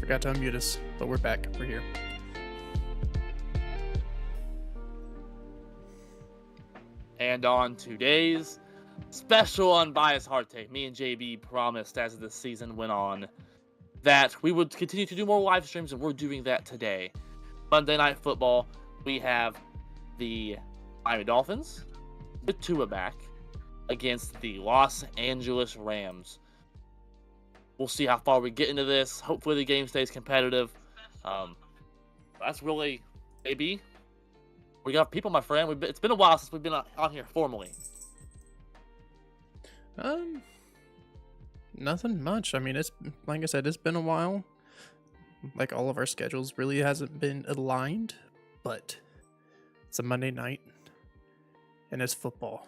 Forgot to unmute us, but we're back. We're here. And on today's special Unbiased Hard Take, me and JB promised as the season went on that we would continue to do more live streams, and we're doing that today. Monday Night Football, we have the Miami Dolphins with Tua back against the Los Angeles Rams. We'll see how far we get into this. Hopefully the game stays competitive. That's really, JB. We got people, my friend. It's been a while since we've been on here formally. Nothing much. I mean, it's like I said, it's been a while. Like all of our schedules really hasn't been aligned, but it's a Monday night and it's football.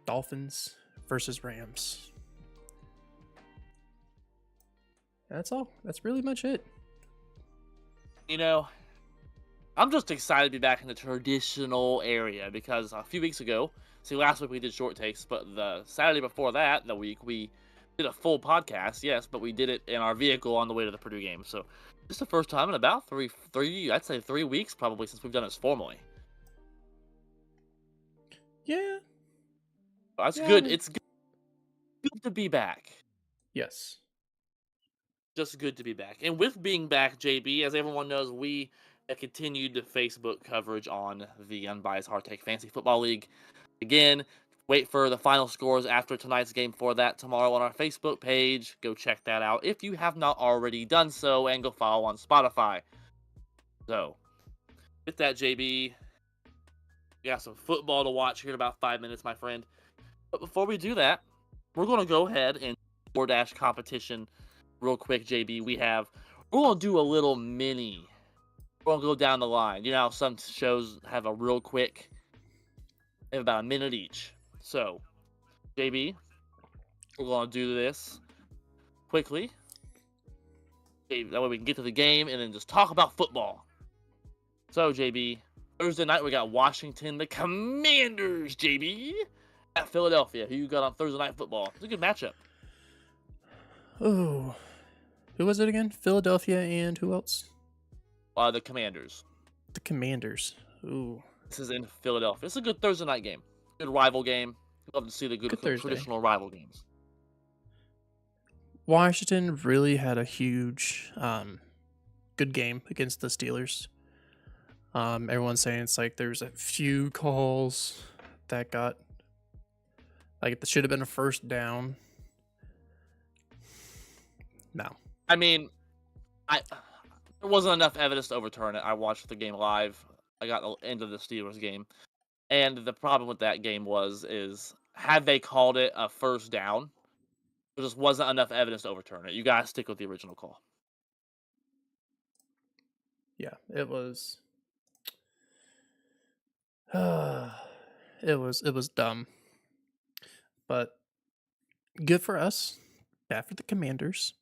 Dolphins versus Rams. That's all. That's really much it. You know, I'm just excited to be back in the traditional area because a few weeks ago, last week we did short takes, but the Saturday before that, the week, we did a full podcast, yes, but we did it in our vehicle on the way to the Purdue game. So this is the first time in about I'd say 3 weeks probably since we've done this formally. Yeah. That's good. It's good to be back. Yes. Just good to be back. And with being back, JB, as everyone knows, we continued the Facebook coverage on the Unbiased Hard Take Fantasy Football League. Again, wait for the final scores after tonight's game for that tomorrow on our Facebook page. Go check that out if you have not already done so, and go follow on Spotify. So, with that, JB, we got some football to watch here in about 5 minutes, my friend. But before we do that, we're going to go ahead and DoorDash competition real quick, JB. We're going to do a little mini. We're going to go down the line. You know how some shows have a real quick, they have about a minute each. So, JB, we're going to do this quickly. That way we can get to the game and then just talk about football. So, JB, Thursday night we got Washington, the Commanders, JB, at Philadelphia. Who you got on Thursday Night Football? It's a good matchup. Oh, who was it again? Philadelphia and who else? The Commanders. The Commanders. Ooh. This is in Philadelphia. It's a good Thursday night game. Good rival game. Love to see the good traditional rival games. Washington really had a huge, good game against the Steelers. Everyone's saying it's like there's a few calls that got, like, it should have been a first down. No. I mean, there wasn't enough evidence to overturn it. I watched the game live. I got the end of the Steelers game. And the problem with that game is had they called it a first down, there just wasn't enough evidence to overturn it. You got to stick with the original call. Yeah, it was. It was dumb. But good for us. Bad for the Commanders.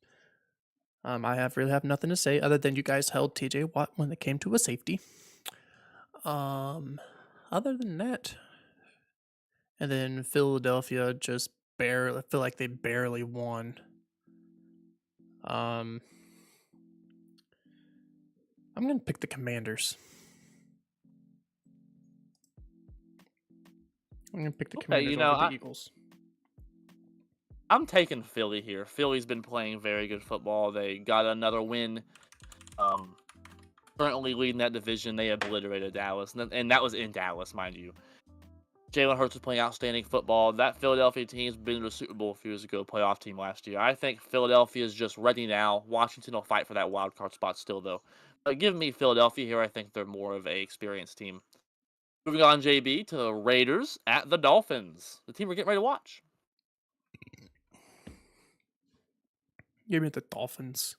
I really have nothing to say other than you guys held TJ Watt when it came to a safety. Other than that, and then Philadelphia just barely, I feel like they barely won. I'm gonna pick the Commanders. I'm gonna pick the Commanders over the Eagles. I'm taking Philly here. Philly's been playing very good football. They got another win. Currently leading that division. They obliterated Dallas, and that was in Dallas, mind you. Jalen Hurts was playing outstanding football. That Philadelphia team's been to the Super Bowl a few years ago, playoff team last year. I think Philadelphia is just ready now. Washington will fight for that wild card spot still, though. But give me Philadelphia here. I think they're more of an experienced team. Moving on, JB, to the Raiders at the Dolphins. The team we're getting ready to watch. Give me the Dolphins.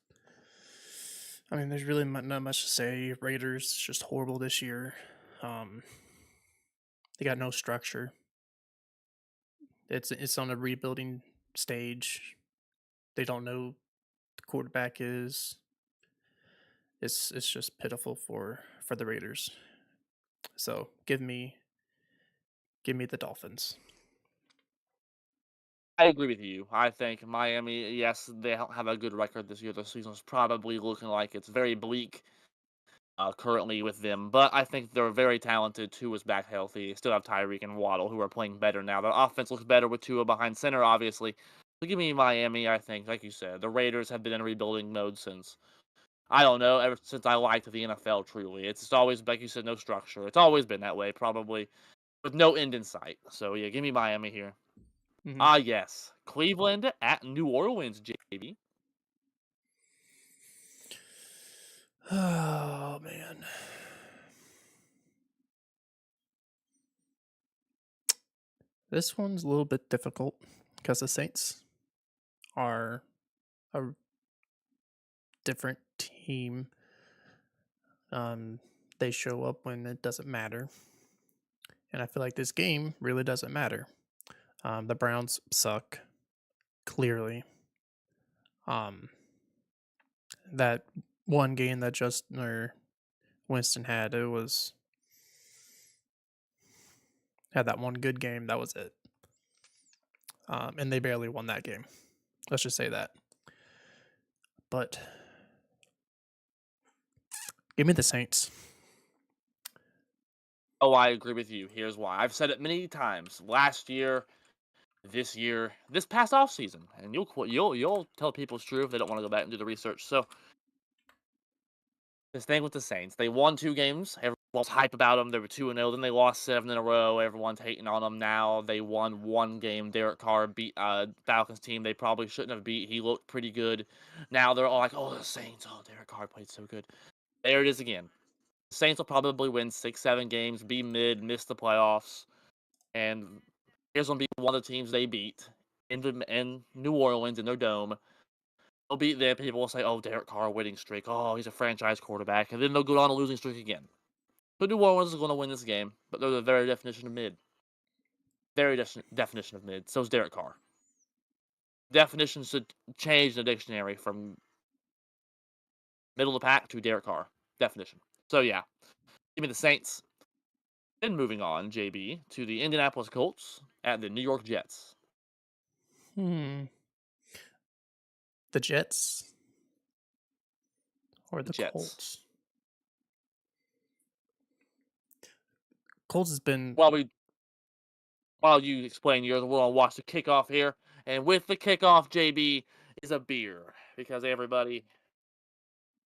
I mean, there's really not much to say. Raiders just horrible this year. They got no structure. It's on a rebuilding stage. They don't know who the quarterback is. It's just pitiful for the Raiders. So give me the Dolphins. I agree with you. I think Miami, yes, they don't have a good record this year. The season's probably looking like it's very bleak currently with them, but I think they're very talented. Tua is back healthy. They still have Tyreek and Waddle, who are playing better now. Their offense looks better with Tua behind center, obviously. So give me Miami, I think. Like you said, the Raiders have been in rebuilding mode since, I don't know, ever since I liked the NFL, truly. It's just always, like you said, no structure. It's always been that way, probably, with no end in sight. So yeah, give me Miami here. Hmm. Ah, yes. Cleveland at New Orleans, JB. Oh man, this one's a little bit difficult because the Saints are a different team. Um, they show up when it doesn't matter, and I feel like this game really doesn't matter. The Browns suck clearly. Um, that one game that just or Winston had, it was had that one good game. That was it. And they barely won that game. Let's just say that. But give me the Saints. Oh, I agree with you. Here's why. I've said it many times. Last year, this past off season, and you'll tell people it's true if they don't want to go back and do the research. So this thing with the Saints, they won 2 games. Everyone was hype about them. They were 2-0. Then they lost 7 in a row. Everyone's hating on them now. They won 1 game. Derek Carr beat Falcons team they probably shouldn't have beat. He looked pretty good. Now they're all like, "Oh, the Saints! Oh, Derek Carr played so good." There it is again. Saints will probably win 6, 7 games, be mid, miss the playoffs, and here's gonna be one of the teams they beat in New Orleans in their dome. They'll beat them. People will say, "Oh, Derek Carr winning streak. Oh, he's a franchise quarterback," and then they'll go on a losing streak again. So New Orleans is going to win this game, but they're the very definition of mid. Very definition of mid. So is Derek Carr. Definitions should change in the dictionary from middle of the pack to Derek Carr. Definition. So yeah, give me the Saints. Then moving on, JB, to the Indianapolis Colts at the New York Jets. Hmm. The Jets or The the Jets. Colts? Colts has been. While we while you explain yours, we're gonna watch the kickoff here. And with the kickoff, JB, is a beer because everybody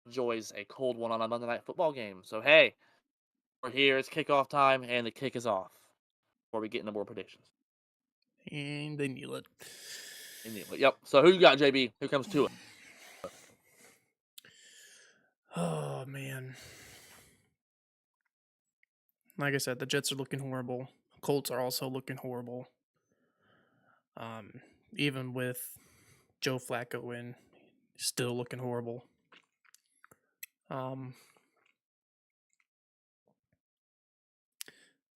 enjoys a cold one on a Monday night football game. So hey, we're here. It's kickoff time, and the kick is off. Before we get into more predictions. And they kneel it. Yep. So who you got, JB? Who comes to it? Oh man. Like I said, the Jets are looking horrible. Colts are also looking horrible. Um, even with Joe Flacco in, still looking horrible. Um,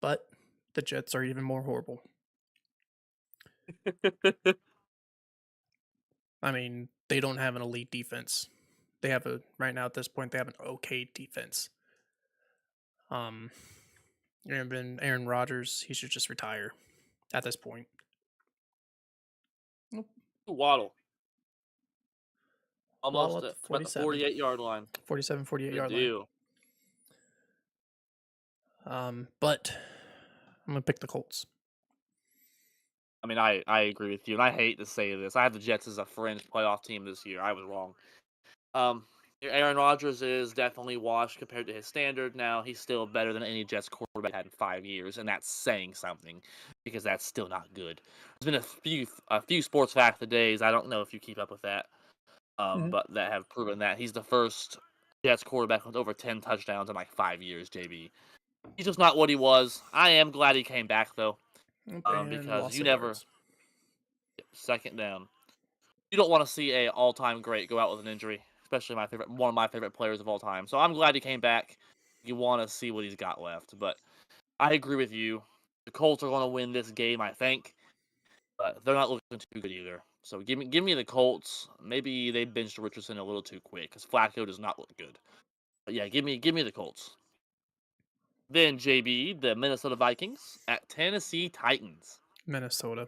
but the Jets are even more horrible. I mean, they don't have an elite defense. They have a right now at this point they have an okay defense. Um, Aaron Rodgers, he should just retire at this point. Nope. Waddle. Waddle Almost at the about the 47, 48-yard line. 47, 48 Good yard line. deal. But I'm gonna pick the Colts. I mean, I agree with you, and I hate to say this. I have the Jets as a fringe playoff team this year. I was wrong. Um, Aaron Rodgers is definitely washed compared to his standard. Now he's still better than any Jets quarterback had in 5 years, and that's saying something because that's still not good. There's been a few sports fact of days. I don't know if you keep up with that, Mhm. but that have proven that he's the first Jets quarterback with over 10 touchdowns in like 5 years. JB, he's just not what he was. I am glad he came back though, And because lost you the never yards. second down. You don't want to see a all-time great go out with an injury, especially one of my favorite players of all time. So I'm glad he came back. You want to see what he's got left, but I agree with you. The Colts are going to win this game, I think, but they're not looking too good either. So give me the Colts. Maybe they benched Richardson a little too quick because Flacco does not look good. But yeah, give me the Colts. Then JB, the Minnesota Vikings at Tennessee Titans. Minnesota.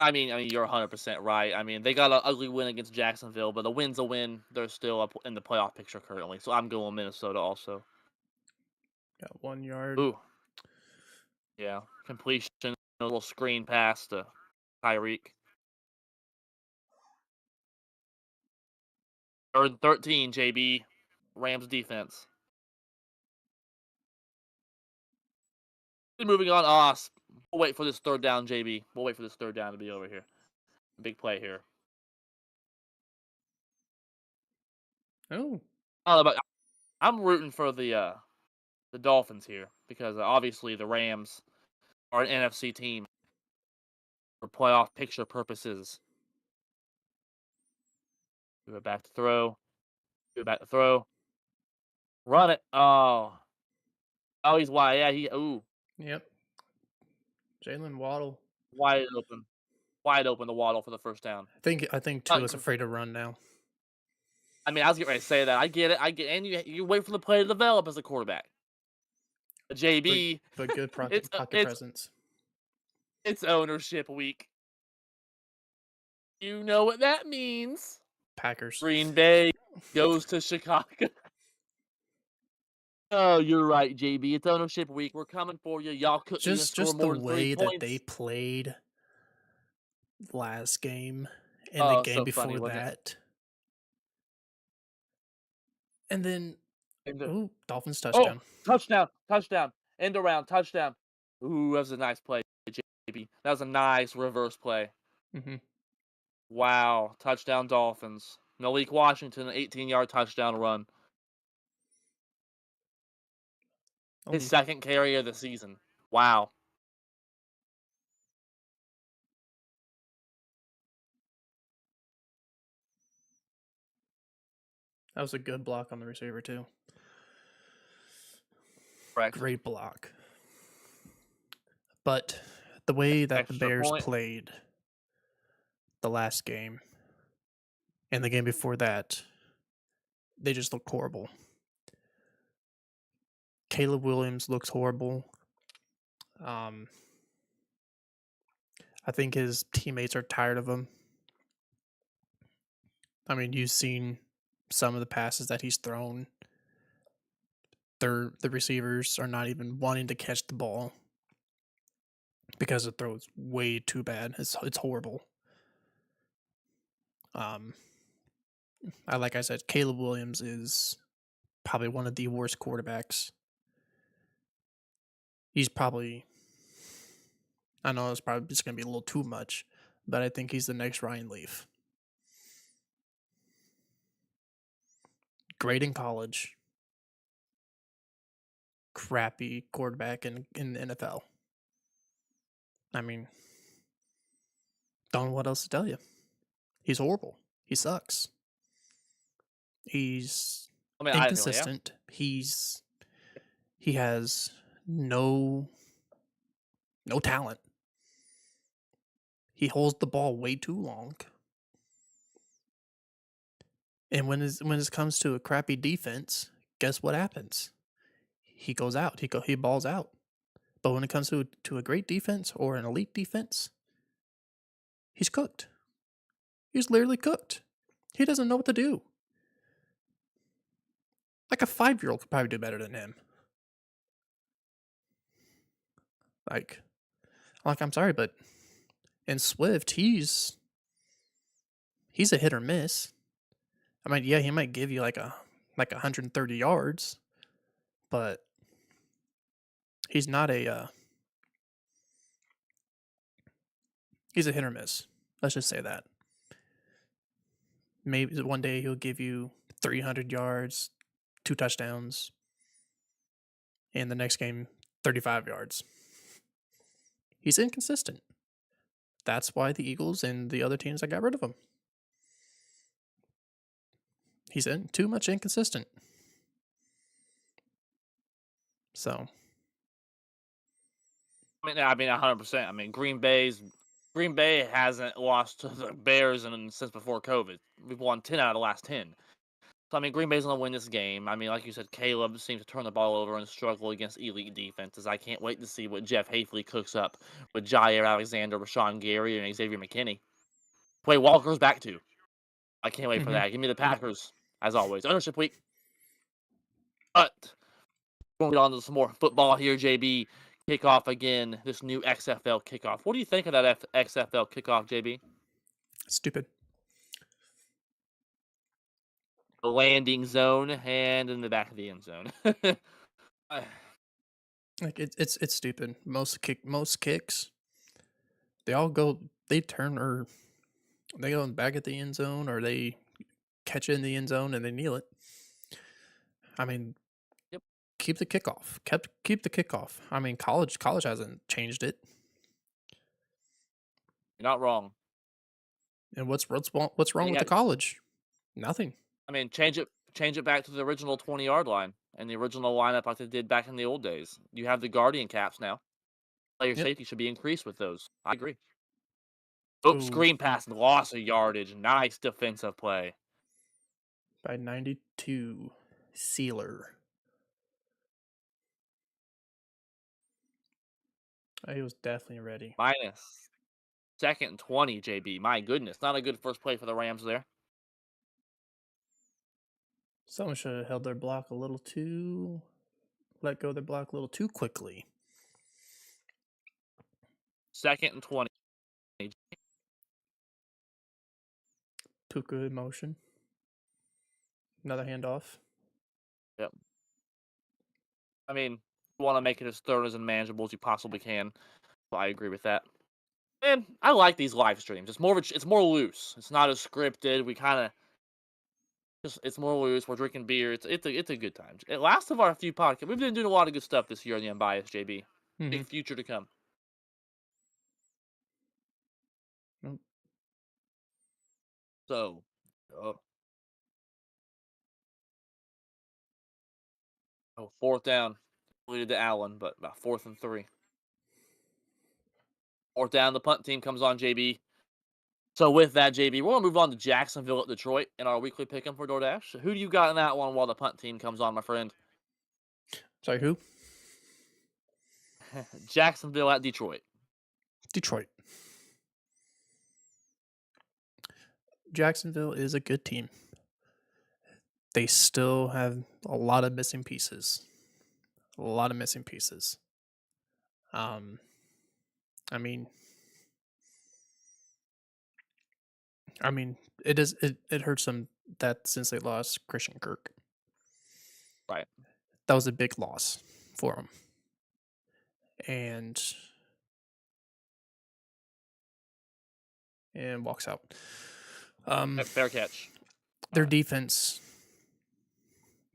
I mean, you're 100% right. I mean, they got an ugly win against Jacksonville, but a win's a win. They're still up in the playoff picture currently, so I'm going Minnesota also. Got 1 yard. Ooh, yeah, completion, a little screen pass to Tyreek. 3rd and 13, JB. Rams defense. Moving on. We'll wait for this 3rd down, JB. We'll wait for this 3rd down to be over here. Big play here. Oh, I don't know, but I'm rooting for the Dolphins here because obviously the Rams are an NFC team for playoff picture purposes. Do it back to throw. Do it back to throw. Run it. Oh, he's wide. Yeah, yep. Jalen Waddle. wide open. Wide open to Waddle for the 1st down. I think Tua is afraid to run now. I mean, I was getting ready to say that. I get it. And you wait for the play to develop as a quarterback. JB, But good it's pocket presence. it's ownership week. You know what that means. Packers. Green Bay goes to Chicago. Oh, you're right, JB. It's ownership week. We're coming for you. Y'all couldn't even score Just the more than 3 way that points. they played last game and the game So before funny, wasn't it? that. And then Dolphins Oh, touchdown. touchdown. End around, touchdown. Ooh, that was a nice play, JB. That was a nice reverse play. Mm-hmm. Wow, touchdown Dolphins. Malik Washington, an 18-yard touchdown run. His 2nd carry of the season. Wow. That was a good block on the receiver too. Correct. Great block. But the way that Extra the Bears point. played the last game and the game before that, they just look horrible. Caleb Williams looks horrible. I think his teammates are tired of him. I mean, you've seen some of the passes that he's thrown. The receivers are not even wanting to catch the ball because the throw is way too bad. It's horrible. Like I said, Caleb Williams is probably one of the worst quarterbacks. He's probably, I know it's probably just going to be a little too much, but I think he's the next Ryan Leaf. Great in college. Crappy quarterback in the NFL. I mean, don't know what else to tell you. He's horrible. He sucks. He's inconsistent. He has no talent. He holds the ball way too long. And when it comes to a crappy defense, guess what happens? He goes out. He balls out. But when it comes to a great defense or an elite defense, he's cooked. He's literally cooked. He doesn't know what to do. Like a 5-year-old could probably do better than him. Like I'm sorry, but in Swift, he's a hit or miss. I mean, yeah, he might give you like 130 yards, but he's not he's a hit or miss. Let's just say that. Maybe one day he'll give you 300 yards, 2 touchdowns, and the next game 35 yards. He's inconsistent. That's why the Eagles and the other teams that got rid of him. He's too much inconsistent. So, I mean, 100%. I mean, Green Bay hasn't lost to the Bears since before COVID. We've won 10 out of the last 10. So, I mean, Green Bay's going to win this game. I mean, like you said, Caleb seems to turn the ball over and struggle against elite defenses. I can't wait to see what Jeff Hafley cooks up with Jair Alexander, Rashawn Gary, and Xavier McKinney. Quay Walker's back too. I can't wait for Mm-hmm. that. Give me the Packers, as always. Ownership week. But we'll get on to some more football here, JB. Kickoff again, this new XFL kickoff. What do you think of that XFL kickoff, JB? Stupid. The landing zone and in the back of the end zone. I- Like it's stupid. Most kicks, they all go, they turn, or they go back at the end zone, or they catch it in the end zone and they kneel it. I mean, yep, keep the kickoff. Keep the kickoff. I mean, college hasn't changed it. you're not wrong. And what's wrong You with the got, college? Nothing. I mean, change it back to the original 20-yard line and the original lineup like they did back in the old days. You have the guardian caps now. Player Yep. safety should be increased with those. I agree. Oh, Ooh, screen pass and loss of yardage. Nice defensive play. by 92, Sealer. He was definitely ready. Minus. Second and 20, JB. My goodness. Not a good first play for the Rams there. Someone should have held their block a little too, let go of their block a little too quickly. Second and 20. Puka in motion. Another handoff. Yep. I mean, you want to make it as thorough and manageable as you possibly can. So I agree with that. And I like these live streams. It's more loose. It's not as scripted. We kind of it's more loose. We're drinking beer. It's a good time. It last of our few podcasts. We've been doing a lot of good stuff this year on the Unbiased, JB. Mm-hmm. Big future to come. Nope. So, fourth down. Leaded to Allen, but about 4th and 3. Fourth down, the punt team comes on, JB. So with that, JB, we're gonna move on to Jacksonville at Detroit in our weekly pick'em for DoorDash. Who do you got in that one while the punt team comes on, my friend? Sorry, who? Jacksonville at Detroit. Detroit. Jacksonville is a good team. They still have a lot of missing pieces. A lot of missing pieces. I mean, it hurts them that since they lost Christian Kirk. Right. That was a big loss for them. And walks out. Fair catch. Their defense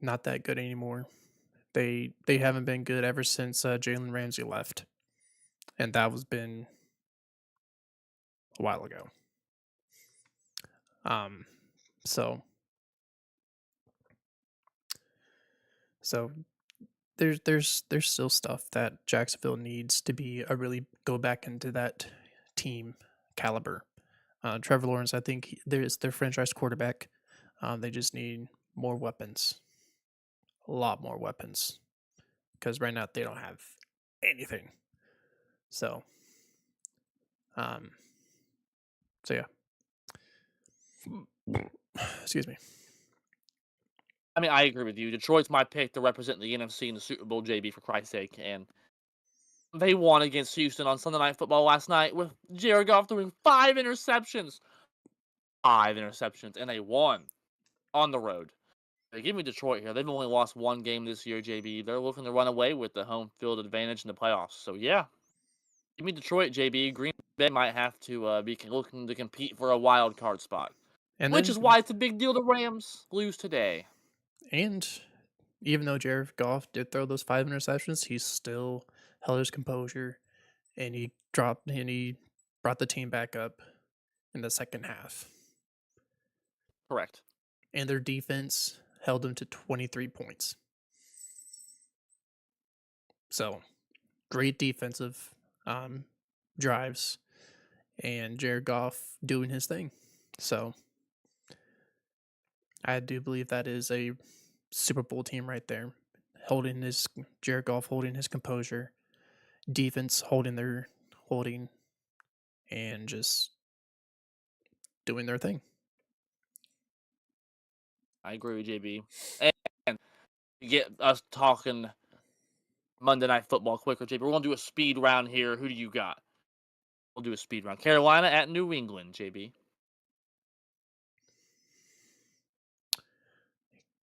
not that good anymore. They haven't been good ever since Jalen Ramsey left, and that was been a while ago. So there's still stuff that Jacksonville needs to be really go back into that team caliber. Trevor Lawrence, I think there's their franchise quarterback. They just need more weapons, a lot more weapons, because right now they don't have anything. So, yeah. Excuse me. I mean, I agree with you. Detroit's my pick to represent the NFC in the Super Bowl, JB, for Christ's sake. And they won against Houston on Sunday Night Football last night with Jared Goff throwing 5 interceptions. 5 interceptions, and they won on the road. They give me Detroit here. They've only lost 1 game this year, JB. They're looking to run away with the home field advantage in the playoffs. So, yeah. Give me Detroit, JB. Green Bay might have to be looking to compete for a wild card spot. And Which then, is why it's a big deal the Rams lose today. and even though Jared Goff did throw those 5 interceptions, he still held his composure, and he brought the team back up in the second half. Correct. And their defense held them to 23 points. So, great defensive drives, and Jared Goff doing his thing. So, I do believe that is a Super Bowl team right there, holding his Jared Goff holding his composure, defense holding and just doing their thing. I agree with JB. And to get us talking Monday Night Football quicker, JB, we're going to do a speed round here. Who do you got? We'll do a speed round. Carolina at New England, JB.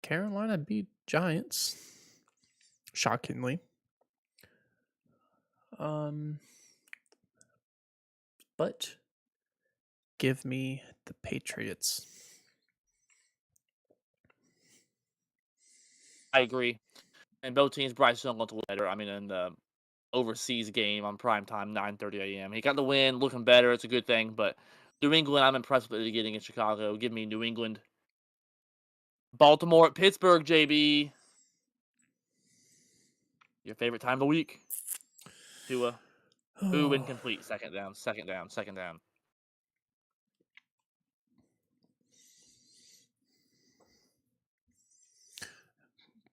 Carolina beat Giants, shockingly. But give me the Patriots. I agree. And both teams, Bryce Young looked better. I mean, in the overseas game on prime time, 9:30 a.m. He got the win, looking better. It's a good thing. But New England, I'm impressed with it getting in Chicago. Give me New England. Baltimore at Pittsburgh, JB. Your favorite time of the week? Tua. Ooh, incomplete. Second down, second down, second down.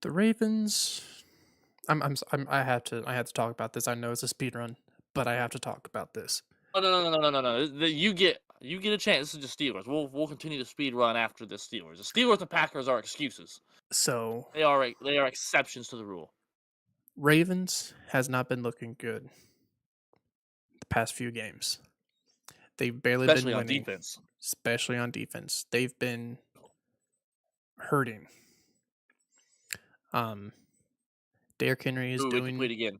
The Ravens. I have to talk about this. I know it's a speed run, but I have to talk about this. Oh no. You get a chance. This is just Steelers. We'll continue the speed run after the Steelers. The Steelers and Packers are excuses. So They are exceptions to the rule. Ravens has not been looking good the past few games. They've barely Especially been on winning, defense. especially on defense. They've been hurting. Derrick Henry is Ooh, incomplete again.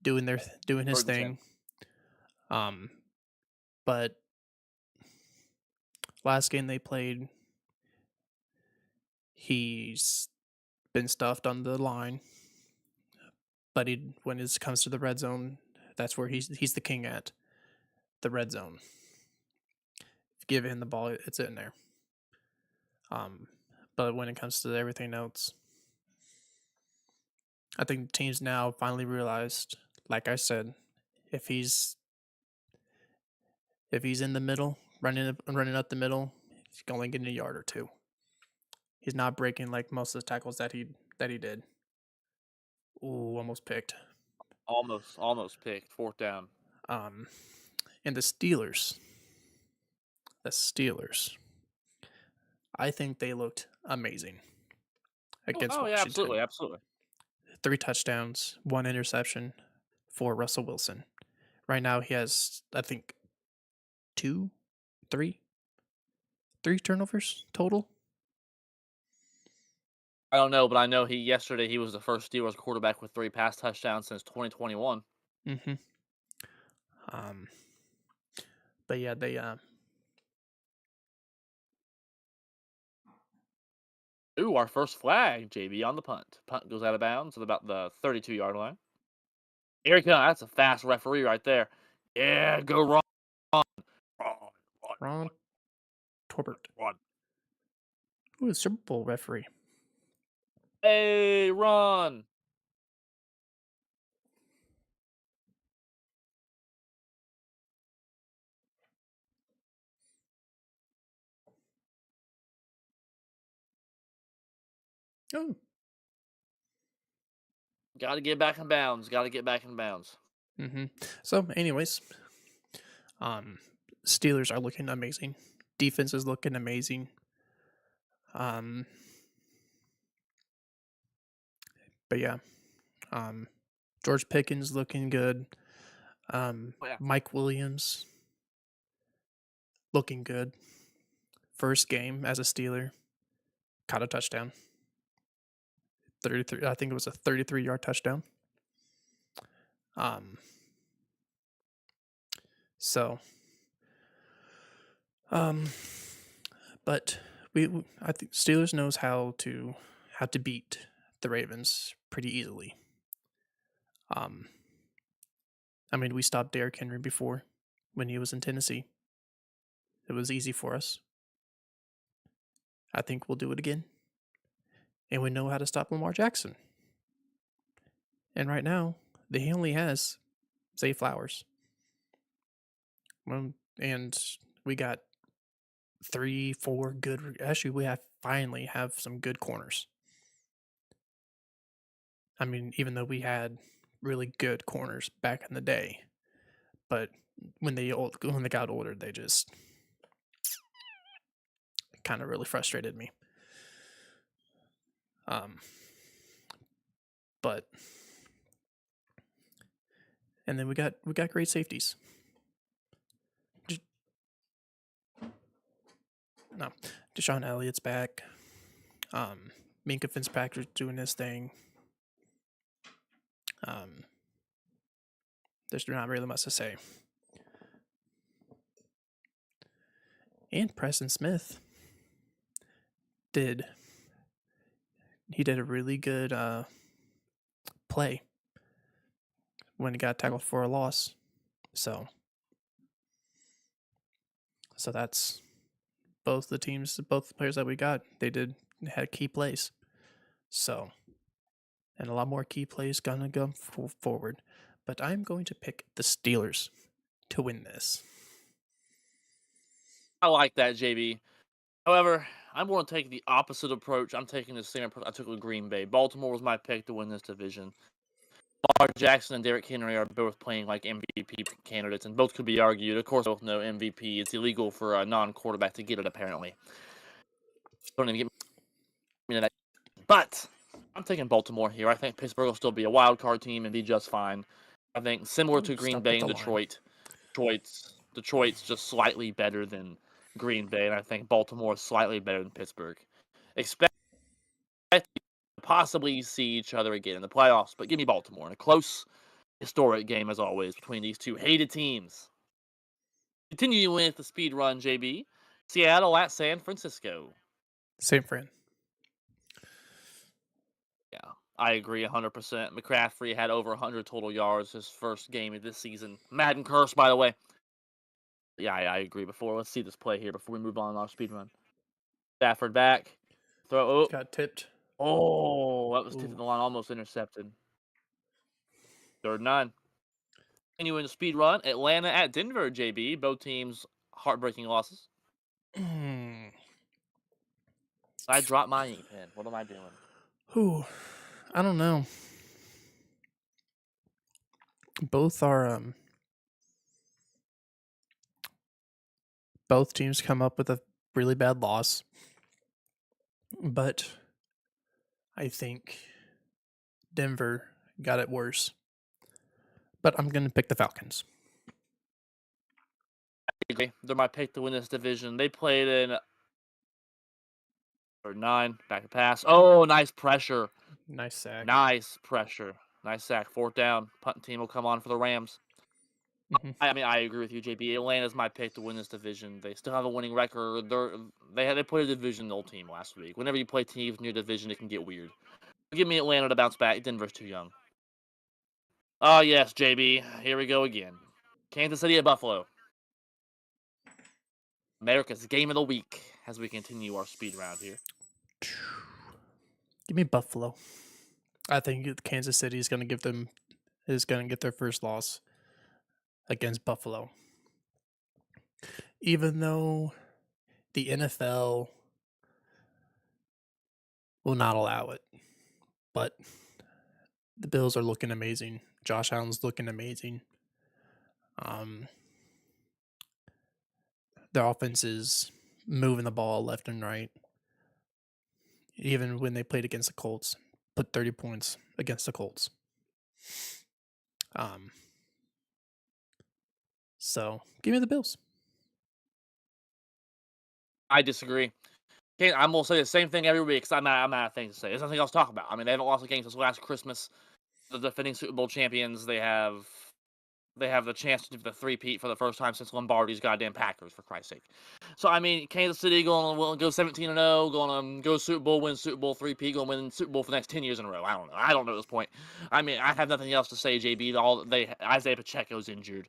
doing his Third and 10. thing. But last game they played, he's been stuffed on the line. But when it comes to the red zone, that's where he's the king at the red zone. Give him the ball, it's in there. But when it comes to everything else, I think teams now finally realized, like I said, if he's in the middle, running up the middle, he's only getting a yard or two. He's not breaking like most of the tackles that he did. Ooh, almost picked. Almost picked. Fourth down. And the Steelers. I think they looked amazing against Washington. Yeah, absolutely. 3 touchdowns, 1 interception for Russell Wilson. Right now he has, I think, 3 turnovers total. I don't know, but I know yesterday he was the first Steelers quarterback with 3 pass touchdowns since 2021. Mm-hmm. But yeah, they Ooh, our first flag, JB, on the punt. Punt goes out of bounds at about the 32-yard line. Here he comes. That's a fast referee right there. Yeah, go Ron. Ron Torbert. Run. Ooh, Super Bowl referee. Hey, run. Oh. Got to get back in bounds. Mm-hmm. So, anyways, Steelers are looking amazing. Defense is looking amazing. But yeah, George Pickens looking good. Mike Williams looking good. First game as a Steeler, caught a touchdown. 33. I think it was a 33-yard touchdown. So, but I think Steelers knows how to beat the Ravens pretty easily. I mean, we stopped Derrick Henry before when he was in Tennessee. It was easy for us. I think we'll do it again. And we know how to stop Lamar Jackson. And right now, he only has Zay Flowers. And we got 3, 4 good. Actually, we finally have some good corners. I mean, even though we had really good corners back in the day, but when they got older, they just kind of really frustrated me. But and then we got great safeties. No, Deshaun Elliott's back. Minka Fitzpatrick's doing his thing. There's not really much to say. And Preston Smith did a really good play when he got tackled for a loss. So that's both the players that we got. They had key plays. So, and a lot more key plays gonna go forward. But I'm going to pick the Steelers to win this. I like that, JB. However, I'm going to take the opposite approach. I'm taking the same approach I took with Green Bay. Baltimore was my pick to win this division. Lamar Jackson and Derrick Henry are both playing like MVP candidates, and both could be argued. Of course, both know MVP. It's illegal for a non-quarterback to get it, apparently. Don't even get me to that. But I'm taking Baltimore here. I think Pittsburgh will still be a wild card team and be just fine. I think similar to Green Bay and Detroit. Detroit's just slightly better than Green Bay, and I think Baltimore is slightly better than Pittsburgh. Expect to possibly see each other again in the playoffs, but give me Baltimore in a close, historic game as always between these two hated teams. Continuing with the speed run, JB. Seattle at San Francisco. San Fran. Yeah, I agree 100%. McCaffrey had over 100 total yards his first game of this season. Madden curse, by the way. Yeah, I agree. Let's see this play here before we move on our speed run. Stafford back. Throw. Got tipped. Oh, that was tipped at the line, almost intercepted. 3rd and 9. Continuing the speed run, Atlanta at Denver, JB. Both teams heartbreaking losses. I dropped my ink pen. What am I doing? I don't know. Both are both teams come up with a really bad loss, but I think Denver got it worse. But I'm going to pick the Falcons. I agree. They're my pick to win this division. They played in 3rd and 9, back to pass. Oh, nice pressure. Nice sack. Nice pressure. Nice sack. 4th down. Punt team will come on for the Rams. Mm-hmm. I mean, I agree with you, JB. Atlanta's my pick to win this division. They still have a winning record. They played a divisional team last week. Whenever you play teams in your division, it can get weird. Give me Atlanta to bounce back. Denver's too young. Oh, yes, JB. Here we go again. Kansas City at Buffalo. America's game of the week as we continue our speed round here. Give me Buffalo. I think Kansas City is going to get their first loss against Buffalo. Even though the NFL will not allow it. But the Bills are looking amazing. Josh Allen's looking amazing. Their offense is moving the ball left and right. Even when they played against the Colts, put 30 points against the Colts. So give me the Bills. I disagree. I'm going to say the same thing every week because I'm out of things to say. There's nothing else to talk about. I mean, they haven't lost a game since last Christmas. The defending Super Bowl champions, they have the chance to do the three-peat for the first time since Lombardi's goddamn Packers, for Christ's sake. So, I mean, Kansas City going to go 17-0, going to go Super Bowl, win Super Bowl three-peat, going to win Super Bowl for the next 10 years in a row. I don't know at this point. I mean, I have nothing else to say, JB. Isaiah Pacheco's injured.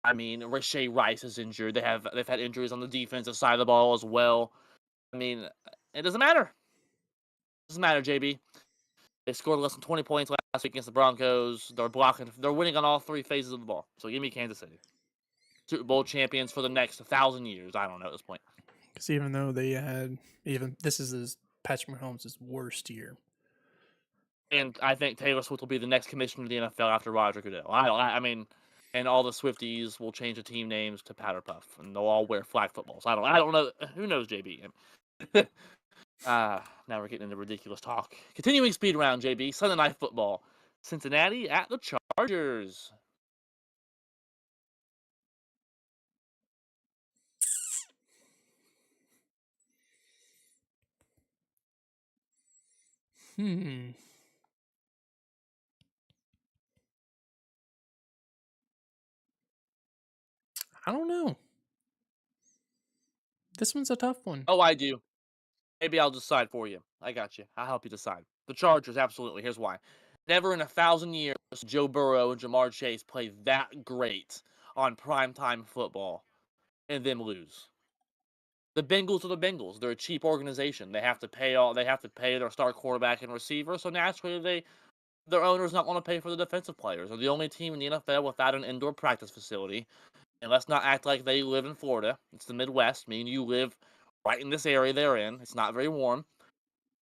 I mean, Rashee Rice is injured. They've had injuries on the defensive side of the ball as well. I mean, it doesn't matter. It doesn't matter, JB. They scored less than 20 points last week against the Broncos. They're winning on all 3 phases of the ball. So give me Kansas City. Super Bowl champions for the next 1,000 years. I don't know at this point. Because even though they had this is Patrick Mahomes' worst year. And I think Taylor Swift will be the next commissioner of the NFL after Roger Goodell. I mean, and all the Swifties will change the team names to Powder Puff, and they'll all wear flag footballs. I don't know. Who knows, JB? Now we're getting into ridiculous talk. Continuing speed round, JB. Sunday Night Football. Cincinnati at the Chargers. I don't know. This one's a tough one. Oh, I do. Maybe I'll decide for you. I got you. I'll help you decide. The Chargers, absolutely. Here's why. Never in 1,000 years Joe Burrow and Jamar Chase play that great on primetime football and then lose. The Bengals are the Bengals. They're a cheap organization. They have to pay their star quarterback and receiver, so naturally their owners not want to pay for the defensive players. They're the only team in the NFL without an indoor practice facility. And let's not act like they live in Florida. It's the Midwest. Me and you live right in this area they're in. It's not very warm.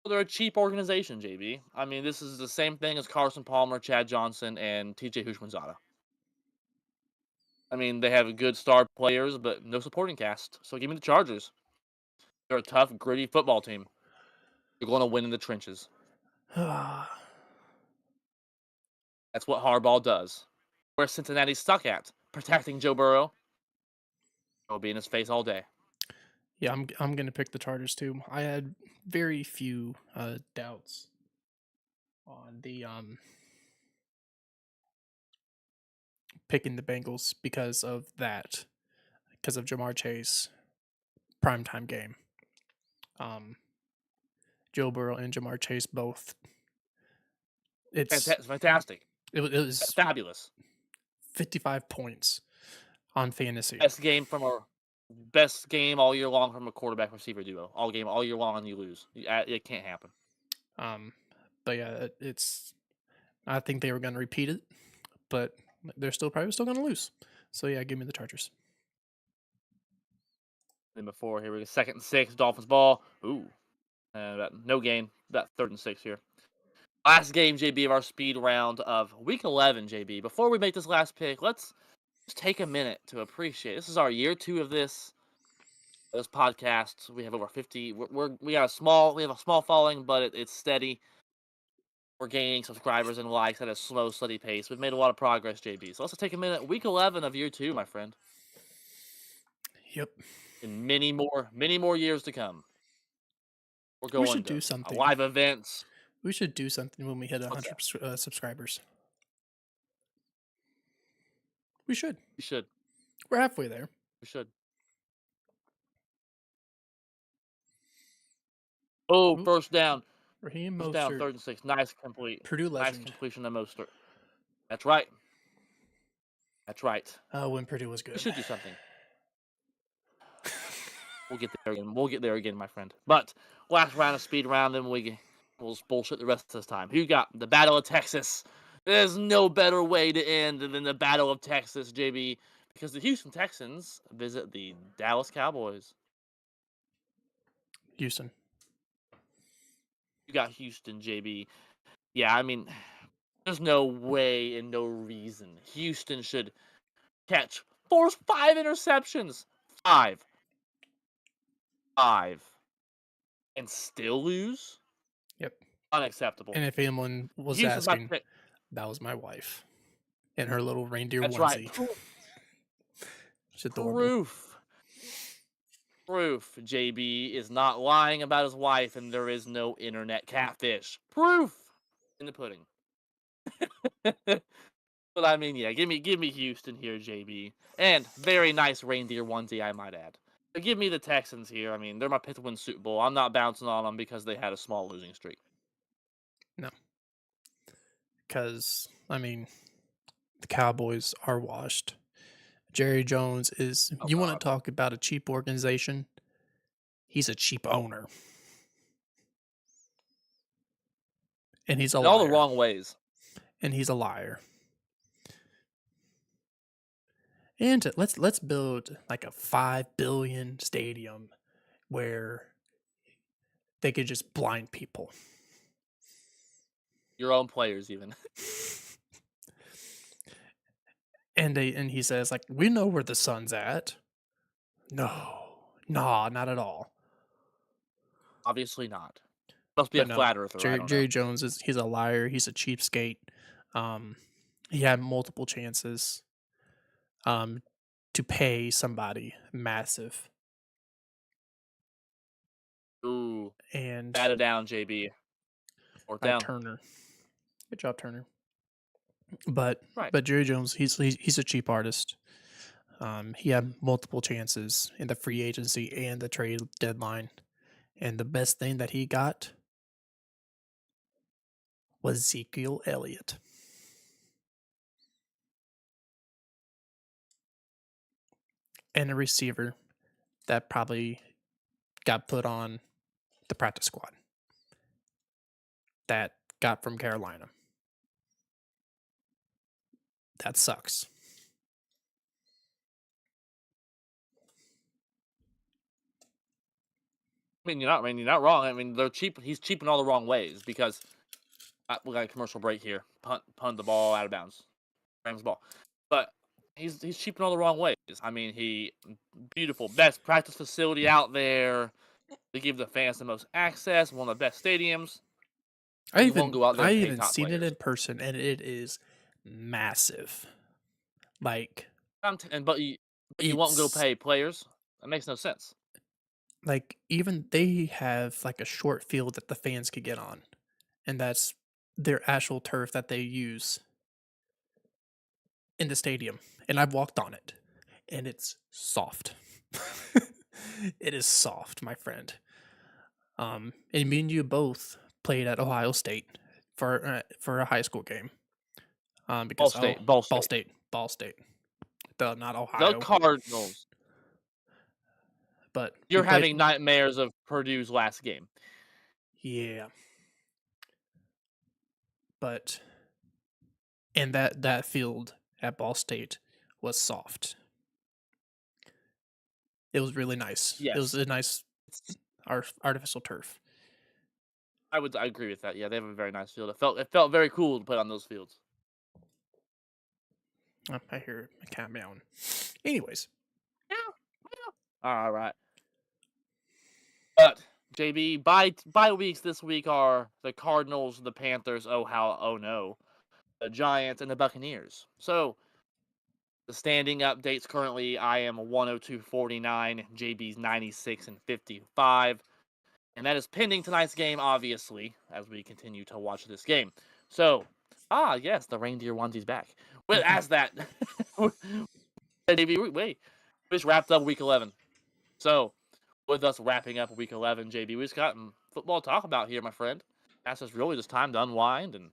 They're a cheap organization, JB. I mean, this is the same thing as Carson Palmer, Chad Johnson, and TJ Houshmandzadeh. I mean, they have good star players, but no supporting cast. So give me the Chargers. They're a tough, gritty football team. They're going to win in the trenches. That's what Harbaugh does. Where Cincinnati's stuck at, protecting Joe Burrow. He'll be in his face all day. Yeah, I'm gonna pick the Chargers too. I had very few doubts on the picking the Bengals because of Jamar Chase primetime game. Joe Burrow and Jamar Chase both. It's fantastic. It was fabulous. 55 points on fantasy. Best game all year long from a quarterback receiver duo. All year long, and you lose. It can't happen. But yeah, I think they were going to repeat it, but they're probably still going to lose. So yeah, give me the Chargers. Then before here we go, 2nd and 6, Dolphins ball. Ooh, no gain. About 3rd and 6 here. Last game, JB, of our speed round of Week 11, JB. Before we make this last pick, let's just take a minute to appreciate. This is our year 2 of this podcast. We have over 50. We have a small following, but it's steady. We're gaining subscribers and likes at a slow, steady pace. We've made a lot of progress, JB. So let's just take a minute. Week 11 of year 2, my friend. Yep. And many more years to come. We should do something. Live events. We should do something when we hit 100 subscribers. We should. We're halfway there. We should. Oh, first down. Raheem First Mostert. down, 3rd and 6. Nice Purdue legend. Nice completion of Mostert. That's right. When Purdue was good. We should do something. We'll get there again, my friend. But last round of speed round, then we'll bullshit the rest of this time. Who got the Battle of Texas? There's no better way to end than the Battle of Texas, JB, because the Houston Texans visit the Dallas Cowboys. Houston. You got Houston, JB. Yeah, I mean, there's no way and no reason Houston should force 5 interceptions. 5. And still lose? Yep. Unacceptable. And if anyone was asking, that was my wife in her little reindeer onesie. Right. It's adorable. Proof JB is not lying about his wife, and there is no internet catfish. Proof in the pudding. But I mean, yeah, give me Houston here, JB. And very nice reindeer onesie, I might add. But give me the Texans here. I mean, they're my pick to win Super Bowl. I'm not bouncing on them because they had a small losing streak. No. Because, I mean, the Cowboys are washed. Jerry Jones is... you want to talk about a cheap organization? He's a cheap owner. And he's a liar. In all the wrong ways. And he's a liar. And let's build like a $5 billion stadium where they could just blind people. Your own players, even. And he says, like, we know where the sun's at. No, nah, not at all. Obviously not. Must be But a no, flat earther. I don't know. Jerry Jones he's a liar. He's a cheapskate. He had multiple chances to pay somebody massive. Ooh, And bat it down, JB. Or by down. Turner. Good job, Turner. But Right. Jerry Jones, he's a cheap artist. He had multiple chances in the free agency and the trade deadline, and the best thing that he got was Ezekiel Elliott. And a receiver that probably got put on the practice squad that got from Carolina. That sucks. You're not wrong. I mean, they're cheap. He's cheap in all the wrong ways because we got a commercial break here. Punt the ball out of bounds. Rams ball. But he's cheap in all the wrong ways. I mean, he beautiful, best practice facility out there. They give the fans the most access, one of the best stadiums. I Won't go out there and pay even top seen players. it in person, and it is massive. Like, But you won't go pay players. That makes no sense. Like, even they have like a short field that the fans could get on, and that's their actual turf that they use in the stadium. And I've walked on it, and it's soft. It is soft, my friend. And me and you both played at Ohio State for a high school game. Because Ball State, not The Ohio. Cardinals. But You're having nightmares of Purdue's last game. Yeah. But and that field at Ball State was soft. It was really nice. Yes. It was a nice artificial turf. I agree with that. Yeah, they have a very nice field. It felt very cool to play on those fields. Oh, I hear a cat meowing. Anyways. All right. But JB, bye weeks this week are the Cardinals, the Panthers. Oh no, the Giants and the Buccaneers. So the standing updates currently, I am 102-49. JB's 96-55. And that is pending tonight's game, obviously, as we continue to watch this game. So, yes, the reindeer onesie's back. Well, as that, JB, we just wrapped up week 11. So, with us wrapping up week 11, JB, we just got football to talk about here, my friend. That's just really just time to unwind, and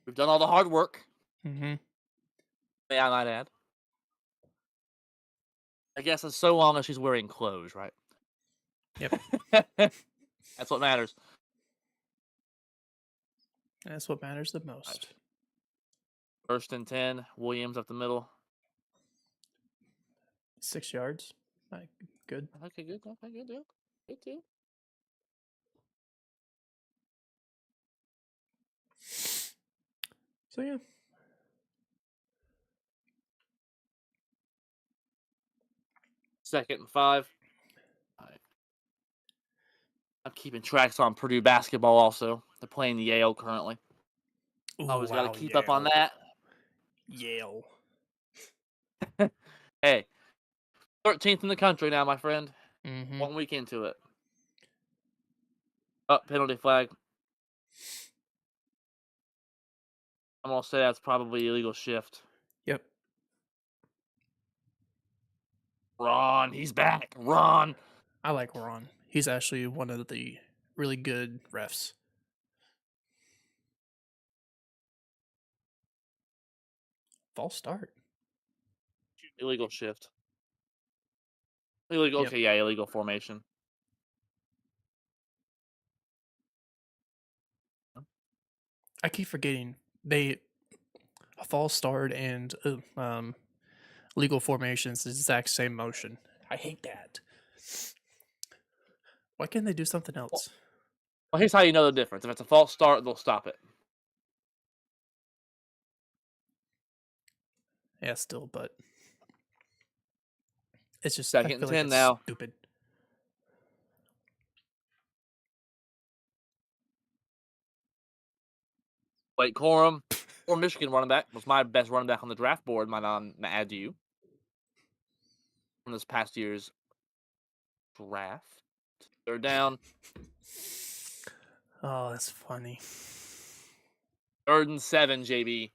we've done all the hard work. Mm-hmm. May I might add. I guess it's so long as she's wearing clothes, right? Yep. That's what matters. That's what matters the most. First and 10, Williams up the middle. 6 yards. Good. Okay, good. Okay, good deal. Good deal. So, yeah. Second and 5. I'm keeping tracks on Purdue basketball also. They're playing Yale currently. Ooh, Always got to keep up on that. Yale. Hey, 13th in the country now, my friend. Mm-hmm. 1 week into it. Penalty flag. I'm going to say that's probably illegal shift. Yep. Ron, he's back. Ron. I like Ron. He's actually one of the really good refs. False start. Illegal shift. Illegal. Yep. Okay, yeah, illegal formation. I keep forgetting a false start and legal formation is the exact same motion. I hate that. Why can't they do something else? Well, here's how you know the difference. If it's a false start, they'll stop it. Yeah, still, but it's just I Second and feel like 10 it's now. stupid. Blake Corum or Michigan running back was my best running back on the draft board. Might add to you from this past year's draft. Third down, Oh, that's funny. 3rd and 7, JB.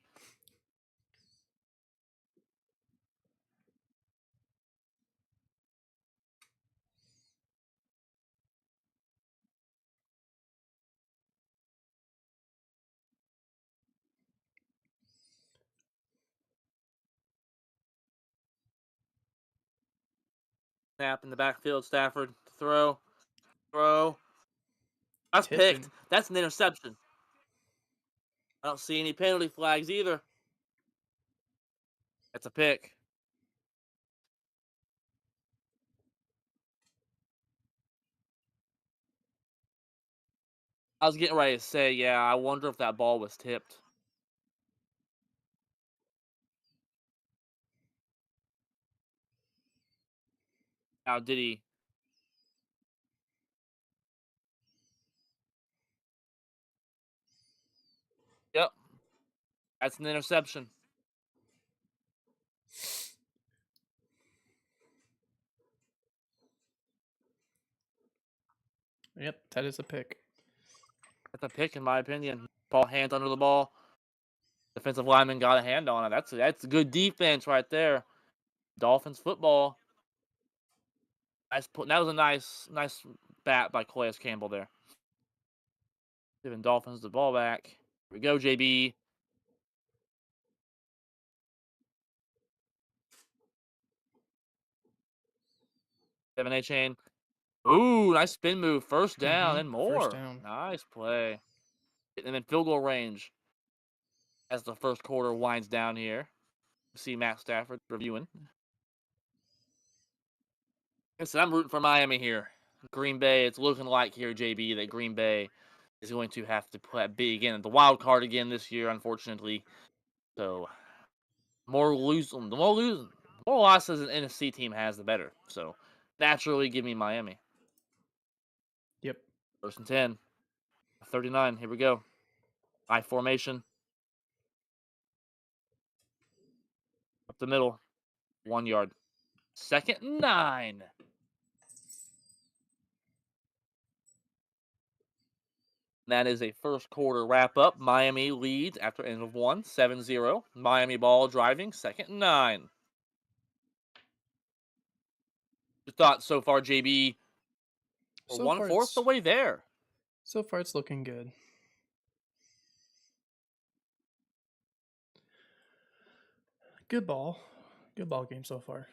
Snap in the backfield. Stafford throw. That's picked. Tipping. That's an interception. I don't see any penalty flags either. That's a pick. I was getting ready to say, yeah, I wonder if that ball was tipped. Now, did he? Yep. That's an interception. Yep, that is a pick. That's a pick, in my opinion. Ball hands under the ball. Defensive lineman got a hand on it. That's good defense right there. Dolphins football. That was a nice bat by Calais Campbell there. Giving Dolphins the ball back. Here we go, JB. 7A chain. Ooh, nice spin move. First down and First more. down. Nice play. Getting them in field goal range as the first quarter winds down here. See Matt Stafford reviewing. Listen, I'm rooting for Miami here. Green Bay, it's looking like here, JB, that Green Bay is going to have to play big in the wild card again this year, unfortunately. So, the more losses an NFC team has, the better. So, naturally, give me Miami. Yep. 1st and 10. 39. Here we go. I formation. Up the middle. 1 yard. 2nd and 9. That is a first quarter wrap up. Miami leads after end of 1, 7-0. Miami ball driving, 2nd and 9. Your thoughts so far, JB? We're So far 1/4 the it's way there. looking good. Good ball. Good ball game so far.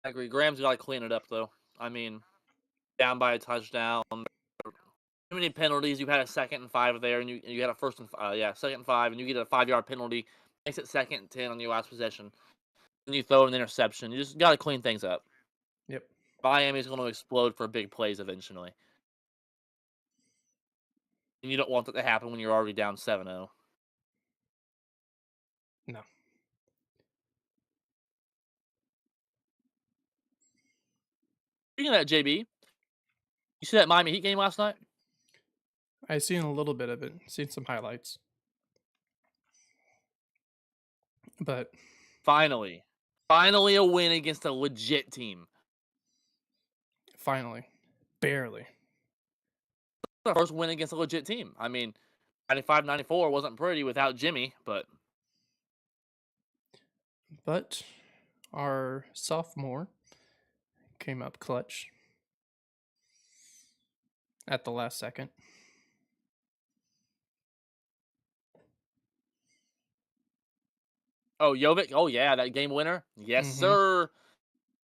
I agree. Graham's got to clean it up, though. I mean, down by a touchdown. Too many penalties. You had a 2nd and 5 there, and you had a 2nd and 5, and you get a 5-yard penalty. Makes it 2nd and 10 on your last possession. Then you throw an interception. You just got to clean things up. Yep. Miami's going to explode for big plays eventually. And you don't want that to happen when you're already down 7-0. No. Speaking of that, JB, you see that Miami Heat game last night? I seen a little bit of it. Seen some highlights. But Finally a win against a legit team. finally. Barely. Our first win against a legit team. I mean, 95-94 wasn't pretty without Jimmy, but Our sophomore came up clutch at the last second. oh, Jovic, oh yeah, that game winner. Yes, Mm-hmm. sir.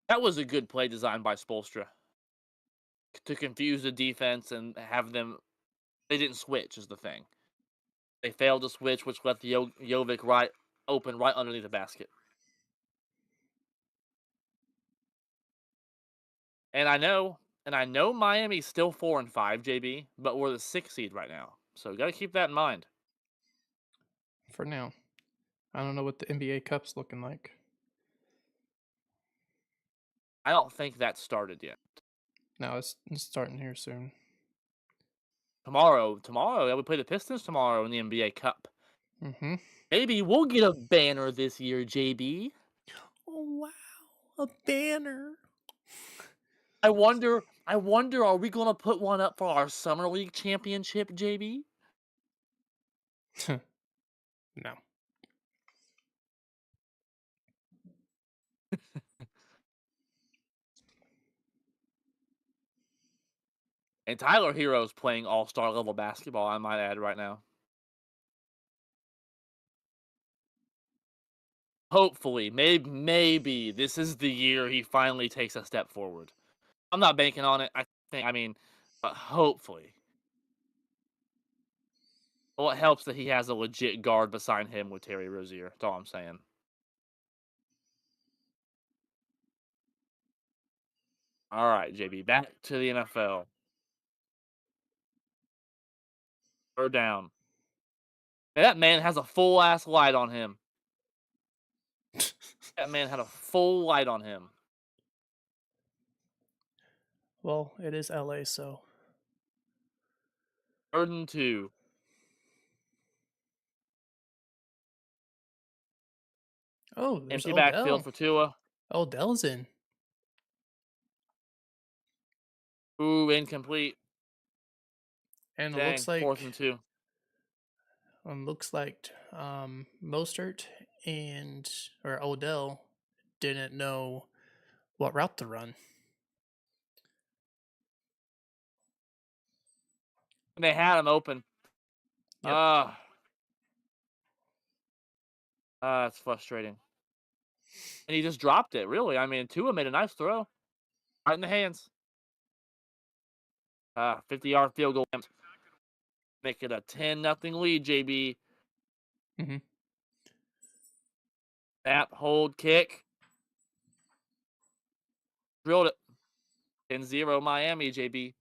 That was a good play designed by Spoelstra to confuse the defense and have them. They didn't switch, is the thing. They failed to switch, which left the Jovic right open right underneath the basket. And I know Miami's still 4-5, JB, but we're the 6th seed right now. So got to keep that in mind. For now. I don't know what the NBA Cup's looking like. I don't think that started yet. No, it's starting here soon. Tomorrow, yeah, we play the Pistons tomorrow in the NBA Cup. Mm-hmm. Maybe we'll get a banner this year, JB. Oh wow, a banner. I wonder, are we gonna put one up for our Summer League championship, JB? No. And Tyler Hero's playing all-star level basketball, I might add right now. Hopefully, maybe this is the year he finally takes a step forward. I'm not banking on it. But hopefully. Well, it helps that he has a legit guard beside him with Terry Rozier. That's all I'm saying. All right, JB, back to the NFL. Third down. And that man has a full ass light on him. That man had a full light on him. Well, it is LA, so 3rd and 2. there's Empty backfield Odell. for Tua. Odell's in. Ooh, incomplete. And it Dang, looks 4th like and 2. Mostert or Odell didn't know what route to run. And they had him open. Yep. That's frustrating. And he just dropped it, really. I mean, Tua made a nice throw. Right in the hands. 50-yard field goal. Make it a 10-0 lead, JB. Mm-hmm. Snap, hold, kick. Drilled it. 10-0 Miami, JB.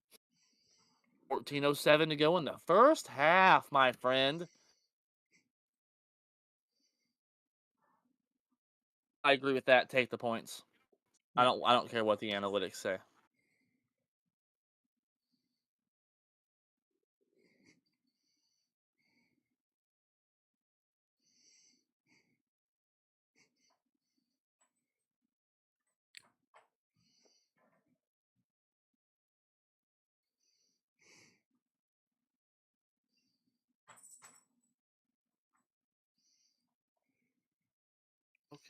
14:07 to go in the first half, my friend. I agree with that. Take the points. Yep. I don't care what the analytics say.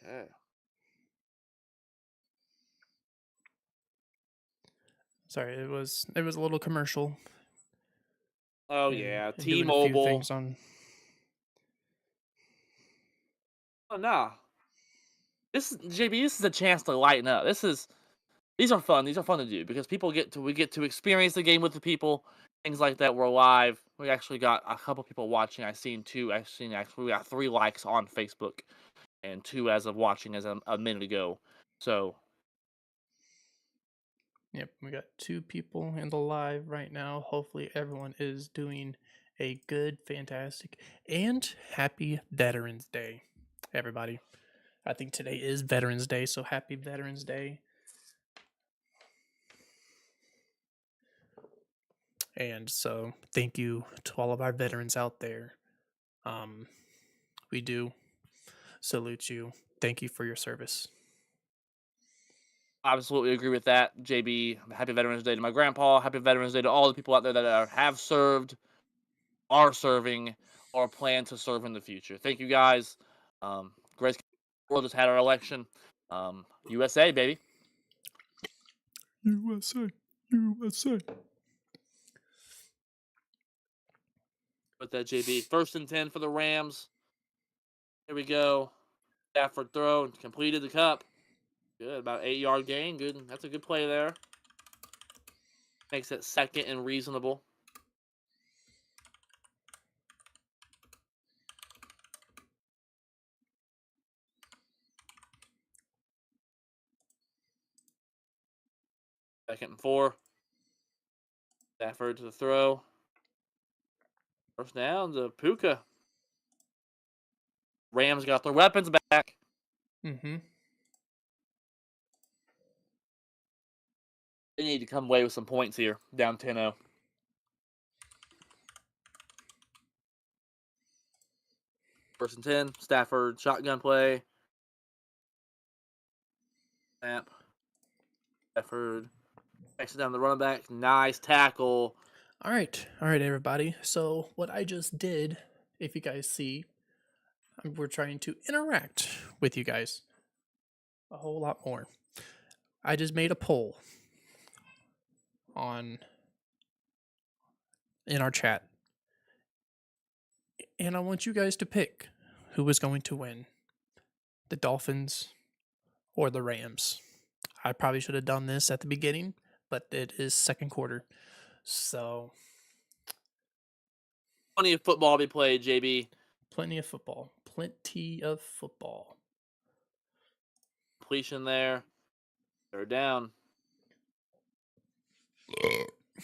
Okay. Sorry, it was a little commercial Oh and yeah, doing a few T-Mobile. things on. Oh nah. This is JB. This is a chance to lighten up. These are fun. These are fun to do because we get to experience the game with the people, things like that. We're live. We actually got a couple people watching. I've seen 2. I've seen actually we got 3 likes on Facebook, and 2 as of watching as a minute ago. So Yep, we got 2 people in the live right now. Hopefully, everyone is doing a good, fantastic, and happy Veterans Day, everybody. I think today is Veterans Day, so happy Veterans Day. And so, thank you to all of our veterans out there. We do salute you. Thank you for your service. absolutely agree with that, JB. Happy Veterans Day to my grandpa. Happy Veterans Day to all the people out there that have served, are serving, or plan to serve in the future. Thank you guys. Grace World just had our election. USA, baby. USA, USA. With that, JB. 1st and 10 for the Rams. Here we go. Stafford throw completed the cup. Good, about 8-yard gain. Good, that's a good play there. Makes it 2nd and reasonable. 2nd and 4. Stafford to the throw. First down to Puka. Rams got their weapons back. Mm-hmm. They need to come away with some points here. Down 10-0. First and 10. Stafford shotgun play. Snap. Stafford exit down the running back. Nice tackle. All right, everybody. So what I just did, if you guys see, we're trying to interact with you guys a whole lot more. I just made a poll in our chat, and I want you guys to pick who is going to win, the Dolphins or the Rams. I probably should have done this at the beginning, but it is second quarter, so Plenty of football to be played, JB. plenty of football. Completion there. They're down.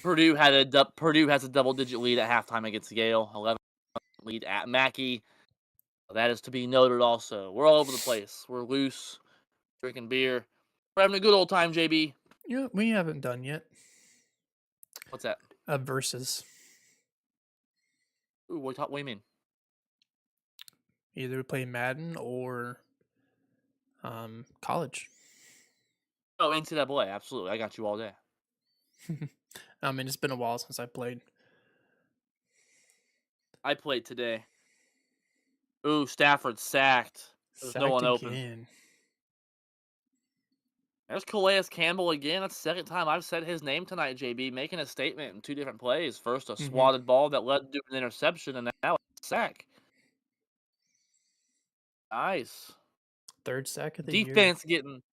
Purdue has a double-digit lead at halftime against Yale. 11 lead at Mackey. That is to be noted also. We're all over the place. We're loose, drinking beer. We're having a good old time, JB. Yeah, we haven't done yet. What's that? Versus. Ooh, what do you mean? Either we play Madden or college. Oh, NCAA, absolutely. I got you all day. I mean, it's been a while since I played. I played today. Ooh, Stafford sacked. There's no one open. Again. There's Calais Campbell again. That's the second time I've said his name tonight, JB, making a statement in 2 different plays. First, a swatted ball that led to an interception, and now a sack. Nice. Third sack of the year. Defense getting...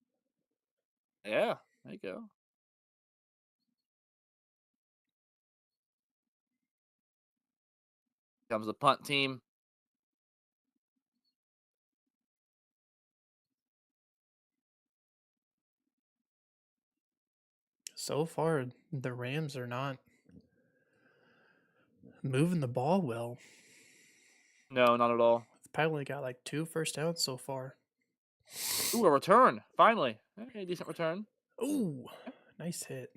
Yeah, there you go. Comes the punt team. So far, the Rams are not moving the ball well. No, not at all. They've probably got like 2 first downs so far. Ooh, a return. Finally. Okay, decent return. Ooh, nice hit.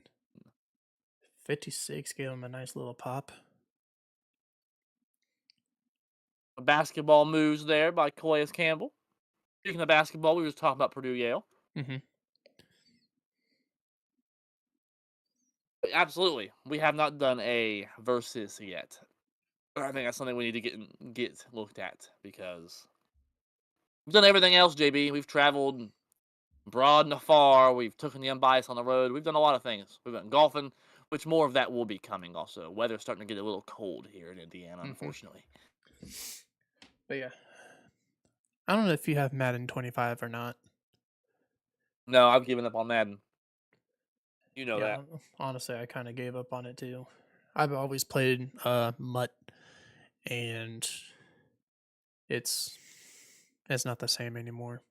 56 gave him a nice little pop. A basketball moves there by Calais Campbell. Speaking of basketball, we were just talking about Purdue-Yale. Mm-hmm. Absolutely. We have not done a versus yet. I think that's something we need to get looked at because we've done everything else, JB. We've traveled broad and afar. We've taken the unbiased on the road. We've done a lot of things. We've been golfing, which more of that will be coming also. Weather's starting to get a little cold here in Indiana, unfortunately. But yeah. I don't know if you have Madden 25 or not. No, I've given up on Madden. You know that. Honestly, I kind of gave up on it too. I've always played Mutt, and it's not the same anymore.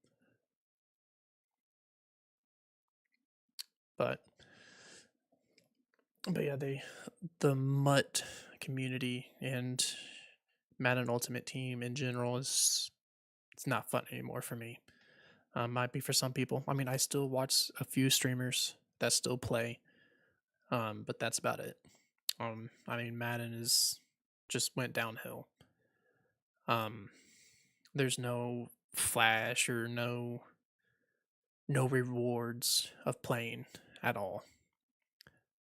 But yeah, the Mutt community and Madden Ultimate Team in general it's not fun anymore for me. Might be for some people. I mean, I still watch a few streamers that still play, but that's about it. I mean, Madden just went downhill. There's no flash or no rewards of playing at all.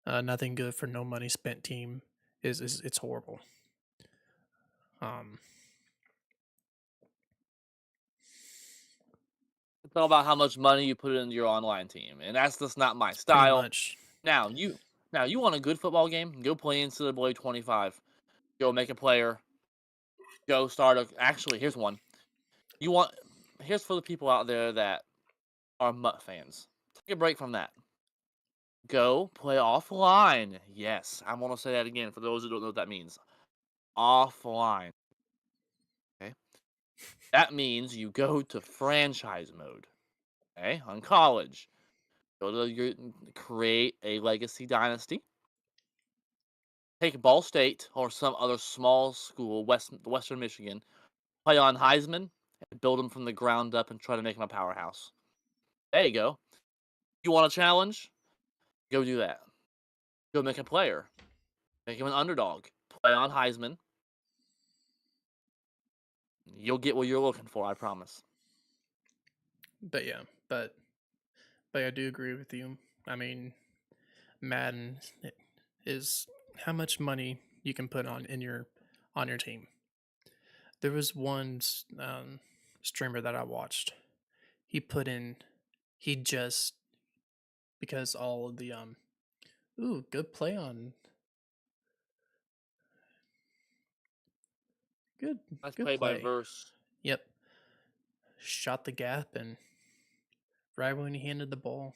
Nothing good for no money spent team is it's horrible. It's all about how much money you put into your online team, and that's just not my Pretty style. much. Now you want a good football game? Go play NCAA 25. Go make a player. Go start a. Actually, here's one. Here's for the people out there that are Mutt fans. Take a break from that. Go play offline. Yes, I'm gonna say that again for those who don't know what that means. Offline. Okay. That means you go to franchise mode. Okay, on college. Create a legacy dynasty. Take Ball State or some other small school, Western Michigan, play on Heisman, and build him from the ground up and try to make him a powerhouse. There you go. You want a challenge? Go do that. Go make a player. Make him an underdog. Play on Heisman. You'll get what you're looking for, I promise. But yeah, but I do agree with you. I mean, Madden is how much money you can put on your team. There was one streamer that I watched. He put in, he just because all of the ooh, good play on, good Nice good play by play. Verse. Yep, shot the gap and right when he handed the ball.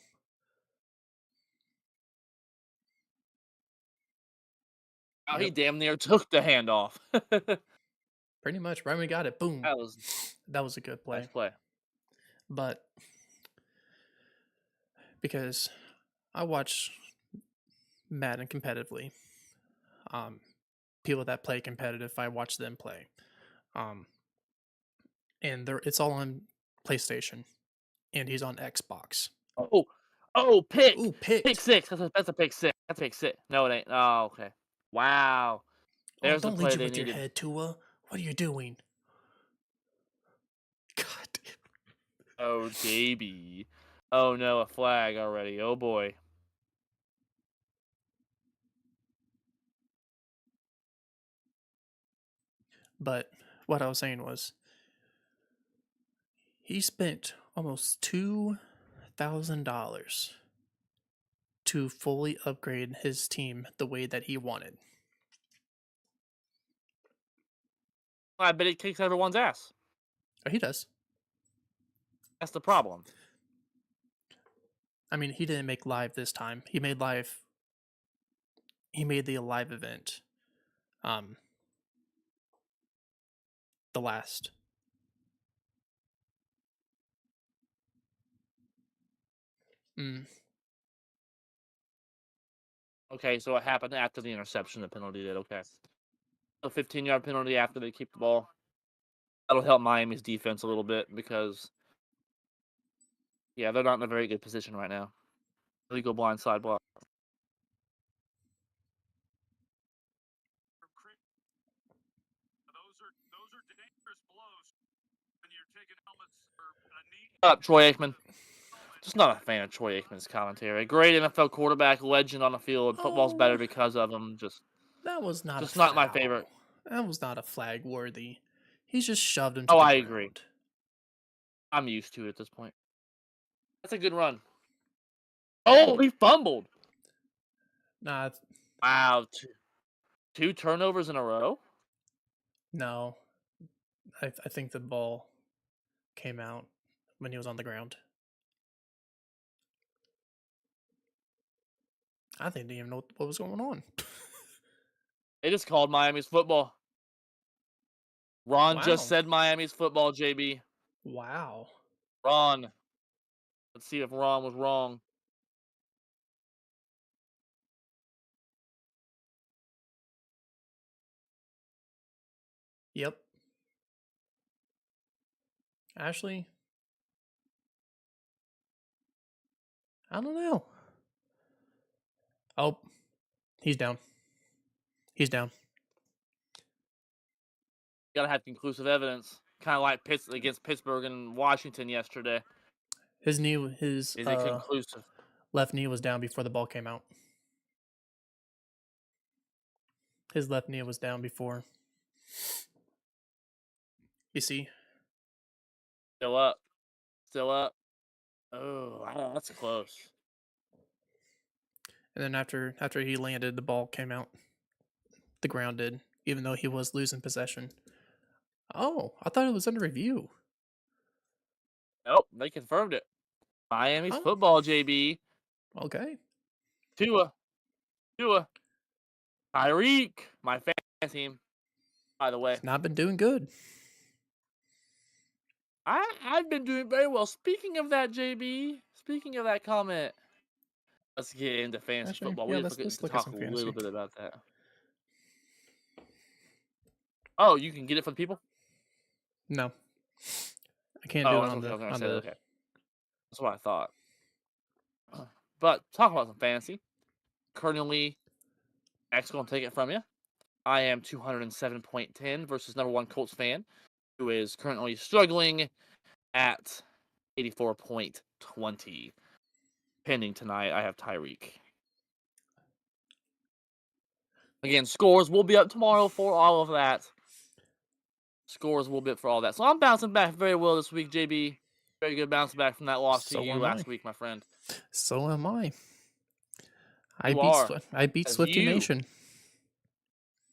Oh, he Yep, damn near took the handoff. pretty much right when we got it. Boom, That was that was a good nice play. play. But because I watch Madden competitively, um, people that play competitive, I watch them play. Um, and it's all on PlayStation, and he's on Xbox. Oh, Ooh, pick picked. six. That's a pick six. That's a pick six. No, it ain't. Oh, okay. Wow. Oh, There's the don't lead play you they with your needed. head, Tua. What are you doing? God. Oh, JB. Oh no, a flag already. Oh boy. But what I was saying was, he spent almost $2,000 to fully upgrade his team the way that he wanted. I bet it kicks everyone's ass. Oh, he does. That's the problem. I mean, he didn't make live this time. He made live. He made the live event. Um, the last. Mm, Okay, so it happened after the interception, the penalty did. Okay. A 15-yard penalty after they keep the ball. That'll help Miami's defense a little bit because, yeah, they're not in a very good position right now. Illegal blindside block. Up, Troy Aikman. Just not a fan of Troy Aikman's commentary. Great NFL quarterback, legend on the field. Football's better oh, because of him. that was not a Just not my favorite. foul. That was not a flag worthy. He's just shoved him to Oh, the I agree. ground. I'm used to it at this point. That's a good run. Oh, he fumbled. Nah, Wow, two turnovers in a row. no. I think the ball came out when he was on the ground. I didn't even know what was going on. They just called Miami's football. Ron just Wow. said Miami's football, JB. Wow. Ron. Let's see if Ron was wrong. Yep. Ashley, I don't know. Oh, he's down. He's down. Gotta have conclusive evidence. Kind of like against Pittsburgh and Washington yesterday. His knee, his Is it conclusive? left knee was down before the ball came out. His left knee was down before. You see? Still up. Still up. Oh, wow, that's close. And then after he landed, the ball came out. The ground did, even though he was losing possession. Oh, I thought it was under review. Nope, they confirmed it. Miami's Oh, football, JB. okay. Tua. Tyreek. My fan team, by the way. He's not been doing good. I've been doing very well. Speaking of that, JB. Speaking of that comment. let's get into fantasy Actually, football. yeah, We let's forget to look at talk some a little fantasy. bit about that. Oh, you can get it for the people? No, I can't do Oh, it that's on okay. I the was gonna on say the. okay. That's what I thought. But talk about some fantasy. Currently, X gonna take it from you. I am 207.10 versus number one Colts fan, who is currently struggling at 84.20. Pending tonight, I have Tyreek. Again, scores will be up tomorrow for all of that. Scores will be up for all that. So I'm bouncing back very well this week, JB. Very good bounce back from that loss to So you am I. last week, my friend. So am I. You are. I beat As Swifty you. Nation.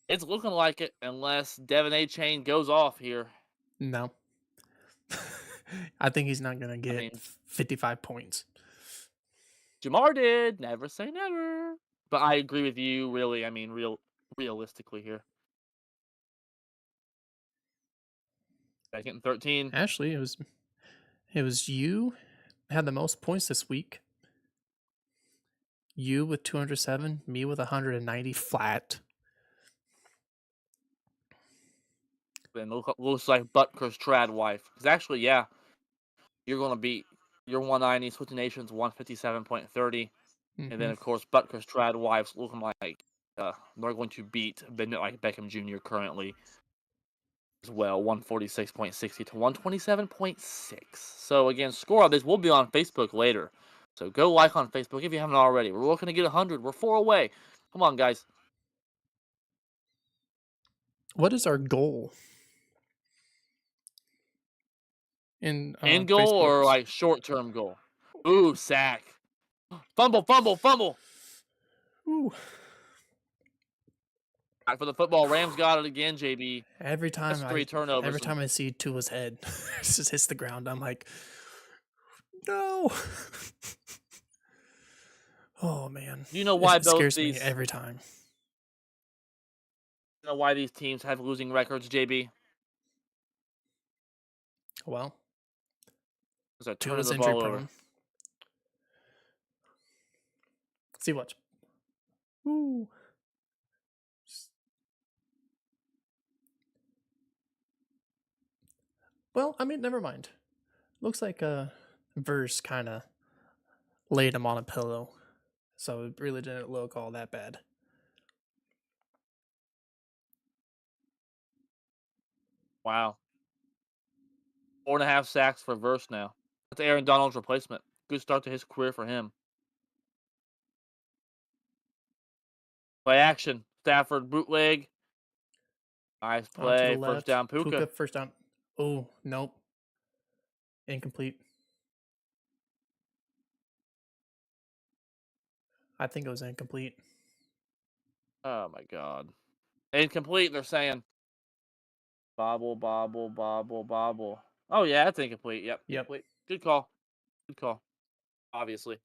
It's looking like it unless Devin A. Chain goes off here. No, I think he's not gonna I get mean, 55 points. Jamar did. Never say never. But I agree with you, really. I mean, realistically here. Second and 13. Actually, it was you had the most points this week. You with 207, me with 190 flat. Then looks like Butker's trad wife. Because actually, yeah, you're going to beat your 190, Swifty Nation's 157.30. And then, of course, Butker's trad wife's looking like they're going to beat like Beckham Jr. currently as well, 146.60 to 127.6. So, again, score of this will be on Facebook later. So go like on Facebook if you haven't already. We're looking to get 100. We're 4 away. Come on, guys. What is our goal in End goal or Facebook's? like short-term goal? Ooh, sack. Fumble, fumble, fumble. Ooh. Back for the football. Rams got it again, JB. Every That's time 3 I turnovers. every time I see Tua's head it just hits the ground, I'm like, no. Oh man, Do you know why it both scares me these? every time. You know why these teams have losing records, JB? Well, Because they're turning Tua's the injury ball over. prone. See what? Ooh. Well, I mean, never mind. Looks like Verse kind of laid him on a pillow, so it really didn't look all that bad. Wow. 4.5 sacks for Verse now. That's Aaron Donald's replacement. Good start to his career for him. Play action. Stafford bootleg. Nice On to the play. First left. down, Puka. Puka first down. Oh, nope. Incomplete. I think it was incomplete. Oh my god. Incomplete, they're saying. Bobble, bobble, bobble, bobble. Oh yeah, that's incomplete. Yep, Yep. incomplete. Good call. Good call. Obviously.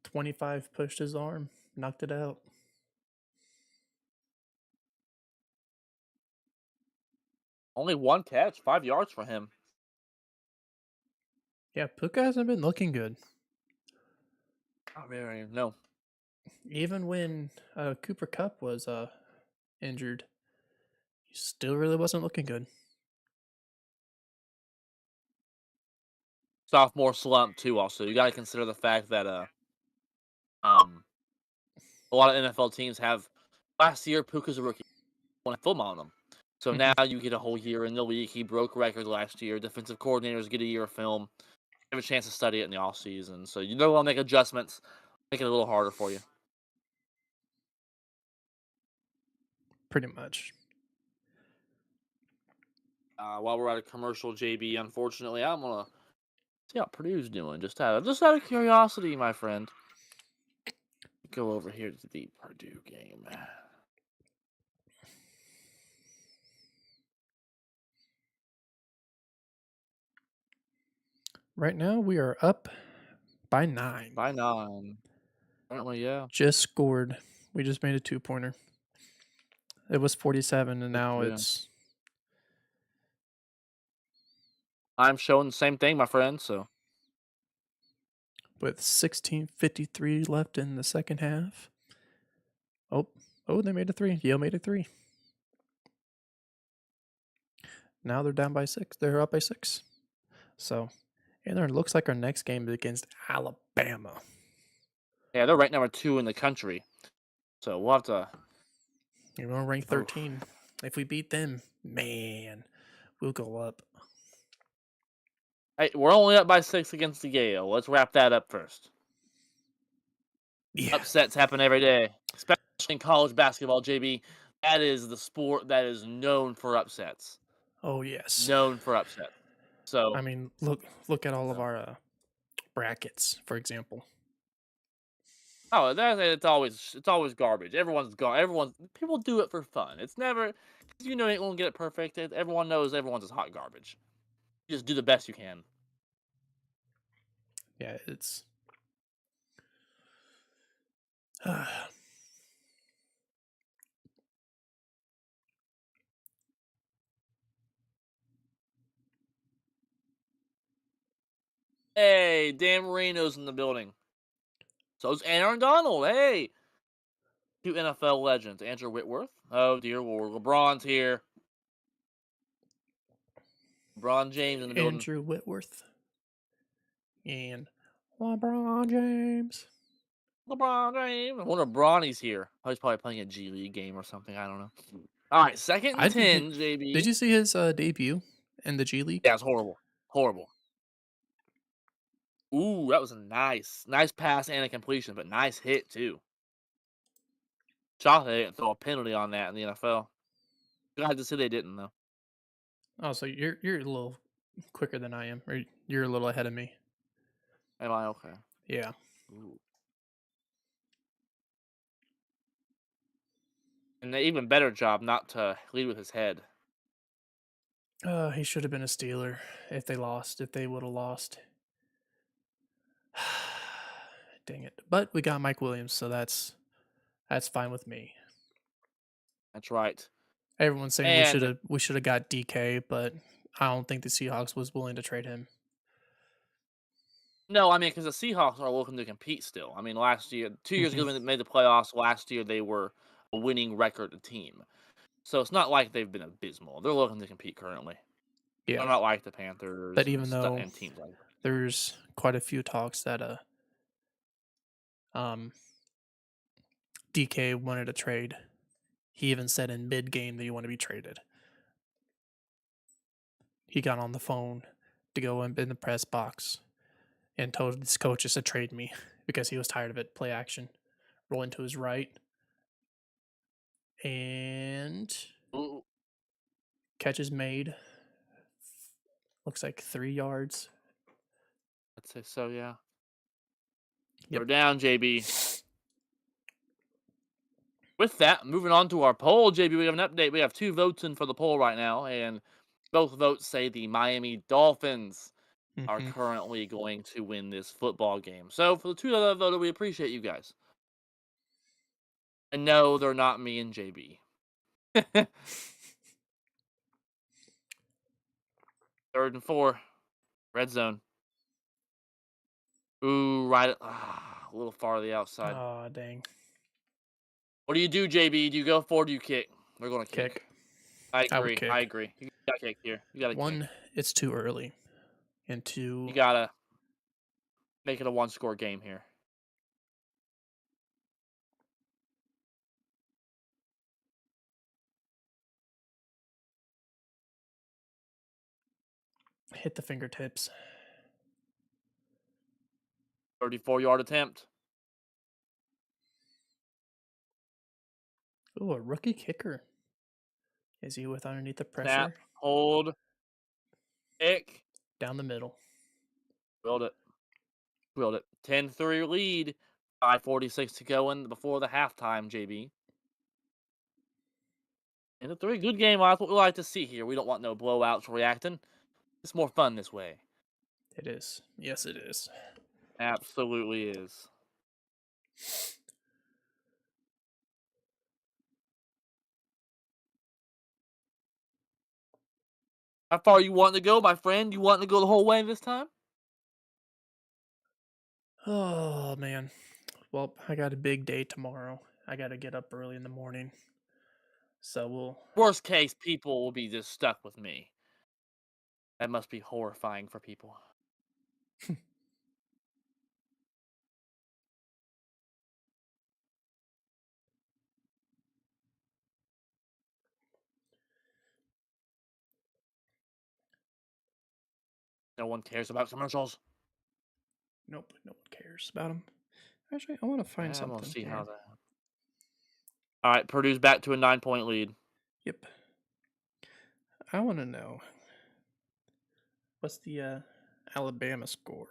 25 pushed his arm, knocked it out. Only one catch, 5 yards for him. Yeah, Puka hasn't been looking good. Not very. No. Even when Cooper Cup was injured, he still really wasn't looking good. Sophomore slump too. Also, you got to consider the fact that a lot of NFL teams have last year Puka's a rookie, won a film on them. So now you get a whole year in the league. He broke records last year. Defensive coordinators get a year of film, have a chance to study it in the off season. So you know, want to make adjustments, make it a little harder for you. Pretty much. While we're at a commercial, JB, unfortunately, I'm gonna see how Purdue's doing. Just out of curiosity, my friend. Go over here to the Purdue game. Right now, we are up by 9. By 9. Apparently, yeah. Just scored. We just made a 2-pointer. It was 47, and Good now for you. it's I'm showing the same thing, my friend. So with 16:53 left in the second half. Oh, oh, they made a three. Yale made a three. Now they're down by 6. They're up by 6. So, and it looks like our next game is against Alabama. yeah, they're ranked number 2 in the country. So we'll have to. You're going to rank Oh, 13. If we beat them, man, we'll go up. hey, we're only up by 6 against the Yale. Let's wrap that up first. Yeah. Upsets happen every day, especially in college basketball. JB, that is the sport that is known for upsets. Oh yes. Known for upsets. I So, mean, look at all of our brackets, for example. oh, it's always garbage. Everyone's people do it for fun. It's never, ain't gonna get it perfect. Everyone knows everyone's is hot garbage. You just do the best you can. Yeah, it's Hey, Dan Marino's in the building. So's Aaron Donald. Hey, two NFL legends. Andrew Whitworth. Oh dear Lord, LeBron's here. LeBron James in the building. Andrew Whitworth and LeBron James. LeBron James. I wonder if Bronny's here. Oh, he's probably playing a G League game or something. I don't know. All right, second and I did. 10, Did JB. you see his debut in the G League? Yeah, it's horrible. Horrible. Ooh, that was a nice pass and a completion, but nice hit too. Shocked they didn't throw a penalty on that in the NFL. Glad to see they didn't though. Oh, so you're a little quicker than I am, or you're a little ahead of me. Am I okay? Yeah. Ooh. And an even better job not to lead with his head. He should have been a Steeler if they lost. If they would have lost. Dang it! But we got Mike Williams, so that's fine with me. That's right. Everyone's saying And we should have got DK, but I don't think the Seahawks was willing to trade him. no, I mean, because the Seahawks are looking to compete still. I mean, last year, 2 years ago, Mhm. when they made the playoffs. Last year, they were a winning record team. So it's not like they've been abysmal. They're looking to compete currently. They're Yeah, not like the Panthers but and even though and teams like that. there's quite a few talks that um DK wanted to trade, he even said in mid game that he wanted to be traded. He got on the phone to go in the press box and told his coaches to trade me because he was tired of it. Play action, rolling to his right, and Ooh, catches made. Looks like 3 yards. I'd say so, yeah. Yep. They're down, JB. With that, moving on to our poll, JB, we have an update. We have 2 votes in for the poll right now, and both votes say the Miami Dolphins are Hmm. currently going to win this football game. So for the 2 that voted, we appreciate you guys. And no, they're not me and JB. Third and 4, red zone. Ooh, right, a little far to the outside. Oh dang! What do you do, JB? Do you go for? Do you kick? They're going to kick. Kick. I I would agree. I kick. agree. You got to kick here. You got to kick. One, it's too early, and You two, got to make it a 1-score game here. hit the fingertips. 34-yard attempt. Ooh, a rookie kicker. Is he with underneath the Snap. pressure? Hold. Kick. Down the middle. Build it. Build it. 10-3 lead. 5:46 to go in before the halftime, JB. And a 3 good game. That's what we like to see here. We don't want no blowouts reacting. It's more fun this way. It is. Yes, it is. Absolutely is. How far you want to go, my friend? You want to go the whole way this time? Oh man. Well, I got a big day tomorrow. I got to get up early in the morning. So we'll Worst case, people will be just stuck with me. That must be horrifying for people. No one cares about commercials. Nope, no one cares about them. Actually, I want to find Yeah, I'm gonna something see how here. that. All right, Purdue's back to a 9-point lead. Yep. I want to know what's the Alabama score?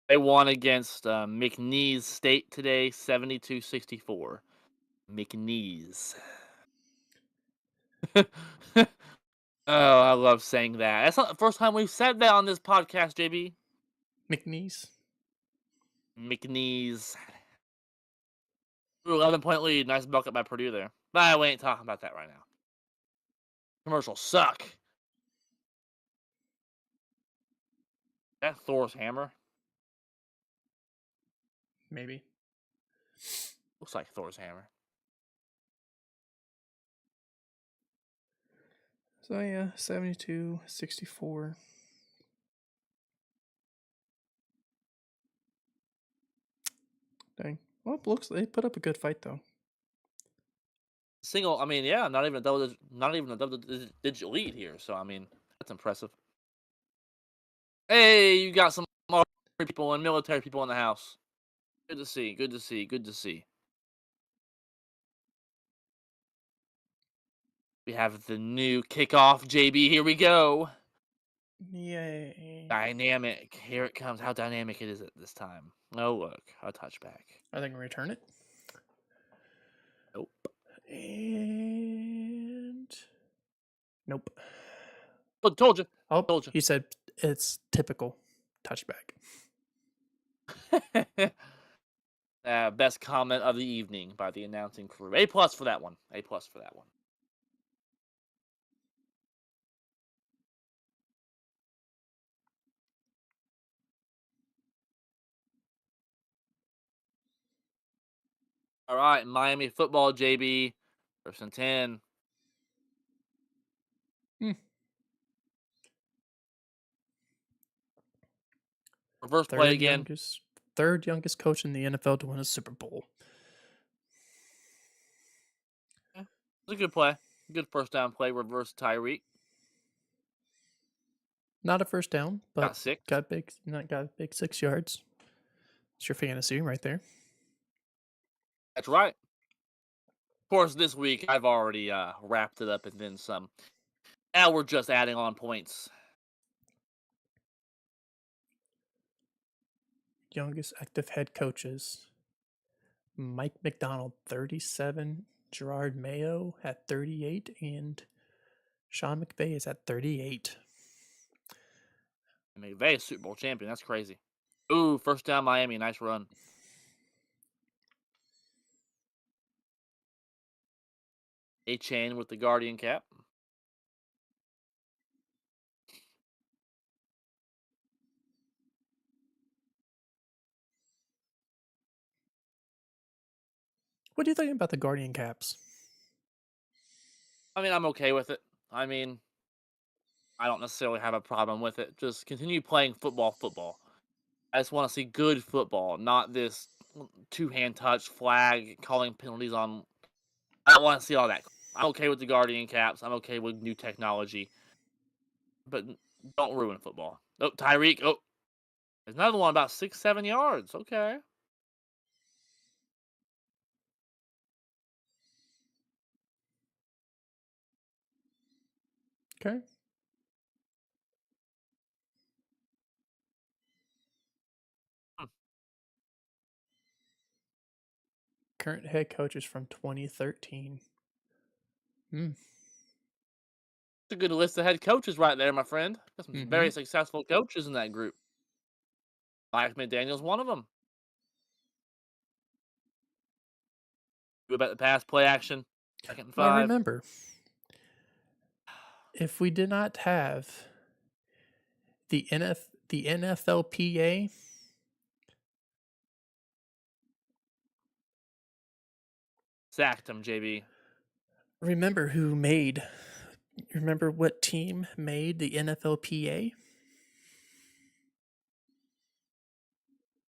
They won against McNeese State today, 72-64. McNeese. Oh, I love saying that. That's not the first time we've said that on this podcast, JB. McNeese. McNeese. Ooh, 11-point lead. Nice bucket by Purdue there. But we ain't talking about that right now. Commercials suck. That Thor's hammer Maybe. looks like Thor's hammer. So yeah, 72-64. Dang. Well, it looks they put up a good fight though. Single. I mean, yeah, not even a double digit lead here. So I mean, that's impressive. Hey, you got some military people and military people in the house. Good to see. Good to see. Good to see. We have the new kickoff, JB. Here we go. Yay. Dynamic. Here it comes. How dynamic it is at this time. Oh, look. A touchback. Are they gonna return it? Nope. And nope. Oh, told you. Oh, Told you. he said it's typical touchback. Best comment of the evening by the announcing crew. A plus for that one. A plus for that one. All right, Miami football, JB. First and 10. Hmm. Reverse play again. Third youngest coach in the NFL to win a Super Bowl. Yeah, it was a good play. Good first down play. Reverse Tyreek. Not a first down, but Got 6. got big 6 yards. It's your fantasy right there. That's right. Of course, this week I've already wrapped it up and then some. Now we're just adding on points. Youngest active head coaches. Mike McDonald, 37. Gerard Mayo at 38. And Sean McVay is at 38. McVay is Super Bowl champion. That's crazy. Ooh, first down Miami. Nice run. A-Chain with the Guardian cap. What do you think about the Guardian caps? I mean, I'm okay with it. I mean, I don't necessarily have a problem with it. Just continue playing football. I just want to see good football, not this two-hand touch, flag, calling penalties on. I don't want to see all that. I'm okay with the Guardian caps. I'm okay with new technology. But don't ruin football. Oh, Tyreek. Oh, there's another one about 6-7 yards. Okay. Okay. Hmm. Current head coaches from 2013. Hmm. a good list of head coaches right there, my friend. Got some Mm-hmm. very successful coaches in that group. Mike McDaniel's one of them. Good about the pass play action. Second and Well, 5. remember, if we did not have the NFLPA, Sacked him, JB. remember what team made the NFLPA?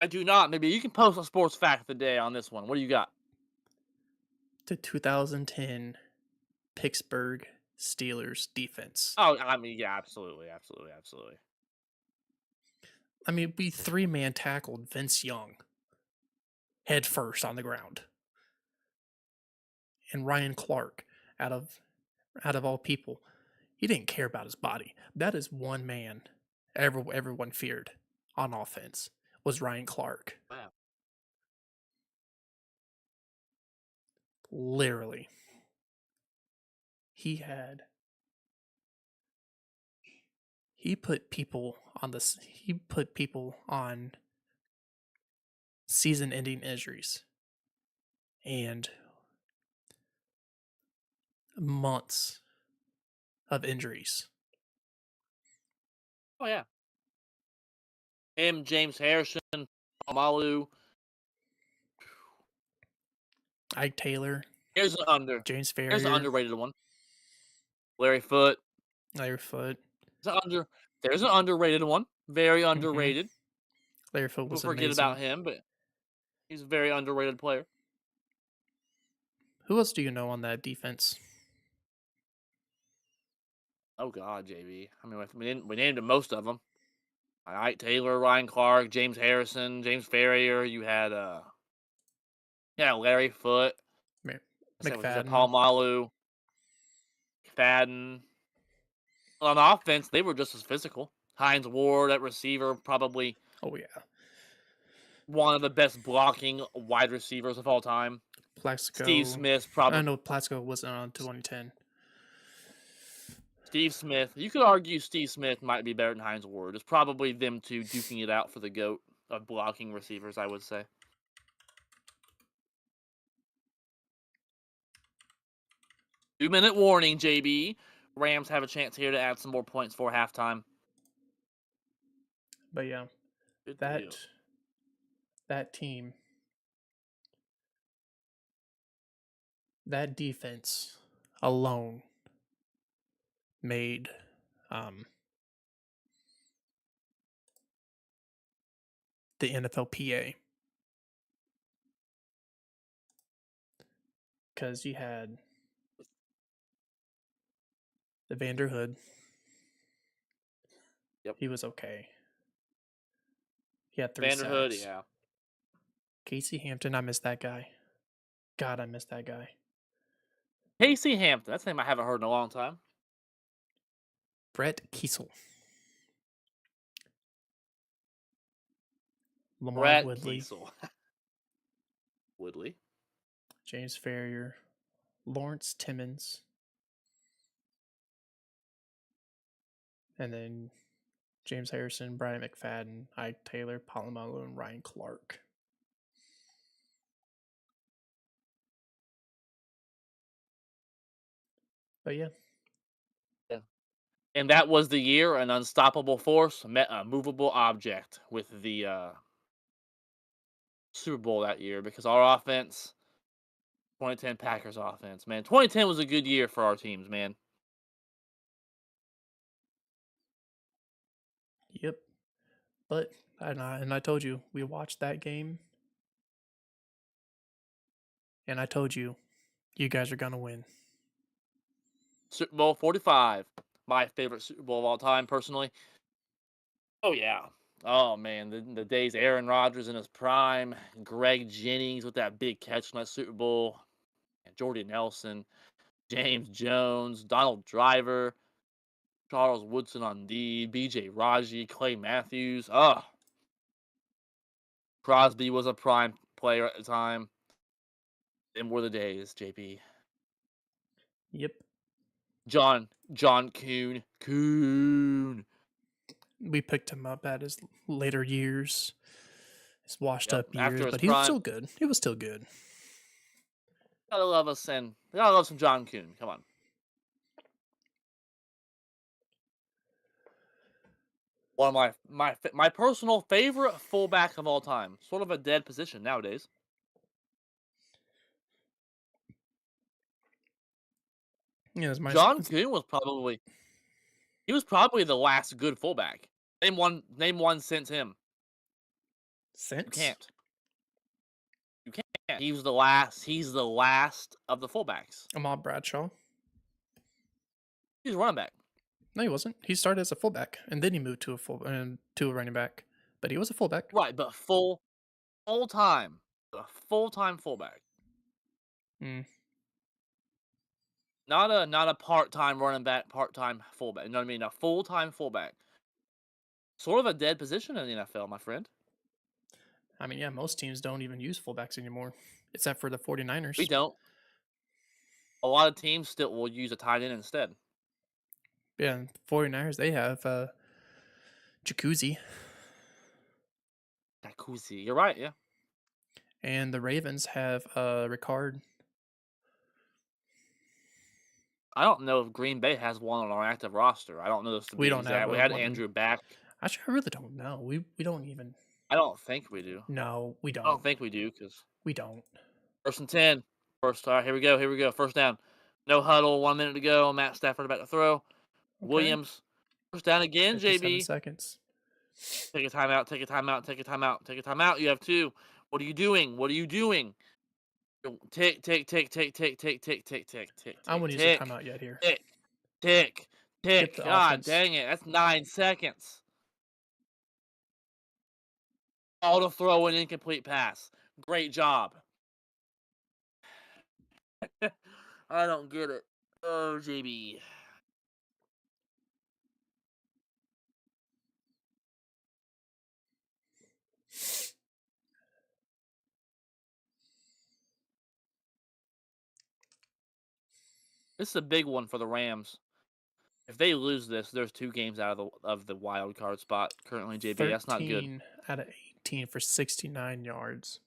I do not. Maybe you can post a sports fact of the day on this one. What do you got? The 2010 Pittsburgh Steelers defense. Oh, I mean, yeah, absolutely, absolutely, absolutely. I mean, we three-man tackled Vince Young head first on the ground. And Ryan Clark, out of all people, he didn't care about his body. That is one man everyone feared on offense was Ryan Clark. Wow. Literally. He put people on season-ending injuries and months of injuries. Oh yeah. Him, James Harrison, Malu. Ike Taylor, Here's an James Here's an Farrier, underrated one. Larry Foote. Larry Foote. There's an underrated one. Very Mm-hmm. underrated. Larry Foote People was forget amazing. about him, but he's a very underrated player. Who else do you know on that defense? Oh God, JB. I mean, we named most of them. Ike Taylor, Ryan Clark, James Harrison, James Farrier. You had Larry Foote. I said McFadden. Paul Malu, Fadden. On offense, they were just as physical. Hines Ward at receiver, probably Oh yeah, one of the best blocking wide receivers of all time. Steve Plaxico. Smith, I probably know Plaxico wasn't on 2010. Steve Smith. You could argue Steve Smith might be better than Hines Ward. It's probably them two duking it out for the GOAT of blocking receivers, I would say. 2-minute warning, JB. Rams have a chance here to add some more points for halftime. But yeah, Good deal. that team, that defense alone made the NFLPA because you had the Vanderhood. Yep. He was okay. He had 3 Vanderhood, sacks. yeah. Casey Hampton, I miss that guy. God, I miss that guy. Casey Hampton. That's a name I haven't heard in a long time. Brett Kiesel. Lamar Brett Woodley. Kiesel. Woodley. James Farrier. Lawrence Timmons. And then James Harrison, Brian McFadden, Ike Taylor, Palomalo, and Ryan Clark. But yeah. And that was the year an unstoppable force met a movable object with the Super Bowl that year because our offense, 2010 Packers offense, man. 2010 was a good year for our teams, man. Yep. But and I told you we watched that game, and I told you guys are gonna win. Super Bowl 45, my favorite Super Bowl of all time, personally. Oh yeah. Oh man, the days Aaron Rodgers in his prime, Greg Jennings with that big catch in that Super Bowl, and Jordy Nelson, James Jones, Donald Driver, Charles Woodson on D, BJ Raji, Clay Matthews. Oh, Crosby was a prime player at the time. Them were the days, JP. Yep. John Kuhn. We picked him up at his later years, his washed Yep, up years, after his but he was prime. still good. He was still good. Gotta love us, and gotta love some John Kuhn. Come on. One of my personal favorite fullback of all time. Sort of a dead position nowadays. Yeah, it's my John Kuhn was probably the last good fullback. Name one since him. You sense. can't. You can't. He's the last of the fullbacks. Ahmad Bradshaw. He's a running back. No, he wasn't. He started as a fullback, and then he moved to a running back. But he was a fullback. Right, but full time. A full-time fullback. Mm. Not a part-time running back, part-time fullback. You know what I mean? A full-time fullback. Sort of a dead position in the NFL, my friend. I mean, yeah, most teams don't even use fullbacks anymore, except for the 49ers. We don't. A lot of teams still will use a tight end instead. Yeah, 49ers, they have Jacuzzi. Jacuzzi. You're right, yeah. And the Ravens have Ricard. I don't know if Green Bay has one on our active roster. I don't know this to be We don't exact. have We had one. Andrew back. Actually, I really don't know. We don't even. I don't think we do. No, we I don't don't. think we do because We don't. 1st and 10. First, all right, here we go. First down. No huddle. 1 minute to go. Matt Stafford about to throw. Okay. Williams. First down again, 57 JB. seconds. Take a timeout. You have 2. What are you doing? Tick. I wouldn't use a timeout yet here. Tick. Get the God offense. dang it. That's 9 seconds. All to throw an incomplete pass. Great job. I don't get it. Oh, JB. This is a big one for the Rams. If they lose this, there's 2 games out of the wild card spot currently, JB. That's not good. 13 out of 18 for 69 yards.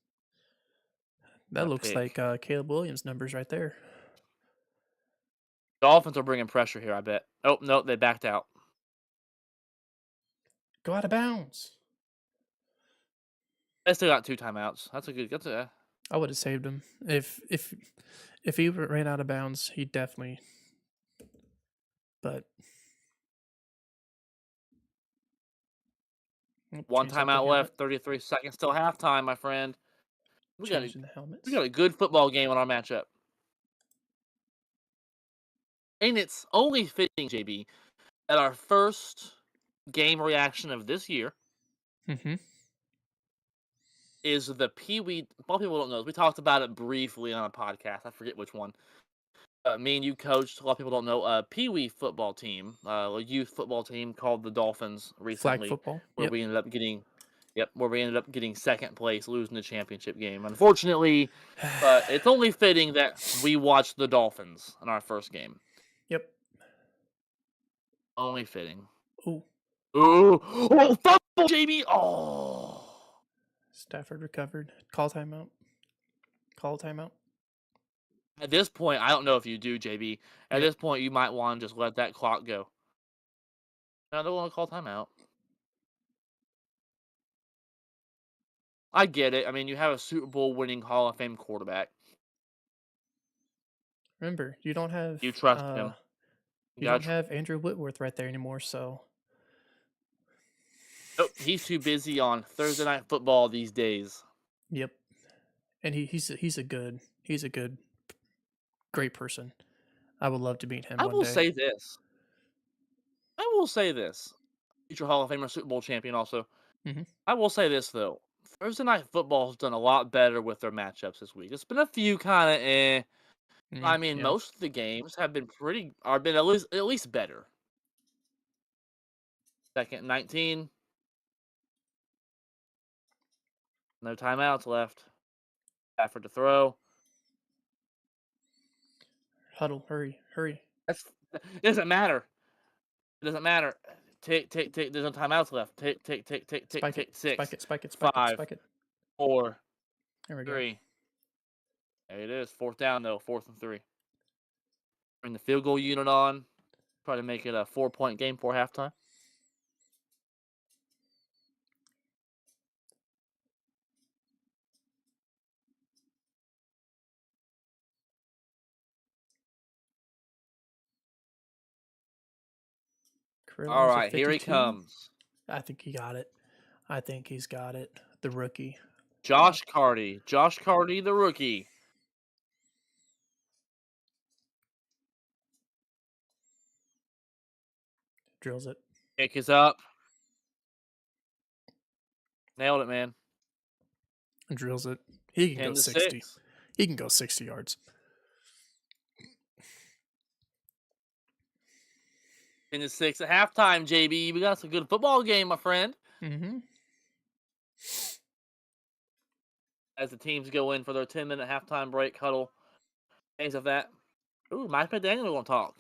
That A looks pick. like Caleb Williams numbers right there. Dolphins are bringing pressure here, I bet. Oh, no, they backed out. Go out of bounds. They still got 2 timeouts. That's a I would have saved him if he ran out of bounds. He definitely. But 1 change up the timeout helmet. left. 33 seconds till halftime, my friend. Changing the helmets. We got a good football game on our matchup. And it's only fitting, JB, that our first game reaction of this year Mm-hmm. is the Pee Wee. A lot of people don't know this. We talked about it briefly on a podcast. I forget which one. Me and you coached. A lot of people don't know a Pee Wee football team, a youth football team called the Dolphins Flag recently, football. where Yep. we ended up getting, where we ended up getting 2nd place, losing the championship game. Unfortunately, but it's only fitting that we watched the Dolphins in our first game. Yep. Only fitting. Ooh. Oh, fumble, JB. Oh. Stafford recovered. Call timeout. Call timeout. At this point, I don't know if you do, JB. At Yep. this point, you might want to just let that clock go. No, they want to call timeout. I get it. I mean, you have a Super Bowl winning Hall of Fame quarterback. Remember, you don't have. You trust him. You don't have Andrew Whitworth right there anymore, so. Nope, he's too busy on Thursday Night Football these days. Yep. And he's a good great person. I would love to meet him I one will day. say this. Future Hall of Famer, Super Bowl champion also. Mhm. I will say this, though. Thursday Night Football has done a lot better with their matchups this week. It's been a few kind of I mean, Yeah. most of the games have been at least better. 2nd and 19. No timeouts left. Stafford to throw. Huddle, hurry. That's It doesn't matter. It doesn't matter. Tick, tick, tick. There's no timeouts left. Tick, tick, tick, tick, tick, Spike it. tick. Spike 6, it. Spike it. Spike it. 5, Spike it. 4, There we go. 3. There it is. Fourth down though. 4th and 3. Bring the field goal unit on. Try to make it a 4-point game for halftime. All Carrillo's at right, here he 52. comes. I think he got it. I think he's got it. The rookie. Josh Carty. Josh Carty, the rookie. Drills it. Kick is up. Nailed it, man. And drills it. He can 10 go to 60. 6. He can go 60 yards. 10 to 6 at halftime, JB. We got us a good football game, my friend. Mm-hmm. As the teams go in for their 10-minute halftime break, huddle, things of that. Ooh, Mike McDaniel gonna talk.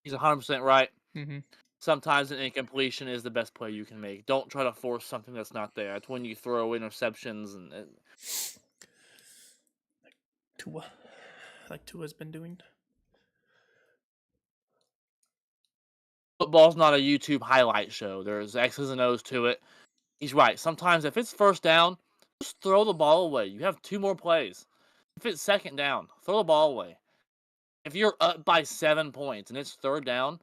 He's 100% right. Mm-hmm. Sometimes an incompletion is the best play you can make. Don't try to force something that's not there. That's when you throw interceptions and Tua. Like Tua's been doing. football's not a YouTube highlight show. There's X's and O's to it. He's right. Sometimes if it's first down, just throw the ball away. You have 2 more plays. If it's second down, throw the ball away. If you're up by 7 points and it's third down,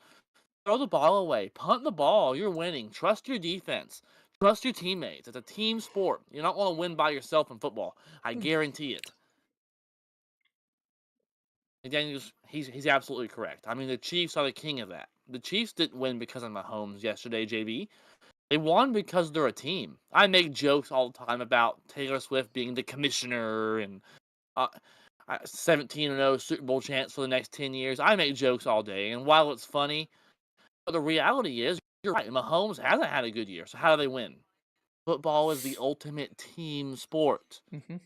throw the ball away. Punt the ball. You're winning. Trust your defense. Trust your teammates. It's a team sport. You don't want to win by yourself in football. I guarantee it. McDaniels, he's absolutely correct. I mean, the Chiefs are the king of that. The Chiefs didn't win because of Mahomes yesterday, JB. They won because they're a team. I make jokes all the time about Taylor Swift being the commissioner and 17-0 Super Bowl chance for the next 10 years. I make jokes all day, and while it's funny, but the reality is, you're right. Mahomes hasn't had a good year, so how do they win? Football is the ultimate team sport. Mm-hmm.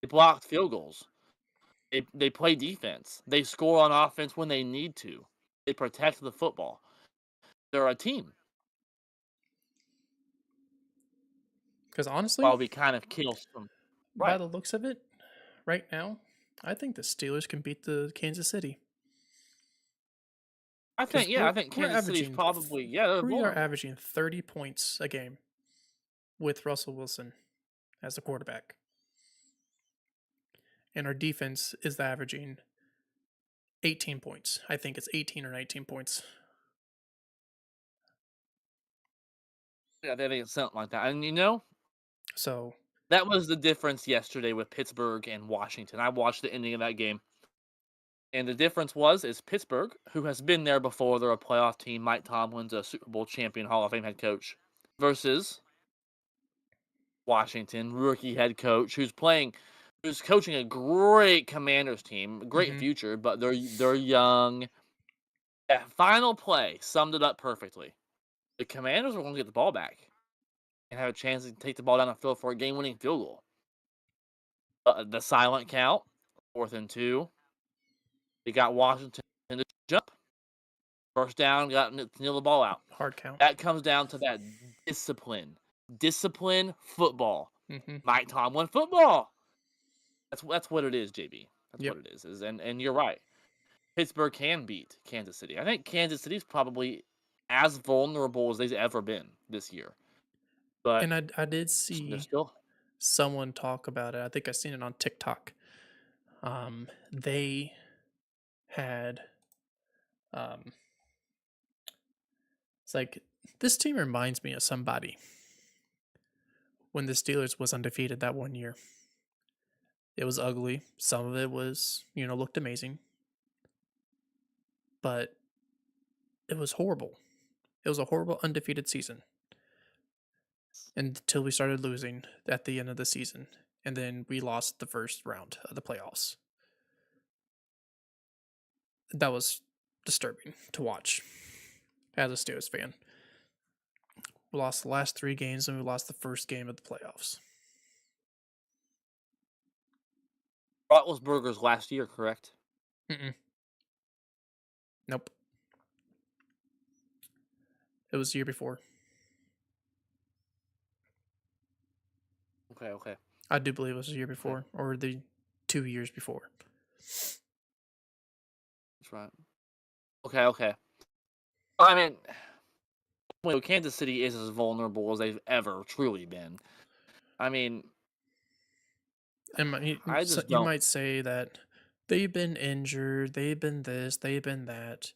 They block field goals. They play defense. They score on offense when they need to. They protect the football. They're a team. Because honestly, While we kind of kill some. by Right. the looks of it, right now, I think the Steelers can beat the Kansas City. I think Kansas City's probably they're we are vulnerable. averaging 30 points a game with Russell Wilson as the quarterback. And our defense is averaging 18 points. I think it's 18 or 19 points. Yeah, I think it's something like that. And So that was the difference yesterday with Pittsburgh and Washington. I watched the ending of that game. And the difference is Pittsburgh, who has been there before, they're a playoff team. Mike Tomlin's a Super Bowl champion, Hall of Fame head coach, versus Washington, rookie head coach, who's coaching a great Commanders team, great future, but they're young. That final play summed it up perfectly. The Commanders are going to get the ball back and have a chance to take the ball down the field for a game-winning field goal. The silent count, 4th and 2. They got Washington to jump. First down, got to kneel the ball out. hard count. That comes down to that discipline. Discipline football. Mm-hmm. Mike Tomlin football. That's what it is, JB. That's Yep. what it is. And you're right. Pittsburgh can beat Kansas City. I think Kansas City's probably as vulnerable as they've ever been this year. But And I did see still someone talk about it. I think I seen it on TikTok. They had it's like, this team reminds me of somebody when the Steelers was undefeated that one year. It was ugly. Some of it was, looked amazing. But it was horrible. It was a horrible undefeated season. until we started losing at the end of the season. And then we lost the first round of the playoffs. That was disturbing to watch as a Steelers fan. We lost the last 3 games and we lost the first game of the playoffs. Roethlisberger's last year, correct? Mm-mm. Nope. It was the year before. Okay. I do believe it was the year before, or the 2 years before. That's right. Okay. I mean, well, Kansas City is as vulnerable as they've ever truly been. I mean, And I just you don't. might say that they've been injured, they've been this, they've been that.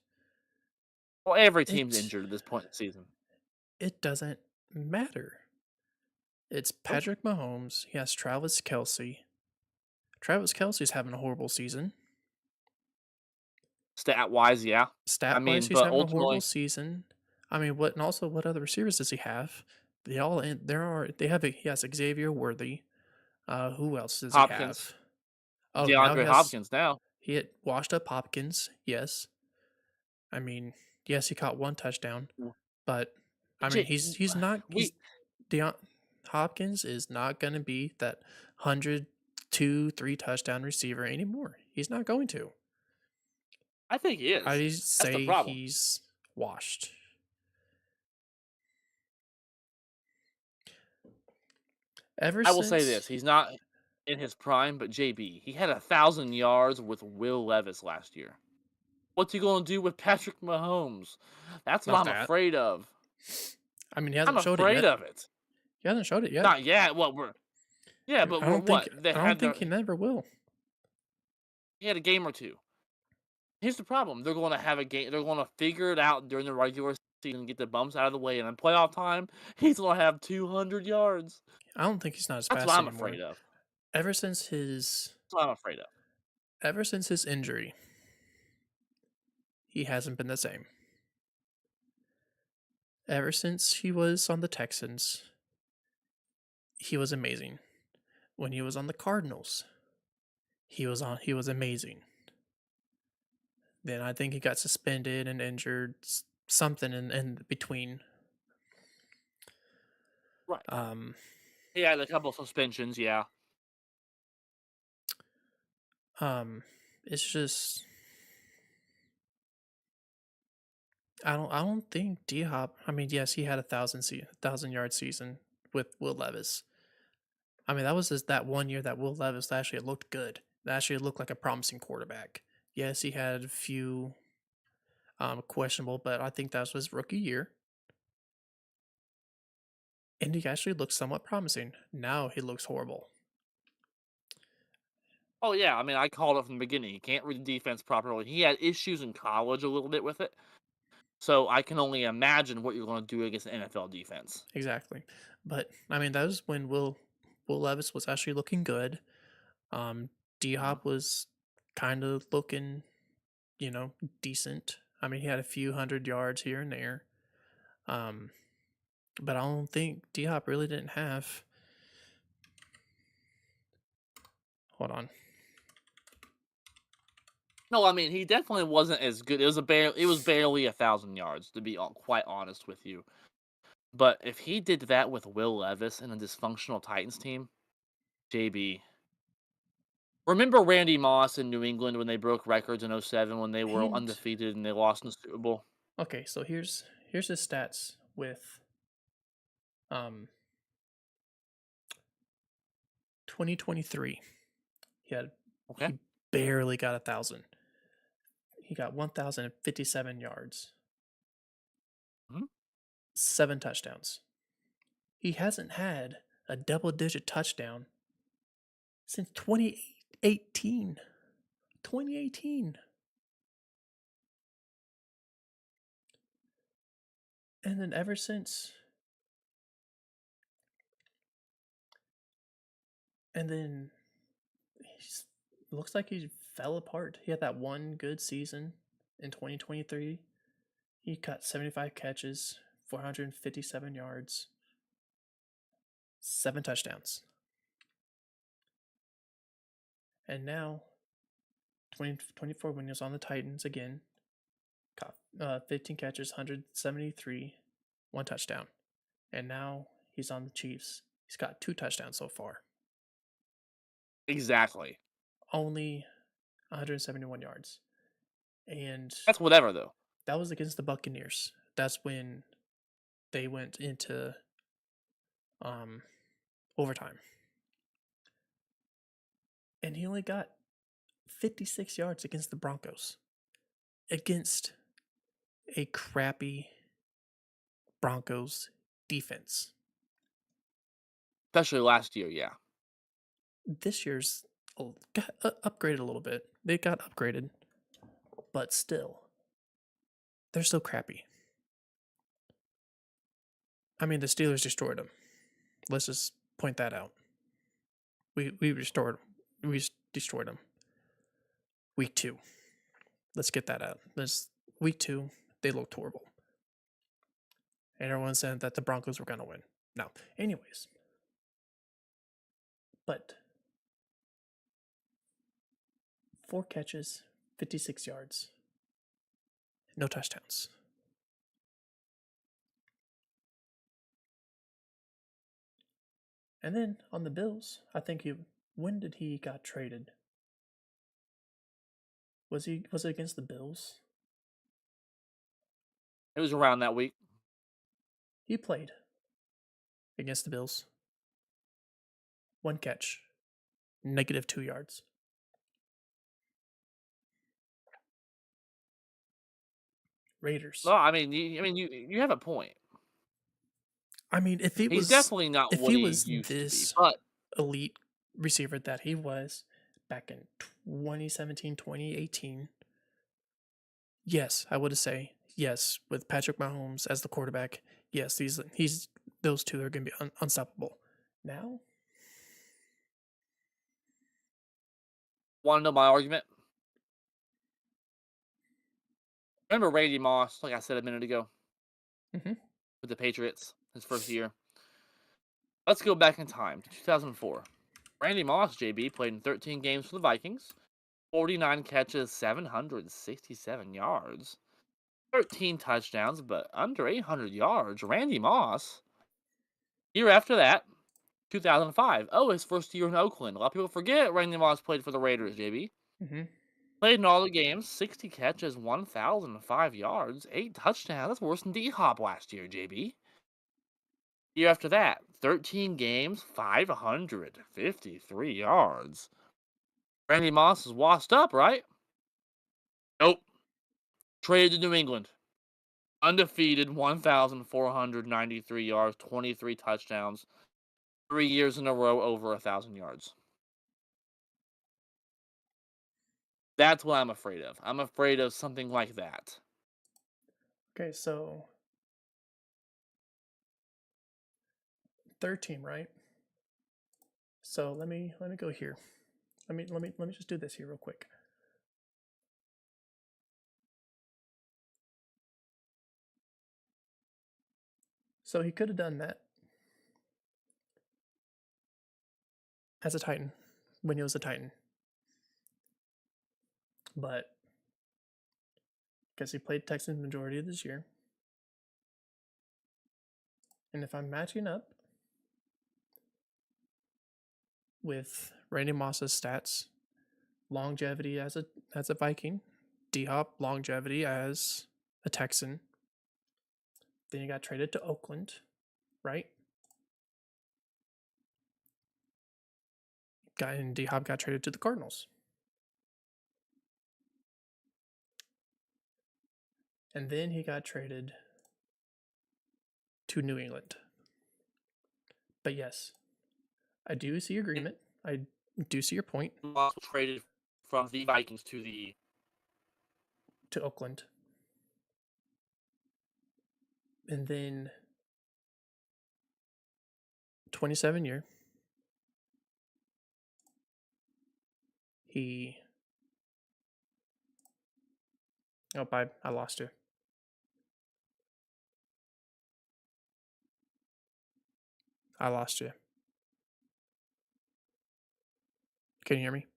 Well, every team's It injured at this point in the season. it doesn't matter. It's Nope. Patrick Mahomes. He has Travis Kelsey. Travis Kelsey's having a horrible season. Stat wise, yeah. I Stat wise, mean, he's but having a horrible ultimately, season. I mean, what and also what other receivers does he have? He has Xavier Worthy. Who else does he Hopkins, have? Oh, now DeAndre Hopkins now. he had washed up Hopkins. Yes, I mean, yes, he caught 1 touchdown, but I mean, J- he's not we, Deion Hopkins is not going to be that 100, 2, 3 touchdown receiver anymore. He's not going to. I think he is. I That's the say problem. he's washed. Ever I will say since this: he's not in his prime, but JB, he had 1,000 yards with Will Levis last year. What's he going to do with Patrick Mahomes? That's what not I'm that. afraid of. I mean, he I'm hasn't showed it afraid yet. of it. He hasn't showed it yet. Not yet. What we're Yeah, but we're what? They I don't had think their he never will. he had a game or two. Here's the problem: they're going to have a game. They're going to figure it out during the regular season, get the bumps out of the way, and in playoff time, he's going to have 200 yards. I don't think he's not as That's what fast I'm anymore. afraid of. Ever since his That's what I'm afraid of. injury, he hasn't been the same. Ever since he was on the Texans, he was amazing. When he was on the Cardinals, he was amazing. Then I think he got suspended and injured, something in between. Right. Um, He had a couple suspensions. Yeah. it's just I don't think D Hop. I mean, yes, he had 1,000 yard season with Will Levis. I mean, that was just that one year that Will Levis actually looked good. That actually looked like a promising quarterback. Yes, he had a few questionable, but I think that was his rookie year. And he actually looks somewhat promising. Now he looks horrible. Oh yeah. I mean, I called it from the beginning. He can't read defense properly. He had issues in college a little bit with it. So I can only imagine what you're going to do against an NFL defense. Exactly. But I mean, that was when Will Levis was actually looking good. D Mhm. Hop was kind of looking, decent. I mean, he had a few 100 yards here and there. Um, but I don't think D Hop really didn't have. Hold on. No, I mean he definitely wasn't as good. It was barely 1,000 yards to be quite honest with you. But if he did that with Will Levis and a dysfunctional Titans team, JB. Remember Randy Moss in New England when they broke records in '07 when they were And undefeated and they lost in the Super Bowl? okay, so here's his stats with um 2023. Okay. He barely got 1,000. He got 1,057 yards, Mhm. 7 touchdowns. He hasn't had a double-digit touchdown since 2018. 2018. And then ever since, and then he's looks like he fell apart. He had that one good season in 2023. He caught 75 catches, 457 yards. 7 touchdowns. And now, 2024 when he was on the Titans again, got 15 catches, 173, 1 touchdown. And now he's on the Chiefs. He's got 2 touchdowns so far. Exactly. Only 171 yards. And That's whatever, though. that was against the Buccaneers. That's when they went into overtime. And he only got 56 yards against the Broncos. Against a crappy Broncos defense. Especially last year, yeah. This year's got upgraded a little bit. They got upgraded, but still, they're still crappy. I mean, the Steelers destroyed them. Let's just point that out. We destroyed them. Week 2. Let's get that out. Week 2, they looked horrible. And everyone said that the Broncos were going to win. No. Anyways. But 4 catches, 56 yards, no touchdowns. And then on the Bills, I think when did he got traded? Was it against the Bills? It was around that week. He played against the Bills. 1 catch, -2 yards. Raiders. No, I mean, you have a point. I mean, if He's definitely not what he used to be, but elite receiver that he was back in 2017, 2018, yes, I would say yes, with Patrick Mahomes as the quarterback, yes, those two are going to be unstoppable. Now, want to know my argument? Remember Randy Moss, like I said a minute ago, with the Patriots, his first year? Let's go back in time to 2004. Randy Moss, JB, played in 13 games for the Vikings, 49 catches, 767 yards, 13 touchdowns, but under 800 yards. Randy Moss. Year after that, 2005. Oh, his first year in Oakland. A lot of people forget Randy Moss played for the Raiders, JB. Played in all the games, 60 catches, 1,005 yards, 8 touchdowns. That's worse than D-Hop last year, JB. Year after that, 13 games, 553 yards. Randy Moss is washed up, right? Nope. Traded to New England. Undefeated, 1,493 yards, 23 touchdowns. 3 years in a row, over 1,000 yards. That's what I'm afraid of. I'm afraid of something like that. Okay, so 3rd team, right? So let me go here. Let me just do this here real quick. So he could have done that as a Titan when he was a Titan. But because he played Texans majority of this year. And if I'm matching up with Randy Moss's stats, longevity as a Viking, D-Hop longevity as a Texan, then he got traded to Oakland, right? And D-Hop got traded to the Cardinals. And then he got traded to New England. But yes, I do see your agreement. I do see your point. Moss was traded from the Vikings to Oakland. And then 27 year, I lost you. I lost you. Can you hear me?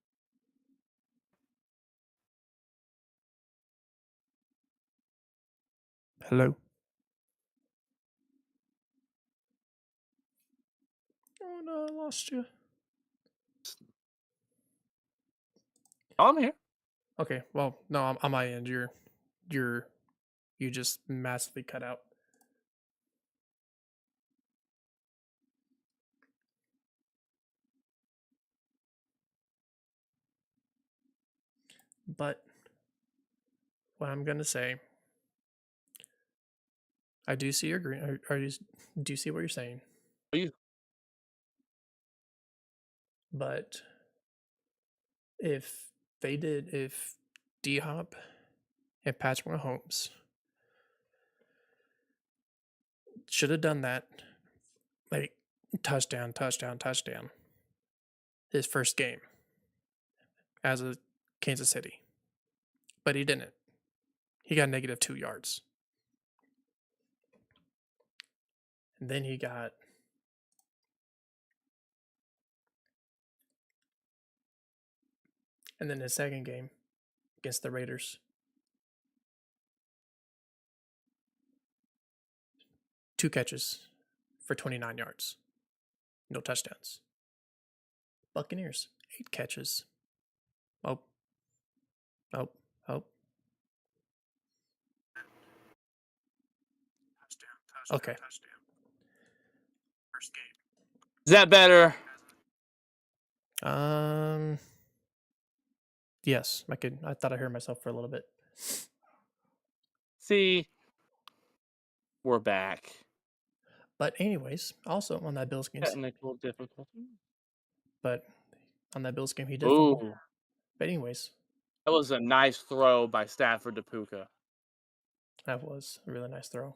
Hello? Oh no, I lost you. Oh, I'm here. Okay, well, no, on my end, you just massively cut out. But what I'm gonna say, I do see your green. Do you see what you're saying? Are you? But if if D Hop and Patrick Mahomes should have done that, like touchdown, touchdown, touchdown, his first game as a Kansas City, but he didn't. He got negative 2 yards, and then he got. And then his second game against the Raiders, 2 catches for 29 yards, no touchdowns. Buccaneers, 8 catches. Oh, oh, oh. Okay. Is that better? Yes, I thought I heard myself for a little bit. See, we're back. But anyways, also on that Bills game, Technical difficulty. but on that Bills game, he did fumble. Ooh, But anyways, that was a nice throw by Stafford to Puka. that was a really nice throw.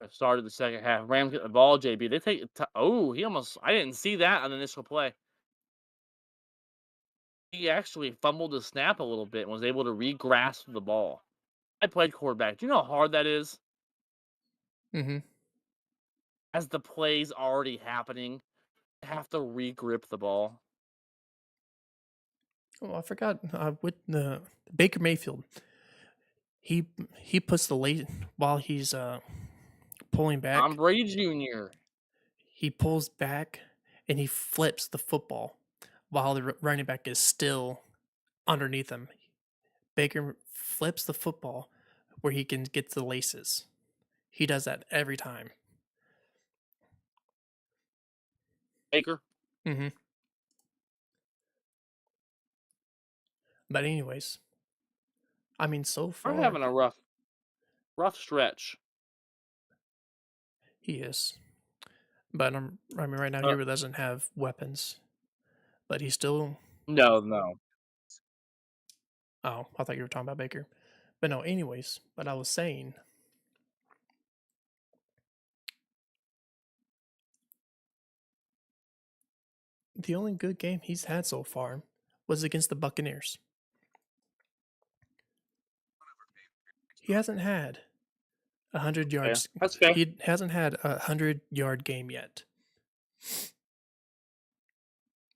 Started the second half. Rams get the ball. JB, they take. He almost. I didn't see that on the initial play. He actually fumbled the snap a little bit and was able to re-grasp the ball. I played quarterback. Do you know how hard that is? Mm-hmm. As the play's already happening, you have to re-grip the ball. Oh, I forgot with the Baker Mayfield. He puts the late while he's pulling back. Tom Brady Jr. He pulls back and he flips the football while the running back is still underneath him. Baker flips the football where he can get the laces. He does that every time. Baker. Mm-hmm. But anyways, I mean, so far We're having a rough stretch. he is. But I mean, right now he doesn't have weapons. But he's still. No. Oh, I thought you were talking about Baker. But no, anyways. But I was saying. The only good game he's had so far was against the Buccaneers. He hasn't had 100 yards. Yeah, that's fair. He hasn't had a 100-yard game yet.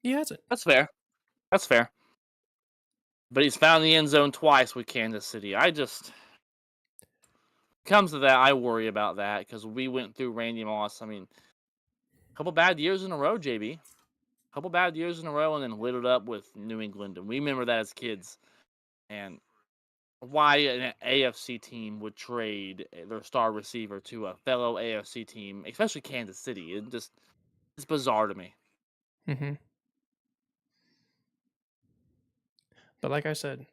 He hasn't. That's fair. That's fair. But he's found the end zone twice with Kansas City. Comes to that, I worry about that because we went through Randy Moss. I mean, a couple bad years in a row, JB. A couple bad years in a row, and then lit it up with New England. And we remember that as kids. And why an AFC team would trade their star receiver to a fellow AFC team, especially Kansas City, it's bizarre to me. Mm-hmm. But like I said,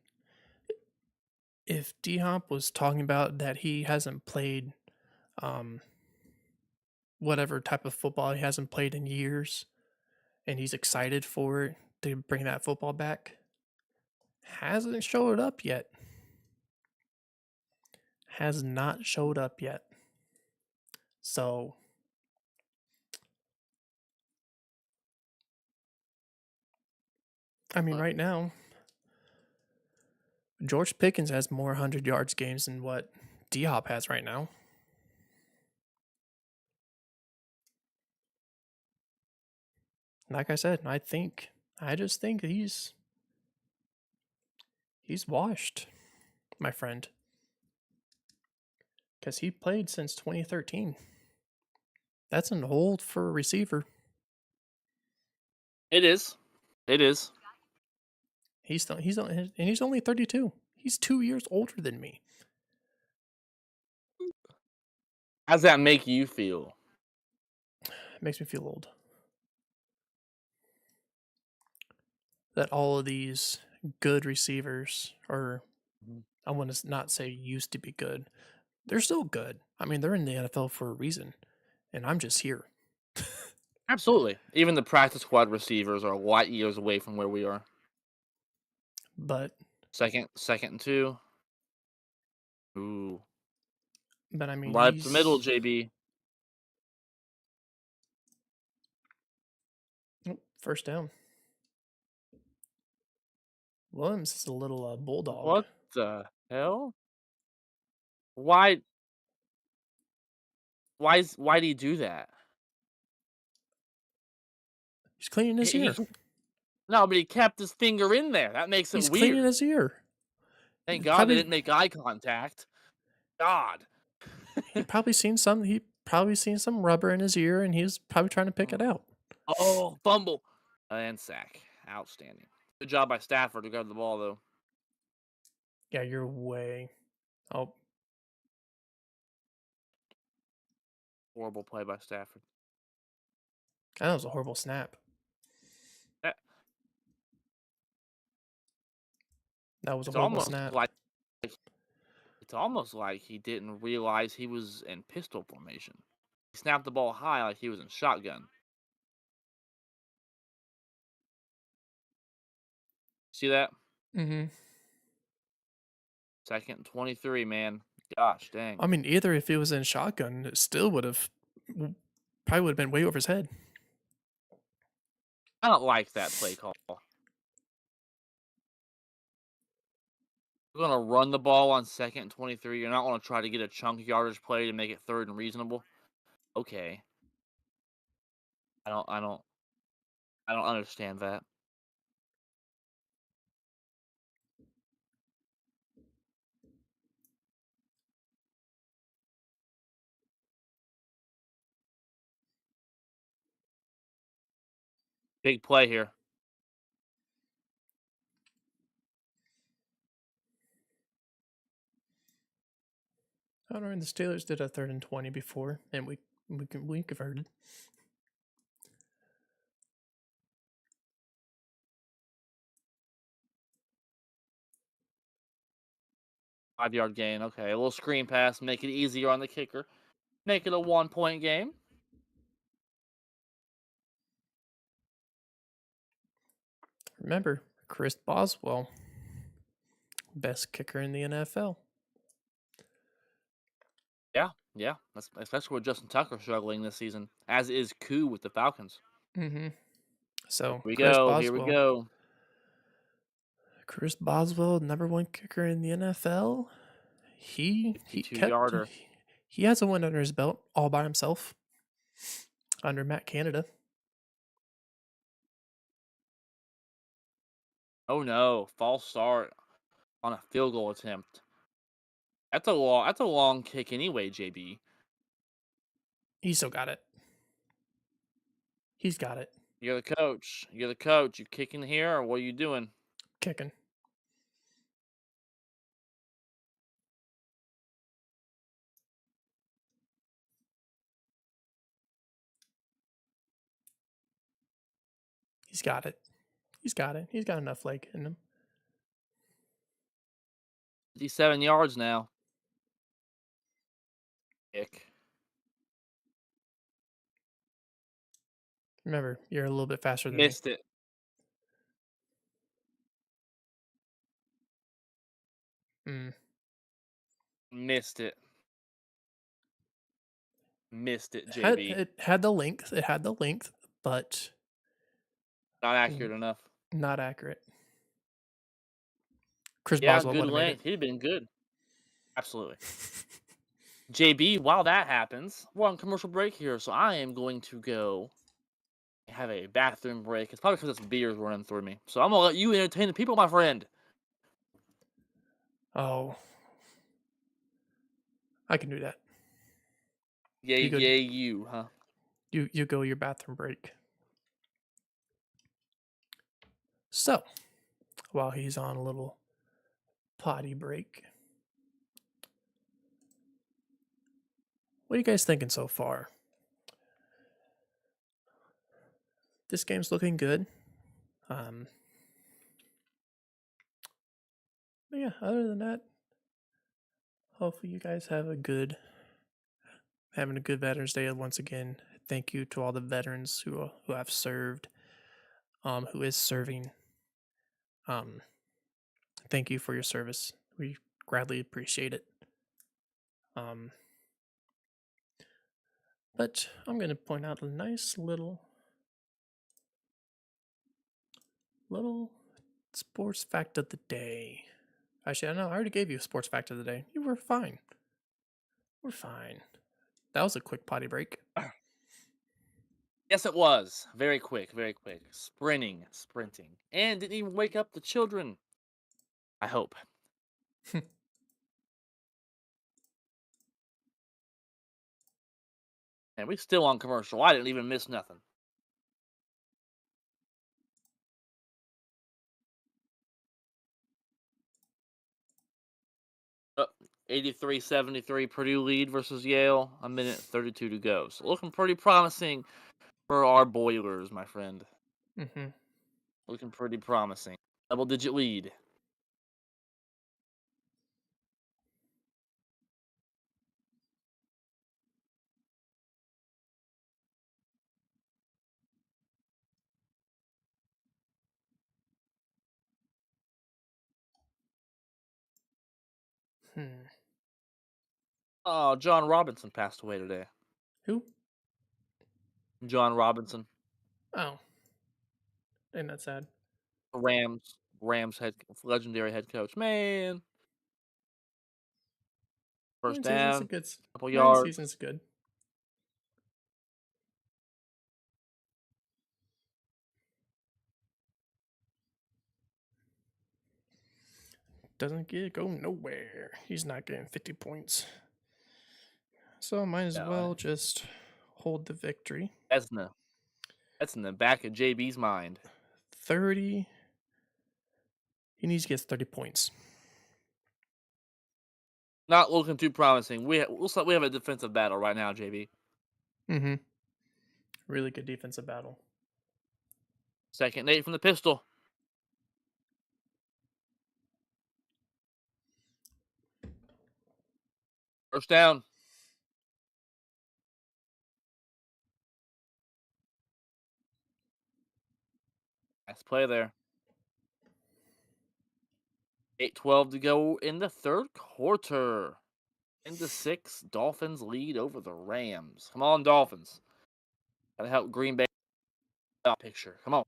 if D-Hop was talking about that he hasn't played whatever type of football he hasn't played in years, and he's excited for it to bring that football back, hasn't showed up yet. Has not showed up yet. So I mean, right now, George Pickens has more 100 yards games than what D-Hop has right now. Like I said, I think I just think he's washed, my friend, because he played since 2013. That's an old for a receiver. It is. It is. He's only 32. He's 2 years older than me. How does that make you feel? It makes me feel old. That all of these good receivers, or I want to not say used to be good, they're still good. I mean, they're in the NFL for a reason, and I'm just here. Absolutely. Even the practice squad receivers are light years away from where we are. But Second and 2. Ooh. I mean, Right up the middle, he's JB. first down. Williams is a little bulldog. What the hell? Why why do you do that? He's cleaning his ear. No, but he kept his finger in there. That makes it He's cleaning weird. his ear. Thank God they didn't make eye contact. God. He probably seen some rubber in his ear, and he's probably trying to pick it out. Oh, fumble. And sack. Outstanding. Good job by Stafford to grab the ball, though. Yeah, you're way. Oh, Horrible play by Stafford. that was a horrible snap. That, That was a it's horrible almost snap. like it's almost like he didn't realize he was in pistol formation. He snapped the ball high like he was in shotgun. See that? Mm-hmm. Second and 23, man. Gosh, dang. I mean, either if it was in shotgun, it still probably would have been way over his head. I don't like that play call. You're going to run the ball on second and 23. You're not going to try to get a chunk yardage play to make it third and reasonable. Okay. I don't understand that. Big play here. I don't know. The Steelers did a 3rd and 20 before, and we converted. Five-yard gain. Okay, a little screen pass, make it easier on the kicker. Make it a 1-point game. Remember, Chris Boswell, best kicker in the NFL. Yeah. That's especially with Justin Tucker struggling this season, as is Koo with the Falcons. Mm-hmm. So Here we Chris go. Boswell. Here we go. Chris Boswell, number 1 kicker in the NFL. He 52-yarder. He has a win under his belt all by himself under Matt Canada. Oh no, false start on a field goal attempt. That's a long kick anyway, JB. He still got it. He's got it. You're the coach. You kicking here, or what are you doing? Kicking. He's got it. He's got it. He's got enough leg in him. 57 yards now. Kick. Remember, you're a little bit faster than me. Missed it. Missed it. Missed it, JB. It had the length. It had the length, but Not accurate enough. not accurate. Chris Yeah, Boswell good would have made length. it. He'd been good. Absolutely. JB, while that happens, we're on commercial break here, so I am going to go have a bathroom break. It's probably because it's beers running through me. So I'm gonna let you entertain the people, my friend. Oh, I can do that. Yay, You go. yay, you, huh? You go your bathroom break. So while he's on a little potty break, what are you guys thinking so far? This game's looking good. But yeah, other than that, hopefully you guys have having a good Veterans Day once again. Thank you to all the veterans who have served, who is serving. Um, thank you for your service. We greatly appreciate it. Um, but I'm gonna point out a nice little sports fact of the day. Actually, I know I already gave you a sports fact of the day. You were fine. We're fine. That was a quick potty break. Yes, it was. Very quick, very quick. Sprinting. And didn't even wake up the children. I hope. And we still on commercial. I didn't even miss nothing. Oh, 83-73 Purdue lead versus Yale. A minute 32 to go. So looking pretty promising for our Boilers, my friend. Mm-hmm. Looking pretty promising. Double-digit lead. Hmm. Oh, John Robinson passed away today. Who? John Robinson. Oh, ain't that sad? Rams legendary head coach. Man. First Nine seasons a down. good. Couple Nine yards. seasons good. Doesn't go nowhere. He's not getting 50 points. So might as No, well just hold the victory. that's in the back of JB's mind. 30. He needs to get 30 points. Not looking too promising. Looks like we have a defensive battle right now, JB. Mm-hmm. Really good defensive battle. Second Nate from the pistol. First down. Nice play there. 8:12 to go in the third quarter. Into 6, Dolphins lead over the Rams. Come on, Dolphins. Gotta help Green Bay out picture. Come on.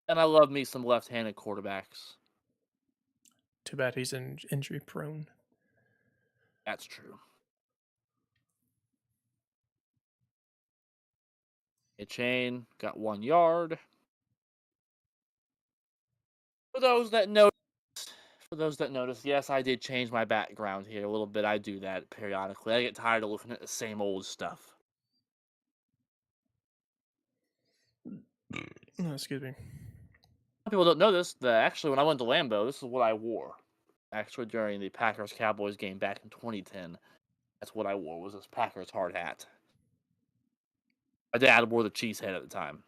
And I love me some left-handed quarterbacks. Too bad he's injury prone. That's true. A chain got 1 yard. For those that notice, yes, I did change my background here a little bit. I do that periodically. I get tired of looking at the same old stuff. Oh, excuse me. Some people don't know this. Actually, when I went to Lambeau, this is what I wore. Actually, during the Packers Cowboys game back in 2010, that's what I wore. Was this Packers hard hat? My dad wore the cheese head at the time.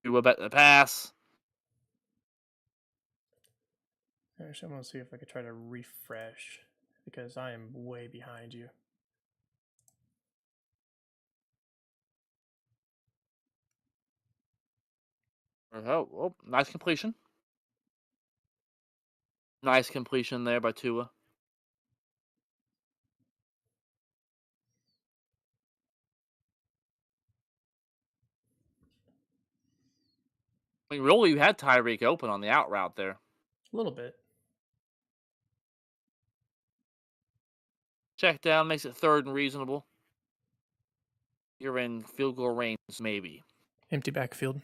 We whip at the pass. Actually, I'm gonna see if I could try to refresh because I am way behind you. Oh, nice completion. Nice completion there by Tua. I mean, really, you had Tyreek open on the out route there. A little bit. Check down makes it 3rd and reasonable. You're in field goal range, maybe. Empty backfield.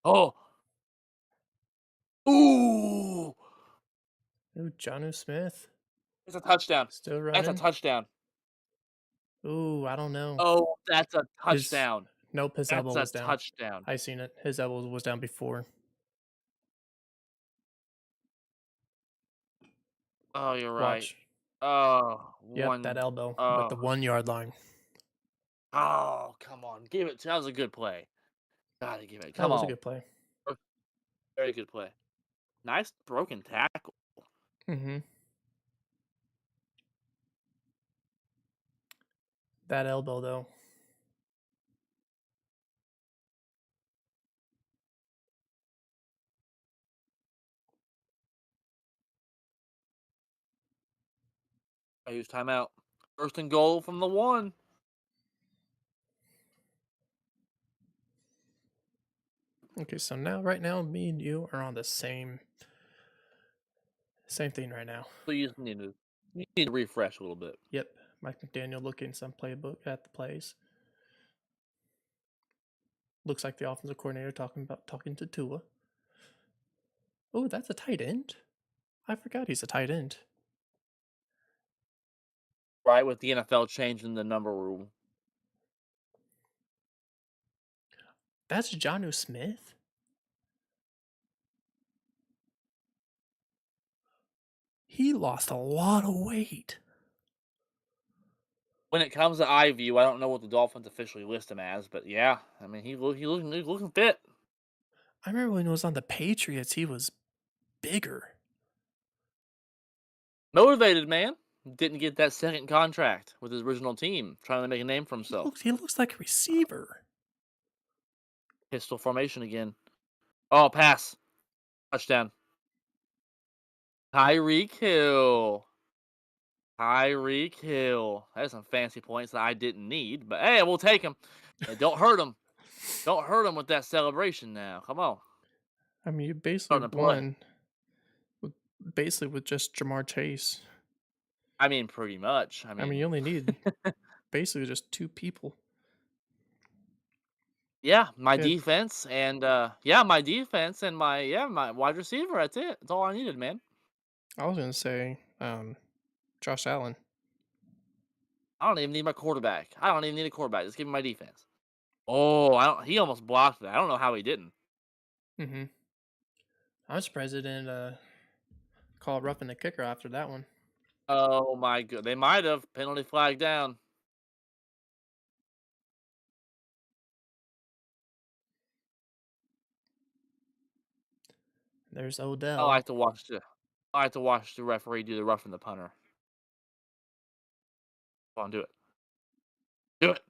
Oh! Ooh! Ooh, Jonnu Smith. It's a touchdown. Still That's a running. touchdown. Ooh, I don't know. Oh, that's a His touchdown. Nope, his elbow That's a was down. touchdown. I seen it. His elbow was down before. Oh, you're right. Watch. Oh, Yep, that one. elbow with the Oh, 1 yard line. oh, come on. Give it. That was a good play. Gotta give it. That Come was a on. good play. Very good play. Nice broken tackle. Mm-hmm. That elbow though. I use timeout. 1st and goal from the 1. Okay, so right now, me and you are on the same thing right now. So you just need to refresh a little bit. Yep, Mike McDaniel looking some playbook at the plays. Looks like the offensive coordinator talking to Tua. Oh, that's a tight end. I forgot he's a tight end. Right, with the NFL changing the number rule. That's Jonnu Smith. He lost a lot of weight. When it comes to eye view, I don't know what the Dolphins officially list him as, but yeah, I mean he's looking fit. I remember when he was on the Patriots, he was bigger. Motivated man. Didn't get that 2nd contract with his original team, trying to make a name for himself. He looks like a receiver. Pistol formation again. Oh, pass. Touchdown. Tyreek Hill. Tyreek Hill. That's some fancy points that I didn't need, but hey, we'll take them. Don't hurt him. Don't hurt him with that celebration now. Come on. I mean, you basically Starting to play. won with just Jamar Chase. I mean, pretty much. I mean, you only need basically just 2 people. Yeah, my Yeah, defense and my wide receiver. That's it. That's all I needed, man. I was gonna say Josh Allen. I don't even need my quarterback. I don't even need a quarterback. Just give me my defense. Oh, I don't. He almost blocked that. I don't know how he didn't. Mm-hmm. I'm surprised they didn't call roughing the kicker after that one. Oh my god, they might have penalty flag down. There's I Odell. like to watch the. I like to watch the referee do the roughing the punter. Come on, do it. Do it.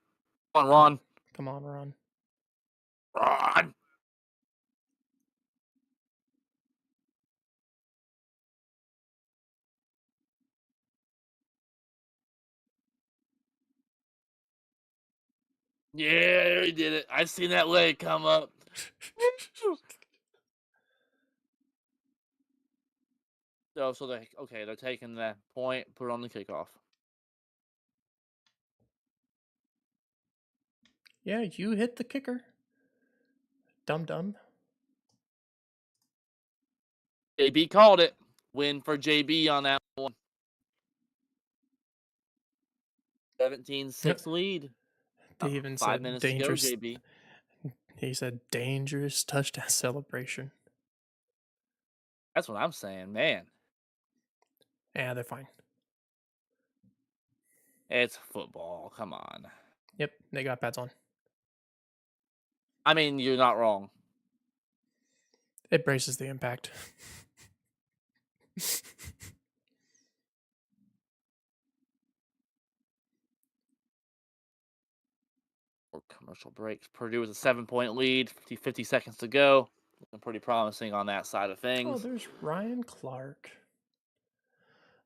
Come on, Ron. Come on, Ron. Ron. Yeah, he did it. I seen that leg come up. So they're taking that point, put it on the kickoff. Yeah, you hit the kicker. Dum. JB called it. Win for JB on that one. 17-6 lead. They even 5 said minutes to go, dangerous. JB. He said dangerous touchdown celebration. That's what I'm saying, man. Yeah, they're fine. It's football. Come on. Yep, they got pads on. I mean, you're not wrong. It braces the impact. Or commercial breaks. Purdue was a 7-point lead, 50 seconds to go. Looking pretty promising on that side of Oh, things. there's Ryan Clark.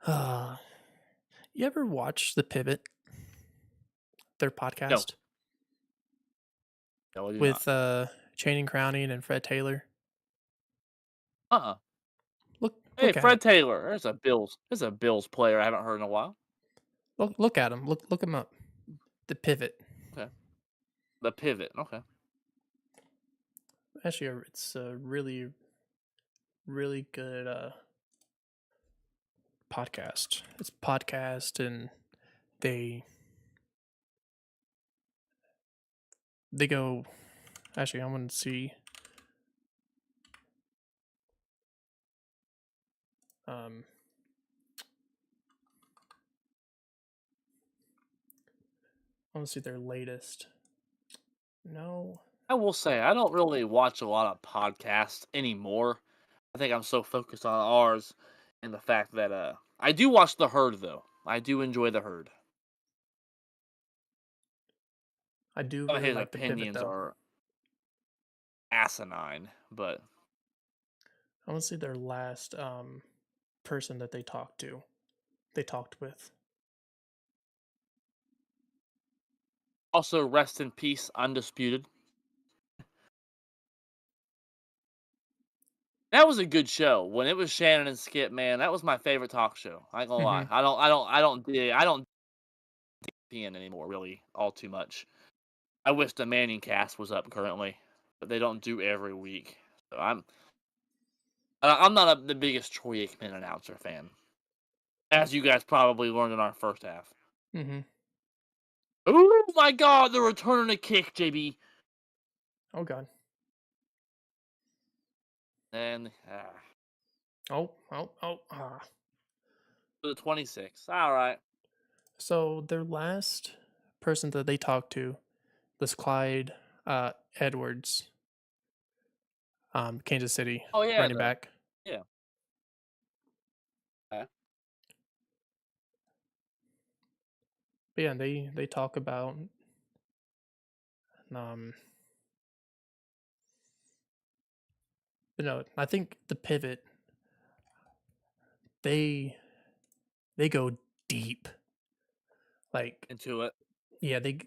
You ever watch The Pivot? Their podcast? No, I do With not. Channing Crowning and Fred Taylor. Uh-uh. Look Hey, Look at Fred it. Taylor. There's a Bills player I haven't heard in a while. Look at him. Look him up. The pivot. Okay. The pivot. Okay. Actually, it's a really really good podcast. It's a podcast, and they they go. Actually, I want to see. Um, I want to see their latest. No. I will say I don't really watch a lot of podcasts anymore. I think I'm so focused on ours and the fact that I do watch The Herd though. I do enjoy The Herd. I do Some of really his like the pivot opinions though. are asinine, but I want to see their last person that they talked with. also rest in peace, Undisputed. That was a good show. When it was Shannon and Skip, man, that was my favorite talk show. I ain't gonna lie. Mm-hmm. I don't PN anymore really all too much. I wish the Manning cast was up currently, but they don't do every week. So I'm not the biggest Troy Aikman announcer fan, as you guys probably learned in our first half. Mm-hmm. Oh my God, they're returning a kick, JB. Oh God. And Ah. the 26. All right. So their last person that they talked to was Clyde Edwards, Kansas City Oh yeah, running back. yeah. But yeah, they talk about um. But no, I think the pivot they they go deep. Like Into it. yeah, they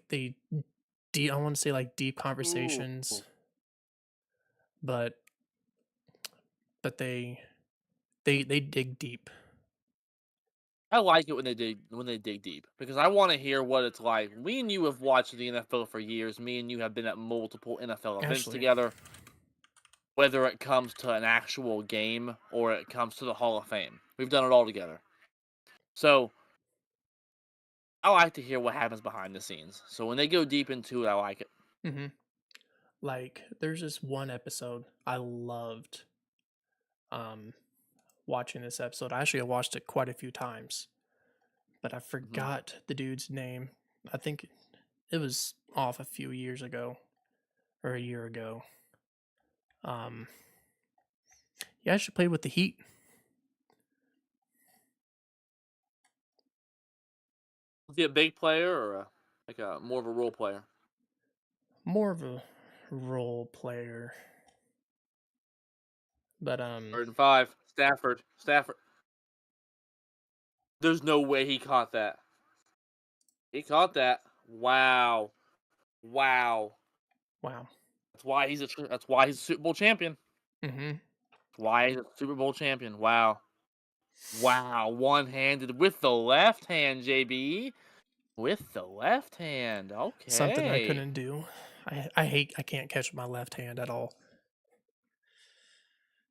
deep. I want to say like deep Ooh. conversations, but they dig deep. I like it when they dig deep because I want to hear what it's like. Me and you have watched the NFL for years. Me and you have been at multiple NFL events Actually, together. Whether it comes to an actual game or it comes to the Hall of Fame, we've done it all together. So I like to hear what happens behind the scenes. So when they go deep into it, I like it. hmm like there's this one episode I loved. Um, watching this episode, I actually watched it quite a few times, but I Mhm. forgot the dude's name. I think it was off a few years ago or a year ago. Um, he actually played with the Heat. Is he a big player or like a more of a role player? More of a role player, but 3rd and 5. Stafford. Stafford. There's no way he caught that. He caught that. Wow. Wow. wow. That's why he's a Super Bowl champion. Mm-hmm. That's why he's a Super Bowl champion. Wow. Wow. One-handed with the left hand, JB. With the left hand. Something I Okay. couldn't do. I can't catch my left hand at all.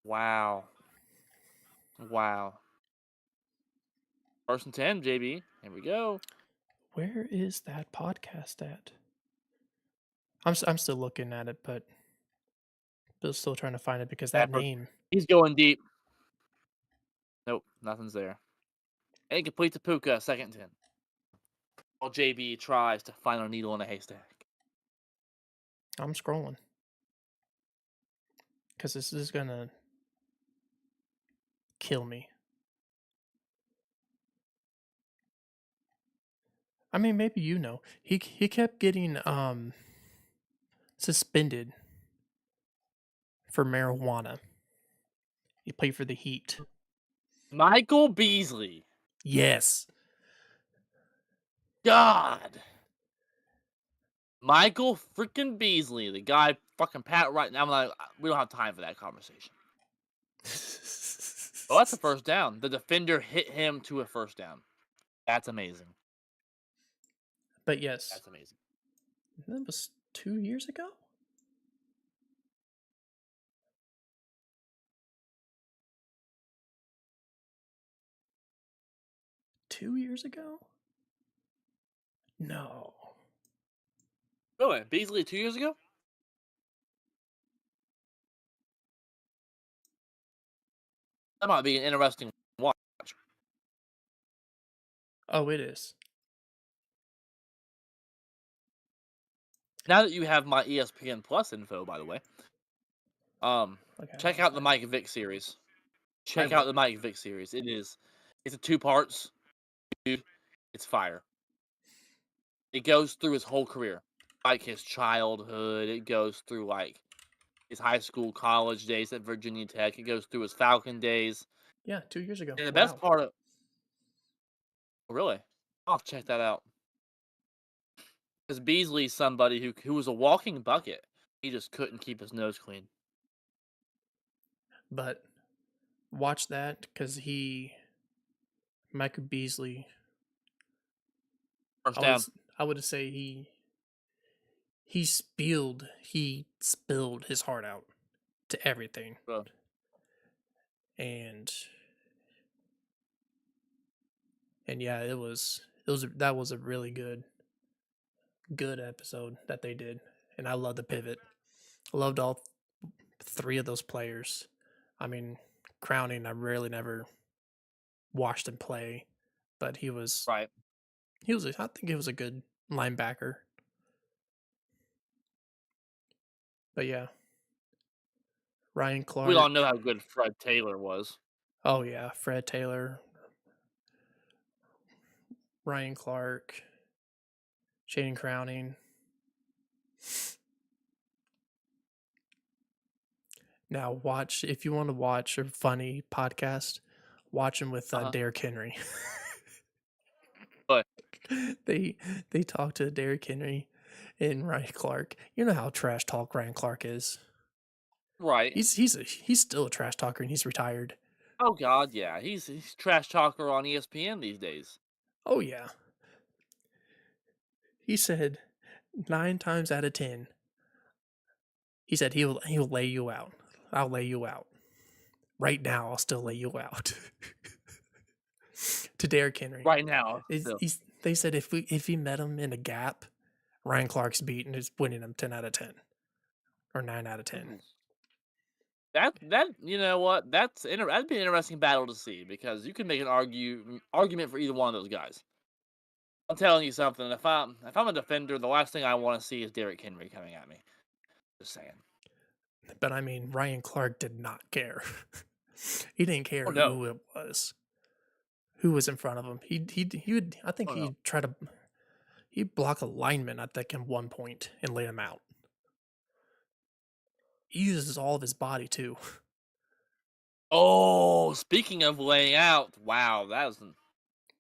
Wow. Wow. 1st and 10, JB. Here we go. Where is that podcast at? I'm still looking at it, but still trying to find it because that Stafford. name. He's going deep. Nope. Nothing's there. Incomplete to Puka. 2nd and 10. While JB tries to find a needle in a haystack. I'm scrolling because this is gonna kill me. I mean, maybe you know. He kept getting suspended for marijuana. He played for the Heat. Michael Beasley. Yes. God. Michael freaking Beasley, the guy fucking Pat right now. I'm like, we don't have time for that conversation. Oh, that's a first down. The defender hit him to a first down. That's amazing. But yes, That's amazing. that was 2 years ago. 2 years ago? No. Really? Beasley 2 years ago? That might be an interesting watch. Oh, it is. Now that you have my ESPN Plus info, by the way, Okay, check out the Mike Vick series. I Check out will. the Mike Vick series. It's a 2 parts. Dude, it's fire. It goes through his whole career, like his childhood. It goes through like his high school, college days at Virginia Tech. It goes through his Falcon days. Yeah, 2 years ago. And the best Wow. part of really, I'll have to check that out. Because Beasley's somebody who was a walking bucket. He just couldn't keep his nose clean. But watch that because Michael Beasley, First I down. was I would say he spilled his heart out to everything. Bro. And yeah, that was a really good episode that they did. And I love the pivot. I loved all three of those players. I mean, Crowning, I rarely never watched him play, but Right. I think he was a good linebacker. But yeah, Ryan We all Clark. know how good Fred Taylor was. Oh yeah, Fred Taylor, Ryan Clark, Shane Crowning. Now watch if you want to watch a funny podcast, watch him with Derrick Henry. But they talk to Derrick Henry and Ryan Clark. You know how trash talk Ryan Clark is. right. He's still a trash talker and he's retired. Oh God, yeah. He's trash talker on ESPN these days. Oh yeah. He said 9 times out of 10. He said he'll lay you out. I'll lay you out. Right now, I'll still lay you out. To Derrick Henry. Right now. Still. They said if he met him in a gap, Ryan Clark's beating is winning him 10 out of 10 or 9 out of 10. That you know what? That'd be an interesting battle to see because you can make an argument for either one of those guys. I'm telling you something. If I'm a defender, the last thing I want to see is Derrick Henry coming at me. Just saying. But I mean, Ryan Clark did not care. He didn't care Oh no. who it was, who was in front of him. He would. I think Oh no. he'd block a lineman. I think at one point and lay him out. He uses all of his body too. Oh, speaking of laying out, wow, that was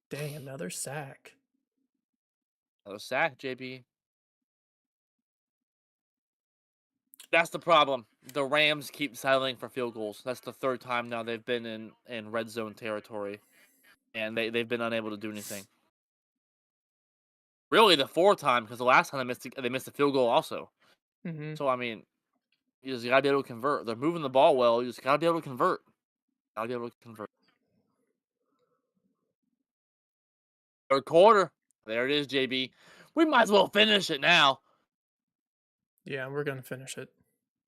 Dang, another sack. a sack, JB. That's the problem. The Rams keep settling for field goals. That's the third time now they've been in red zone territory, and they've been unable to do anything. Really, the fourth time because the last time they missed a field goal also. Mm-hmm. So I mean, you just gotta be able to convert. They're moving the ball well. You just gotta be able to convert. Gotta be able to convert. Third quarter. There it is, JB. We might as well finish it now. Yeah, we're gonna finish it.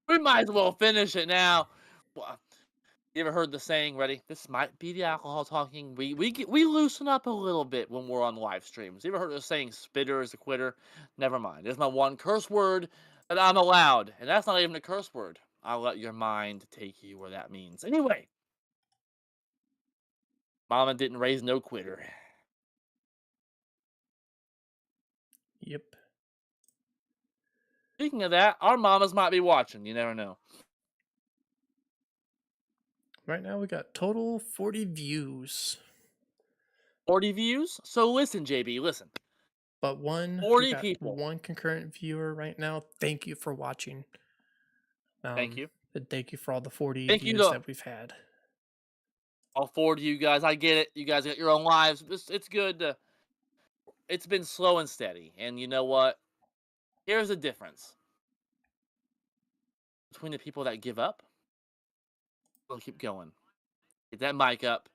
We might as well finish it now. You ever heard the saying? Ready? This might be the alcohol talking. We loosen up a little bit when we're on live streams. You ever heard the saying? Spitter is a quitter. Never mind. There's my one curse word that I'm allowed, and that's not even a curse word. I'll let your mind take you where that means. Anyway, Mama didn't raise no quitter. Yep. Speaking of that, our mamas might be watching. You never know. Right now we got total 40 views. 40 views? So listen, JB, listen. But we 40 got people. one concurrent viewer right now. Thank you for watching. Thank you. And thank you for all the 40 Thank you views to that we've had. I'll forward to you guys. I get it. You guys got your own lives. It's good to. It's been slow and steady, and you know what? Here's the difference between the people that give up. They'll keep going. Get that mic up.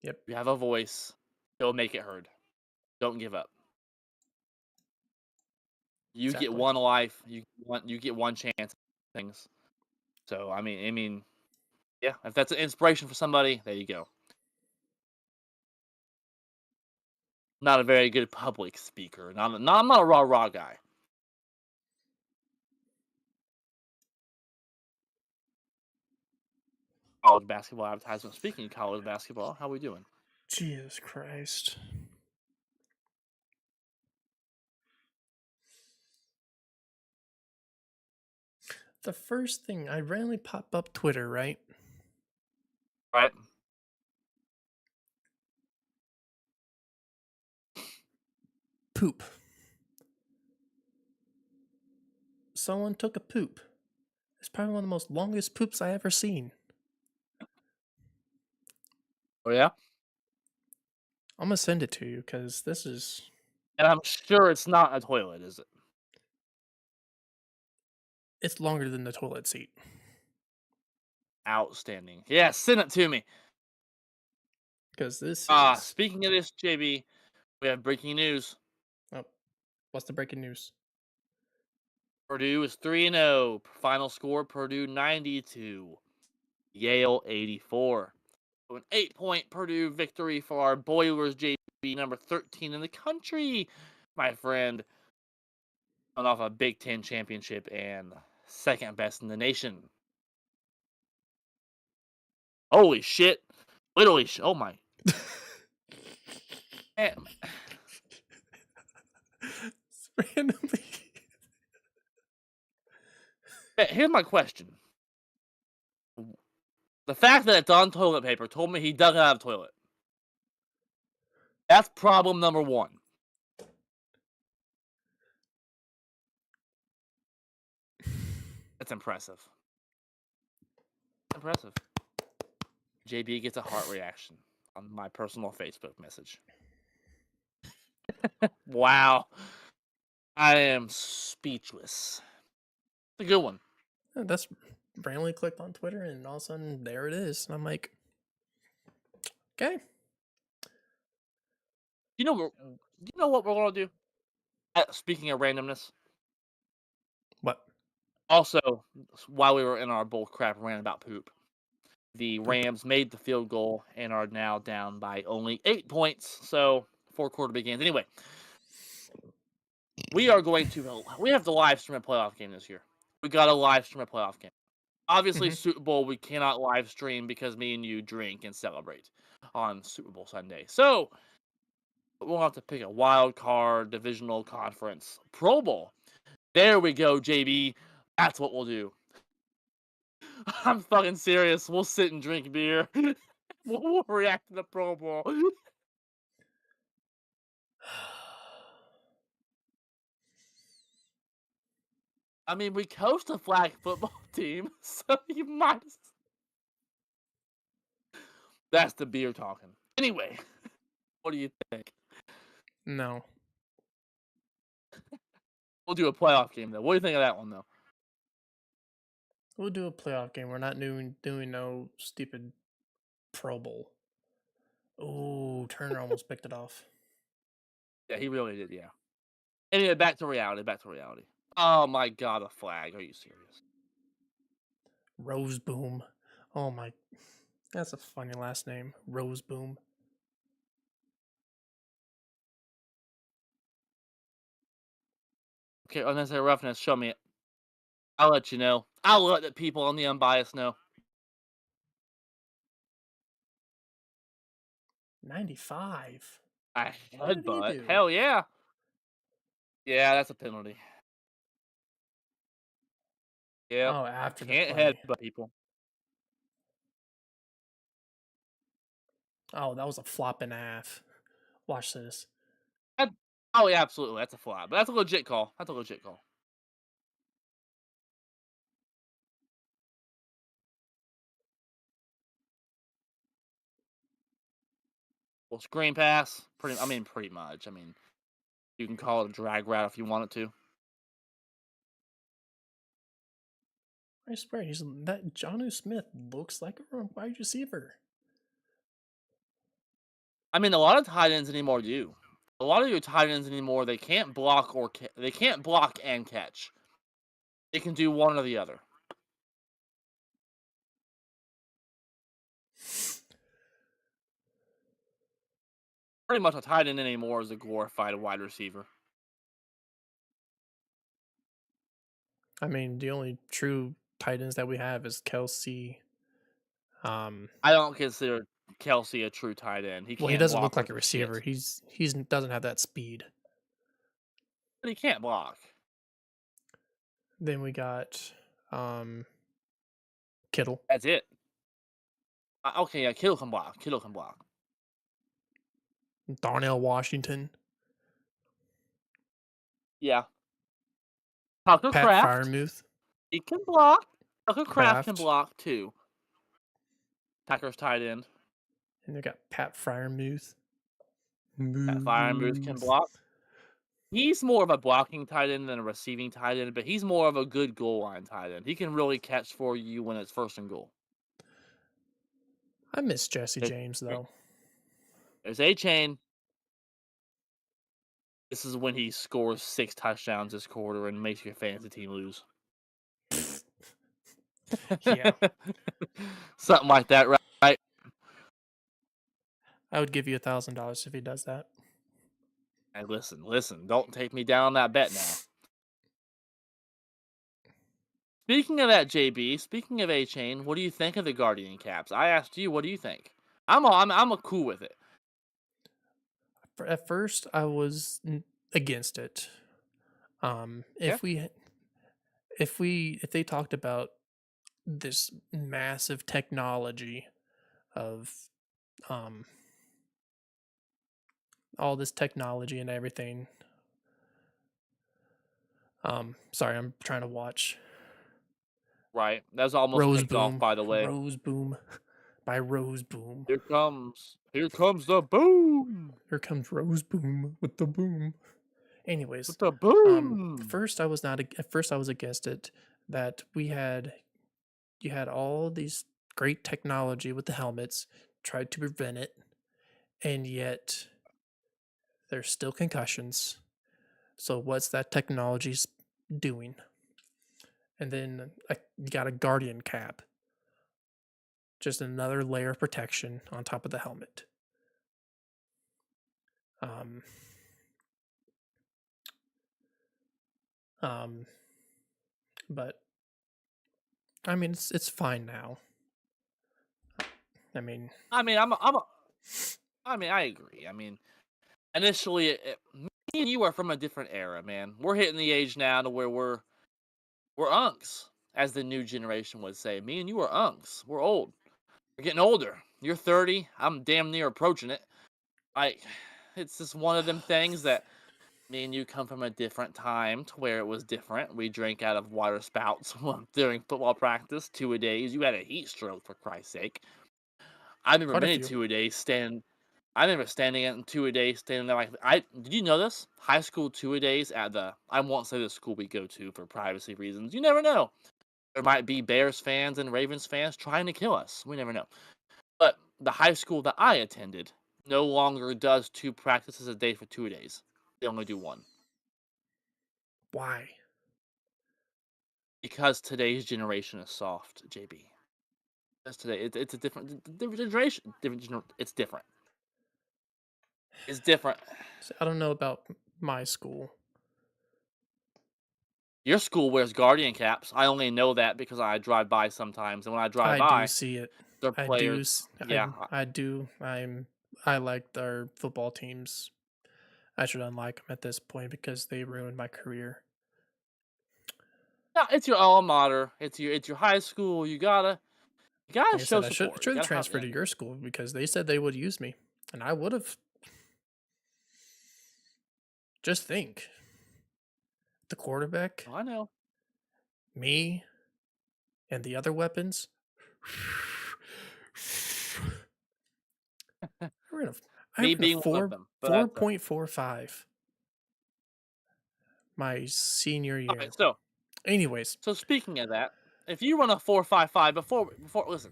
Yep. You have a voice. Go make it heard. Don't give up. You get Exactly. one life. You get one chance at things. So yeah. If that's an inspiration for somebody, there you go. Not a very good public speaker. I'm not a rah guy. College basketball advertisement. Speaking of college basketball, how we doing? Jesus Christ. The first thing I randomly pop up Twitter, right? Right? Poop. Someone took a poop. It's probably one of the most longest poops I ever seen. Oh yeah. I'm gonna send it to you because this is And I'm sure it's not a toilet, is it? it's longer than the toilet seat. Outstanding. Yeah, send it to me. Because this is Speaking of this, JB, we have breaking news. oh, what's the breaking news? Purdue is 3-0. Final score: Purdue 92, Yale 84. So an 8-point Purdue victory for our Boilers, JB, number 13 in the country, my friend. Coming off a Big Ten championship and second best in the nation. Holy shit! Literally, oh my. Man, Randomly. here's my question. The fact that it's on toilet paper told me he dug it out of the toilet. That's problem number one. That's impressive. Impressive. JB gets a heart reaction on my personal Facebook message. Wow. I am speechless. It's a good one. That's randomly clicked on Twitter and all of a sudden there it is. And I'm like, okay. You know what we're gonna do? Speaking of randomness, What? also while we were in our bull crap rant about poop, the Poop. Rams made the field goal and are now down by only 8 points. So fourth quarter begins. Anyway, we have to live stream a playoff game this year. We got to live stream a playoff game. Obviously, Mhm. Super Bowl we cannot live stream because me and you drink and celebrate on Super Bowl Sunday. So we'll have to pick a wild card, divisional conference, Pro Bowl. There we go, JB. That's what we'll do. I'm fucking serious. We'll sit and drink beer. we'll react to the Pro Bowl. I mean, we coached a flag football team, so you might. That's the beer talking. Anyway, what do you think? No. We'll do a playoff game though. What do you think of that one though? We'll do a playoff game. We're not doing no stupid Pro Bowl. Oh, Turner almost picked it off. Yeah, he really did. Yeah. Anyway, back to reality. Back to reality. Oh my god, a flag. Are you serious? Rose Boom. Oh my, that's a funny last name. Rose Boom. Okay, unnecessary roughness. Show me it. I'll let you know. I'll let the people on the unbiased know. 95. I What did he headbutt. do? Hell yeah. Yeah, that's a penalty. Yep. Oh, after the Can't play. headbutt people. Oh, that was a flop and a half. Watch this. Oh yeah, absolutely. That's a fly, but that's a legit call. That's a legit call. Well, screen pass, pretty much. I mean, you can call it a drag route if you want it to. I swear, that Jonnu Smith looks like a wide receiver. I mean, a lot of tight ends anymore do. A lot of your tight ends anymore, they can't block they can't block and catch. They can do one or the other. Pretty much a tight end anymore is a glorified wide receiver. I mean, the only true tight ends that we have is Kelsey. I don't consider Kelsey a true tight end. He Well, he can't doesn't look block like worth a a receiver. shit. He's doesn't have that speed. But he can't block. Then we got Kittle, That's it. Okay, yeah, Kittle can block. Kittle can block. Darnell Washington, Yeah. Tucker Pat Craft. Fryermuth, He can block. Tucker Craft can Kraft, block too. Tucker's tight end. and they got Pat Fryermuth. That Firemouth can Muth. block. He's more of a blocking tight end than a receiving tight end, but he's more of a good goal line tight end. He can really catch for you when it's first and goal. I miss Jesse James though. There's A-Chain. This is when he scores 6 touchdowns this quarter and makes your fantasy team lose. Yeah, Something like that, right? I would give you $1,000 if he does that. Hey, listen. Don't take me down on that bet now. Speaking of that, JB, speaking of A-Chain, what do you think of the Guardian caps? I asked you, what do you think? I'm cool with it. At first, I was against it. Yeah. If they talked about this massive technology of all this technology and everything. Sorry, I'm trying to watch Right. That's almost Rose picked off, Boom. by the way. Rose Boom by Rose Boom. Here comes the boom. Here comes Rose Boom with the boom. Anyways, With the boom. first I was not. At first, I was against it. That you had all these great technology with the helmets, tried to prevent it, and yet there's still concussions. So what's that technology doing? And then you got a Guardian cap, just another layer of protection on top of the helmet. Um, but I mean, it's fine now. I mean, I agree. I mean, initially, me and you are from a different era, man. We're hitting the age now to where we're unks, as the new generation would say. Me and you are unks. We're old. We're getting older. You're 30. I'm damn near approaching it. It's just one of them things that me and you come from a different time to where it was different. We drank out of water spouts during football practice 2-a-days. You had a heat stroke, for Christ's sake. I remember quite a many few. 2-a-days standing. I remember standing in 2-a-days, standing there did you know this? High school 2-a-days at I won't say the school we go to for privacy reasons. You never know. There might be Bears fans and Ravens fans trying to kill us. We never know. But the high school that I attended no longer does 2 practices a day for 2-a-days. They only do 1. Why? Because today's generation is soft, JB. Because today it's a different generation. It's different. It's different. I don't know about my school. Your school wears Guardian caps. I only know that because I drive by sometimes, and when I drive I do by, see it. their I do. players. Yeah, I do. I like our football teams. I should unlike them at this point because they ruined my career. no, it's your alma mater. It's your high school. You gotta Like I show said, I should support. You gotta have transfer to your school because they said they would use me, and I would have. Just think, the quarterback, I know. me, and the other weapons. I Me ran a being one of them. But four that's point 4.45 my senior okay. year. So Anyways, speaking of that, if you run a 4.55 before listen,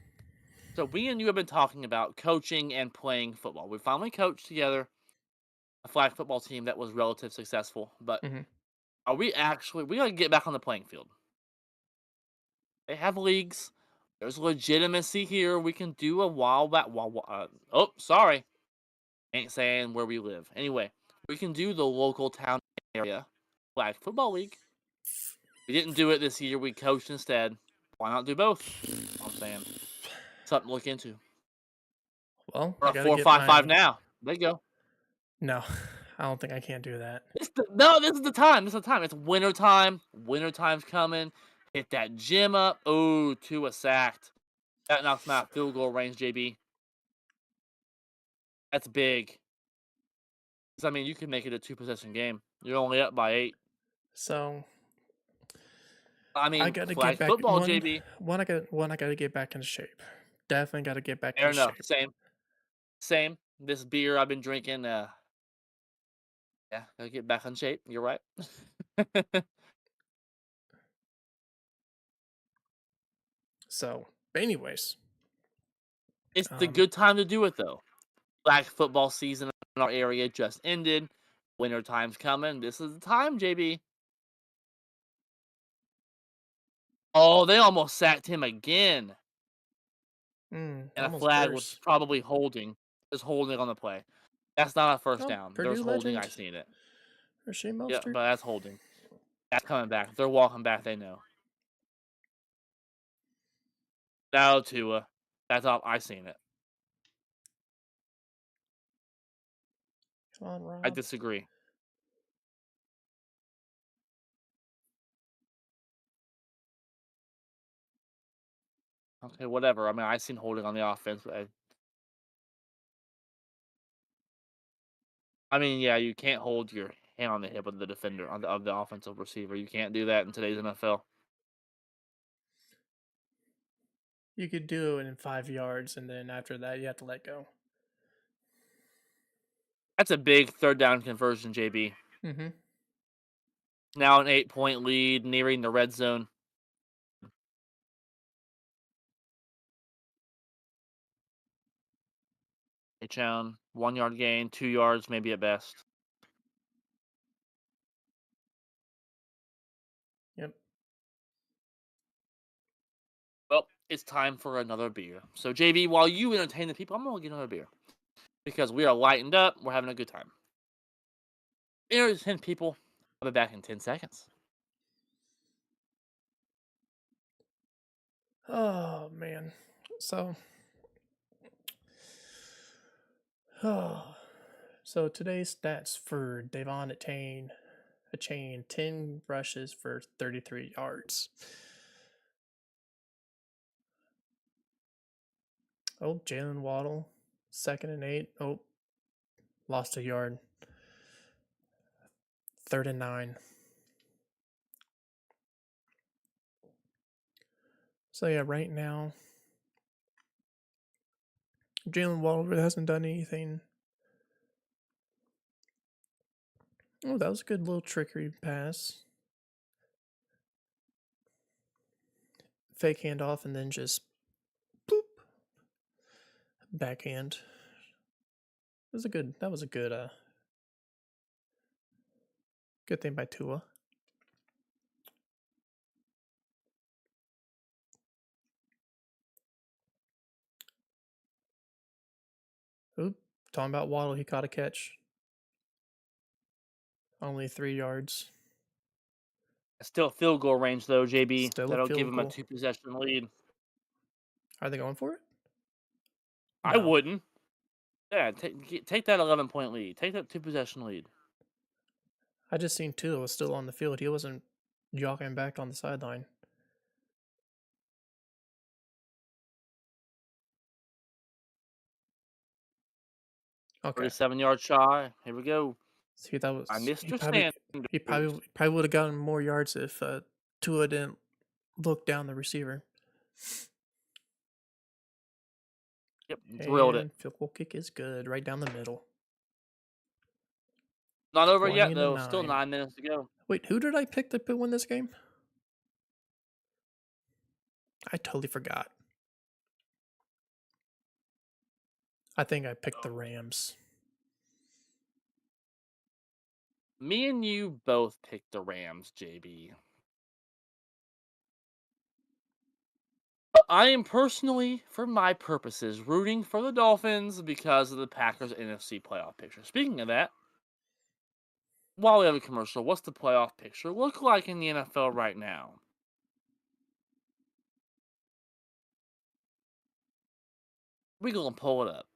so we and you have been talking about coaching and playing football. We finally coached together a flag football team that was relatively successful. But mhm. are we actually we gotta get back on the playing field? They have leagues. There's legitimacy here. We can do a while back. Oh, sorry, ain't saying where we live. Anyway, we can do the local town area flag football league. We didn't do it this year. We coached instead. Why not do both? I'm saying something to look into. Well, We're I a gotta four get five five my. now. There you go. No, I don't think I can do that. No, this is the time. This is the time. It's winter time. Winter time's coming. Hit that gym up. Oh, Tua sacked. That knocks him out of field goal range, JB. That's big. 'Cause, I mean, you can make it a two-possession game. You're only up by 8. So I I mean, gotta get flag back football, JB. I gotta get back into shape. Definitely gotta get back Fair into enough. shape. Same. Same. This beer I've been drinking, yeah, gotta get back in shape. You're right. So, anyways, It's the um, good time to do it, though. Flag football season in our area just ended. Winter time's coming. This is the time, JB. Oh, they almost sacked him again. And a almost flag was worse. probably holding. Just holding on the play. That's not a first Oh, down. There's Purdue holding. I legend seen it. Rasheed Yeah, Mostert. but that's holding. That's coming back. If they're walking back, they know. No, Tua. That's all. I seen it. Come on, I Rob. disagree. Okay, whatever. I mean, I seen holding on the offense. But I mean, yeah, you can't hold your hand on the hip of the defender of the offensive receiver. You can't do that in today's NFL. You could do it in 5 yards, and then after that, you have to let go. That's a big third down conversion, JB. Mm-hmm. Now an 8-point lead, nearing the red zone. H-down, 1 yard gain, 2 yards maybe at best. Yep. Well, it's time for another beer. So, JB, while you entertain the people, I'm going to get another beer. Because we are lightened up. We're having a good time. Entertain people. I'll be back in 10 seconds. Oh man. So. Oh. So today's stats for Devon a chain 10 rushes for 33 yards. Oh, Jalen Waddle, 2nd and 8. Oh, lost a yard. 3rd and 9. So yeah, right now, Jalen Waddle really hasn't done anything. Oh, that was a good little trickery pass. Fake handoff and then just boop. Backhand. That was a good thing by Tua. Oop, talking about Waddle, he caught a catch. Only 3 yards. Still field goal range, though, JB. Still a That'll give field him a goal. two-possession lead. Are they going for it? I No. wouldn't. Yeah, take that 11-point lead. Take that two-possession lead. I just seen Tua was still on the field. He wasn't jogging back on the sideline. Okay. 37 yards shy. Here we go. See, that I was Mr. Sanders. he probably would have gotten more yards if Tua didn't look down the receiver. Yep, drilled it. And field goal kick is good, right down the middle. Not over 20 yet, to though. Still 9. 9 minutes to go. Wait, who did I pick to win this game? I totally forgot. I think I picked the Rams. Me and you both picked the Rams, JB. But I am personally, for my purposes, rooting for the Dolphins because of the Packers NFC playoff picture. Speaking of that, while we have a commercial, what's the playoff picture look like in the NFL right now? We gonna pull it up.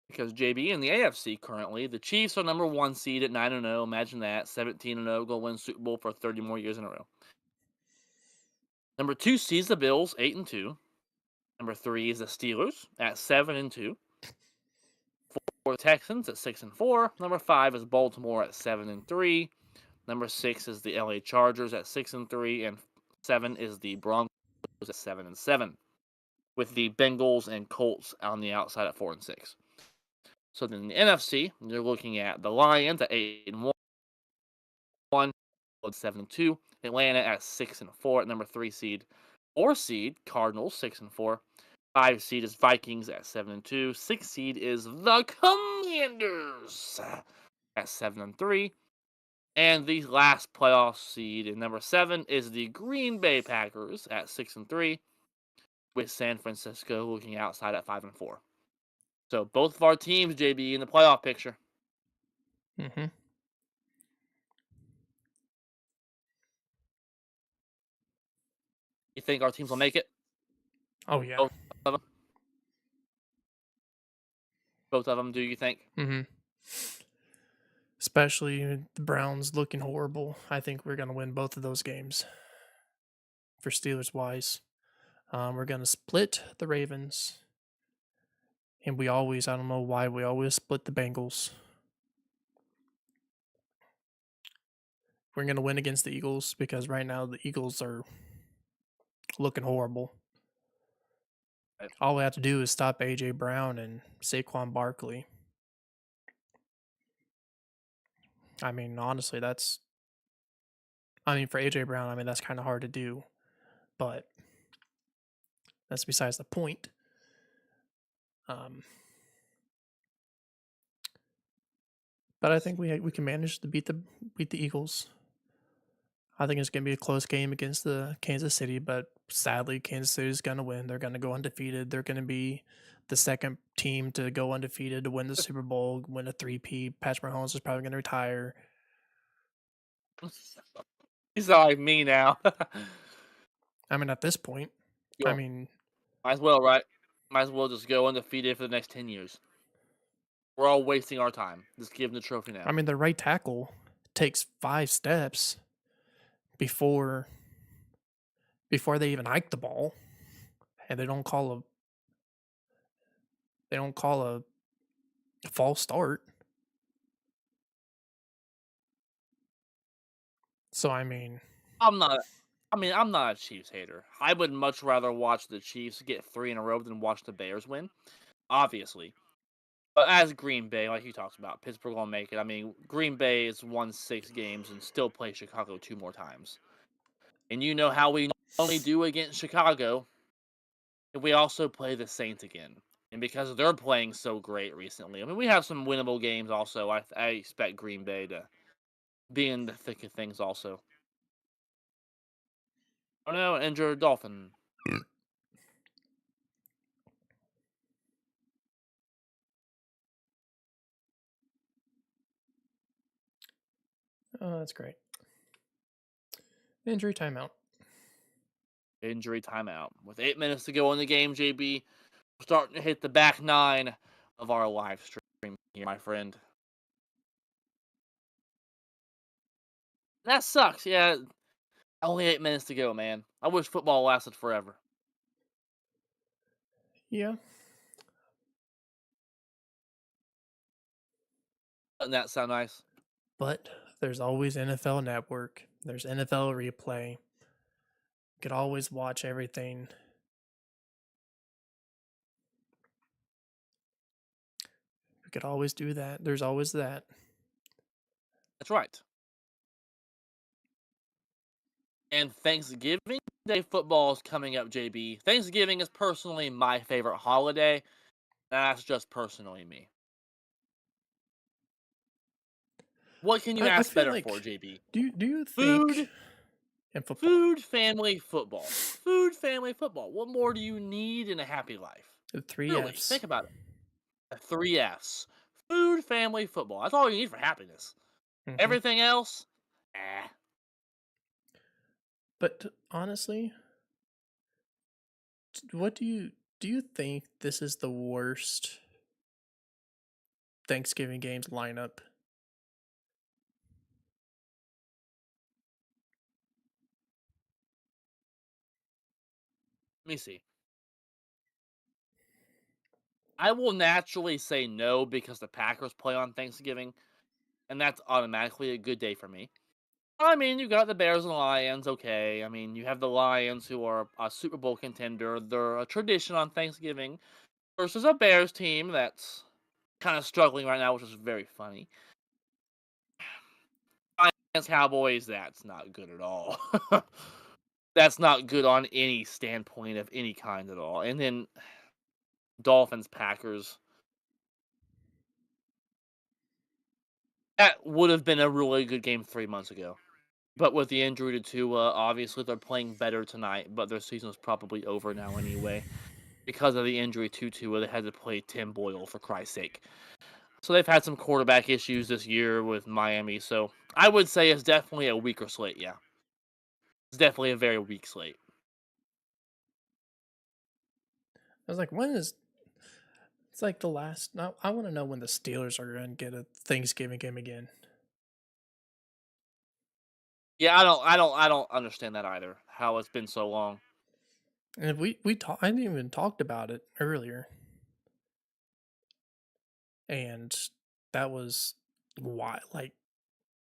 Because JB in the AFC currently, the Chiefs are number 1 seed at 9-0. Imagine that, 17-0, go win Super Bowl for 30 more years in a row. Number 2 seeds the Bills, 8-2. Number 3 is the Steelers at 7-2. 4 Texans at 6-4. Number 5 is Baltimore at 7-3. Number 6 is the LA Chargers at 6-3, and 7 is the Broncos at 7-7, with the Bengals and Colts on the outside at 4-6. So then in the NFC, you're looking at the Lions at 8-1, 7-2, Atlanta at 6-4 at number 3 seed, 4 seed Cardinals 6-4, 5 seed is Vikings at 7-2, 6 seed is the Commanders at 7-3, and the last playoff seed in number 7 is the Green Bay Packers at 6-3, with San Francisco looking outside at 5-4. So both of our teams, JB, in the playoff picture. Mm-hmm. You think our teams will make it? Oh, yeah. Both of them. Both of them. Do you think? Mm-hmm. Especially the Browns looking horrible. I think we're going to win both of those games for Steelers wise. We're going to split the Ravens. And I don't know why, we always split the Bengals. We're going to win against the Eagles because right now the Eagles are looking horrible. All we have to do is stop A.J. Brown and Saquon Barkley. I mean, honestly, for A.J. Brown, that's kind of hard to do. But that's besides the point. But I think we can manage to beat the Eagles. I think it's going to be a close game against the Kansas City, but sadly, Kansas City is going to win. They're going to go undefeated. They're going to be the second team to go undefeated to win the Super Bowl, win a 3-peat. Patrick Mahomes is probably going to retire. He's like me now. At this point, might as well, right? Might as well just go undefeated for the next 10 years. We're all wasting our time. Just give them the trophy now. The right tackle takes 5 steps before they even hike the ball, and they don't call a false start. So I'm not a Chiefs hater. I would much rather watch the Chiefs get 3 in a row than watch the Bears win, obviously. But as Green Bay, like you talked about, Pittsburgh will make it. Green Bay has won 6 games and still play Chicago 2 more times. And you know how we only do against Chicago. We also play the Saints again. And because they're playing so great recently, we have some winnable games also. I expect Green Bay to be in the thick of things also. Oh no, injured Dolphin. Oh, that's great. Injury timeout. Injury timeout. With 8 minutes to go in the game, JB, we're starting to hit the back 9 of our live stream here, my friend. That sucks. Yeah, only 8 minutes to go, man. I wish football lasted forever. Yeah. Doesn't that sound nice? But there's always NFL Network. There's NFL Replay. You could always watch everything. could always do that. There's always that. That's right. And Thanksgiving Day football is coming up, JB. Thanksgiving is personally my favorite holiday. That's just personally me. What can you I ask feel better for, like JB? do you think Food, in football food, family, football. Food, family, football. What more do you need in a happy life? the three Really, F's? think about it. The 3 F's. Food, family, football. That's all you need for happiness. Hmm. Everything else, eh. But honestly, what do you think this is the worst Thanksgiving games lineup? Let me see. I will naturally say no because the Packers play on Thanksgiving, and that's automatically a good day for me. I mean, you got the Bears and Lions, okay. I mean, you have the Lions who are a Super Bowl contender. They're a tradition on Thanksgiving versus a Bears team that's kind of struggling right now, which is very funny. Lions Cowboys, that's not good at all. That's not good on any standpoint of any kind at all. And then Dolphins Packers. That would have been a really good game 3 months ago. But with the injury to Tua, obviously they're playing better tonight, but their season's probably over now anyway. Because of the injury to Tua, they had to play Tim Boyle for Christ's sake. So they've had some quarterback issues this year with Miami. So I would say it's definitely a weaker slate. Yeah, it's definitely a very weak slate. I was like, when is it's like the last? Now I want to know when the Steelers are going to get a Thanksgiving game again. Yeah, I don't understand that either. How it's been so long. And I didn't even talked about it earlier, and that was why like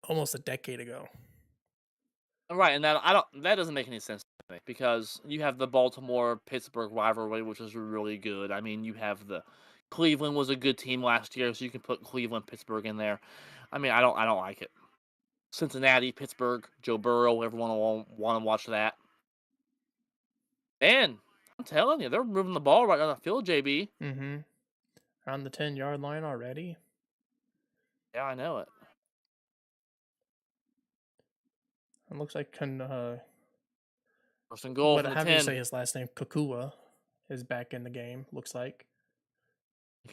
almost a decade ago. Right, and that doesn't make any sense to me because you have the Baltimore Pittsburgh rivalry, which is really good. I mean, you have the Cleveland was a good team last year, so you can put Cleveland Pittsburgh in there. I mean, I don't like it. Cincinnati, Pittsburgh, Joe Burrow, everyone will want to watch that. And I'm telling you, they're moving the ball right on the field, JB. Mm-hmm. Around the 10-yard line already. Yeah, I know it. It looks like First and goal what from the however you 10. say his last name, Kakua, is back in the game. Looks like.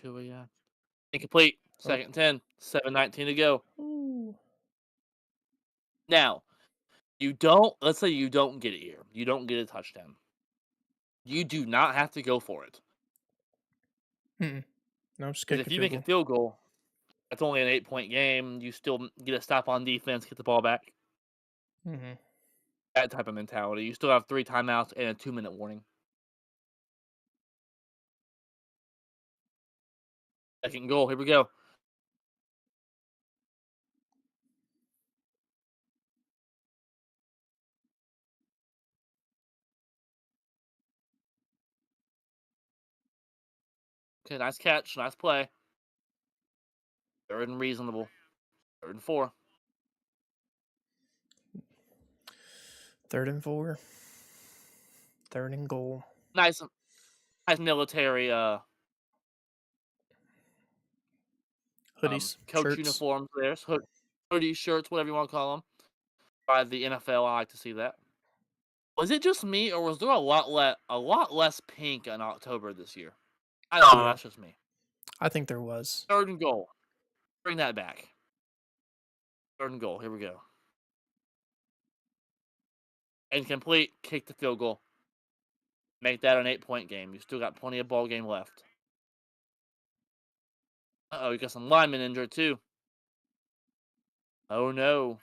Yeah. Incomplete. Oh, Second and 10. 7:19 to go. ooh. Now, let's say you don't get it here. You don't get a touchdown. You do not have to go for it. Mm-mm. No, just Because kick if a you field make a goal. field goal, that's only an 8-point game. You still get a stop on defense, get the ball back. Mm-hmm. That type of mentality. You still have 3 timeouts and a 2-minute warning. Second goal. Here we go. Okay, nice catch. Nice play. Third and reasonable. Third and 4. 3rd and 4. 3rd and goal. Nice, nice military Hoodies, coach shirts. uniforms there. Hoodie shirts, whatever you want to call them. By the NFL, I like to see that. Was it just me, or was there a lot less pink in October this year? I don't know. Yeah, That's just me. I think there was. Third and goal. Bring that back. Third and goal. Here we go. Incomplete. Kick the field goal. Make that an 8-point game. You still got plenty of ball game left. Uh-oh, you got some linemen injured too. Oh no.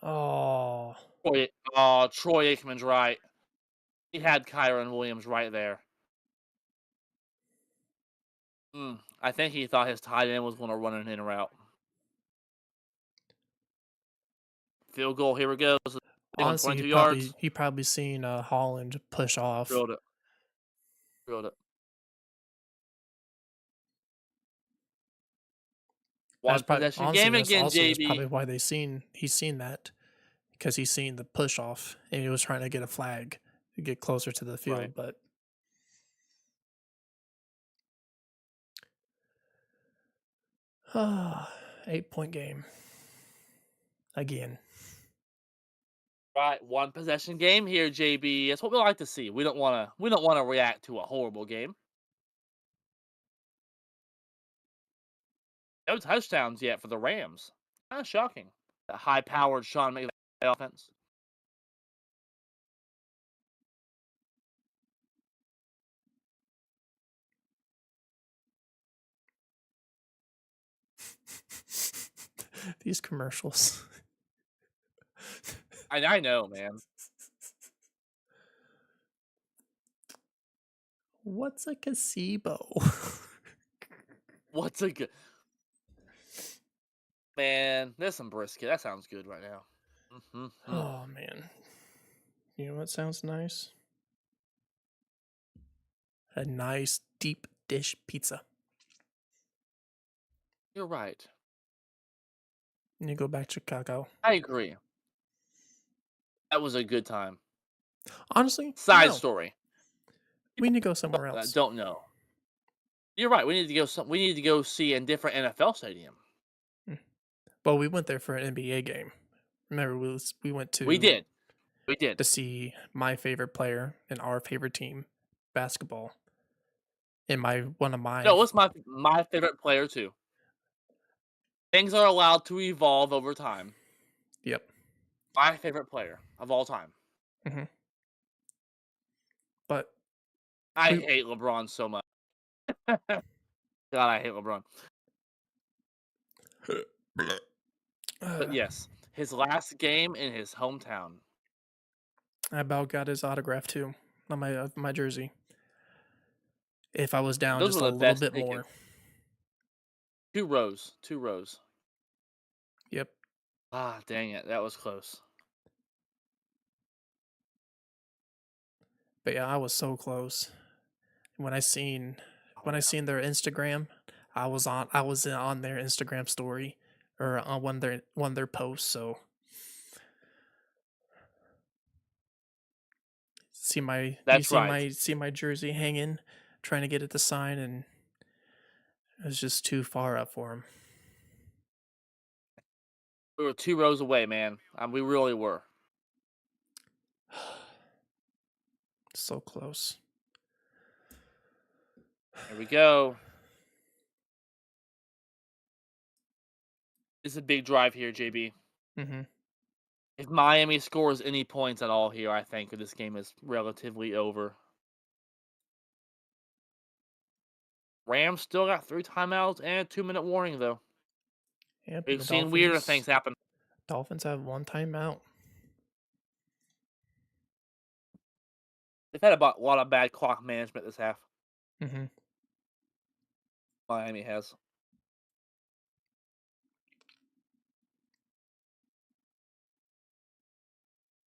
Oh, Troy Aikman's right. He had Kyron Williams right there. I think he thought his tight end was going to run an in route. field goal. Here we go. On Honestly, 22 yards. he probably seen Holland push off. Drilled it. Drilled it. One possession game That's again, also that's JB. probably why he's seen that, because he's seen the push off and he was trying to get a flag to get closer to the Right. field, but 8-point game again. Right, one possession game here, JB. That's what we like to see. We don't want to react to a horrible game. No touchdowns yet for the Rams. Kind of shocking. The high-powered Sean McVay offense. These commercials. I know, man. What's a gazebo? What's a good man? There's some brisket. That sounds good right now. Oh man, you know what sounds nice? A nice deep dish pizza. You're right. And you go back to Chicago. I agree. That was a good time. Honestly, Side no. story. We need to go somewhere else. Don't know. You're right. We need to go see a different NFL stadium. But we went there for an NBA game. Remember, we went to We did. We did. to see my favorite player and our favorite team, basketball. And one of my No, it's my favorite player too. Things are allowed to evolve over time. Yep. My favorite player of all time. Mm-hmm. But I hate LeBron so much. God, I hate LeBron. But yes, his last game in his hometown. I about got his autograph too on my jersey. If I was down Those just were a the little best bit tickets. more. 2 rows. 2 rows. Yep. Ah, dang it. That was close. But yeah, I was so close. When I seen their Instagram, I was on their Instagram story or on one of their posts, so That's right. see my jersey hanging, trying to get it to sign, and it was just too far up for him. We were 2 rows away, man. We really were. So close. Here we go. It's a big drive here, JB. Mm-hmm. If Miami scores any points at all here, I think this game is relatively over. Rams still got 3 timeouts and a 2-minute warning, though. Yep, We've seen weirder things happen. Dolphins have 1 timeout. They've had a lot of bad clock management this half. Mm-hmm. Miami has.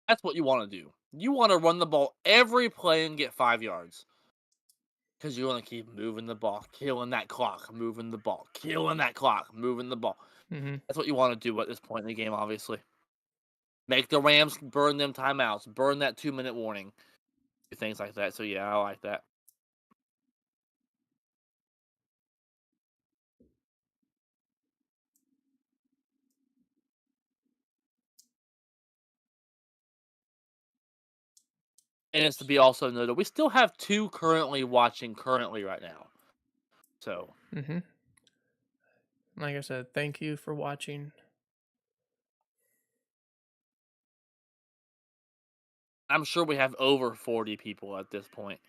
That's what you want to do. You want to run the ball every play and get 5 yards. Because you want to keep moving the ball, killing that clock, moving the ball, killing that clock, moving the ball. Mm-hmm. That's what you want to do at this point in the game, obviously. Make the Rams burn them timeouts, burn that 2-minute warning, things like that. So, yeah, I like that. And it's to be also noted, we still have 2 currently watching right now. So. Mm-hmm. Like I said, thank you for watching. I'm sure we have over 40 people at this point.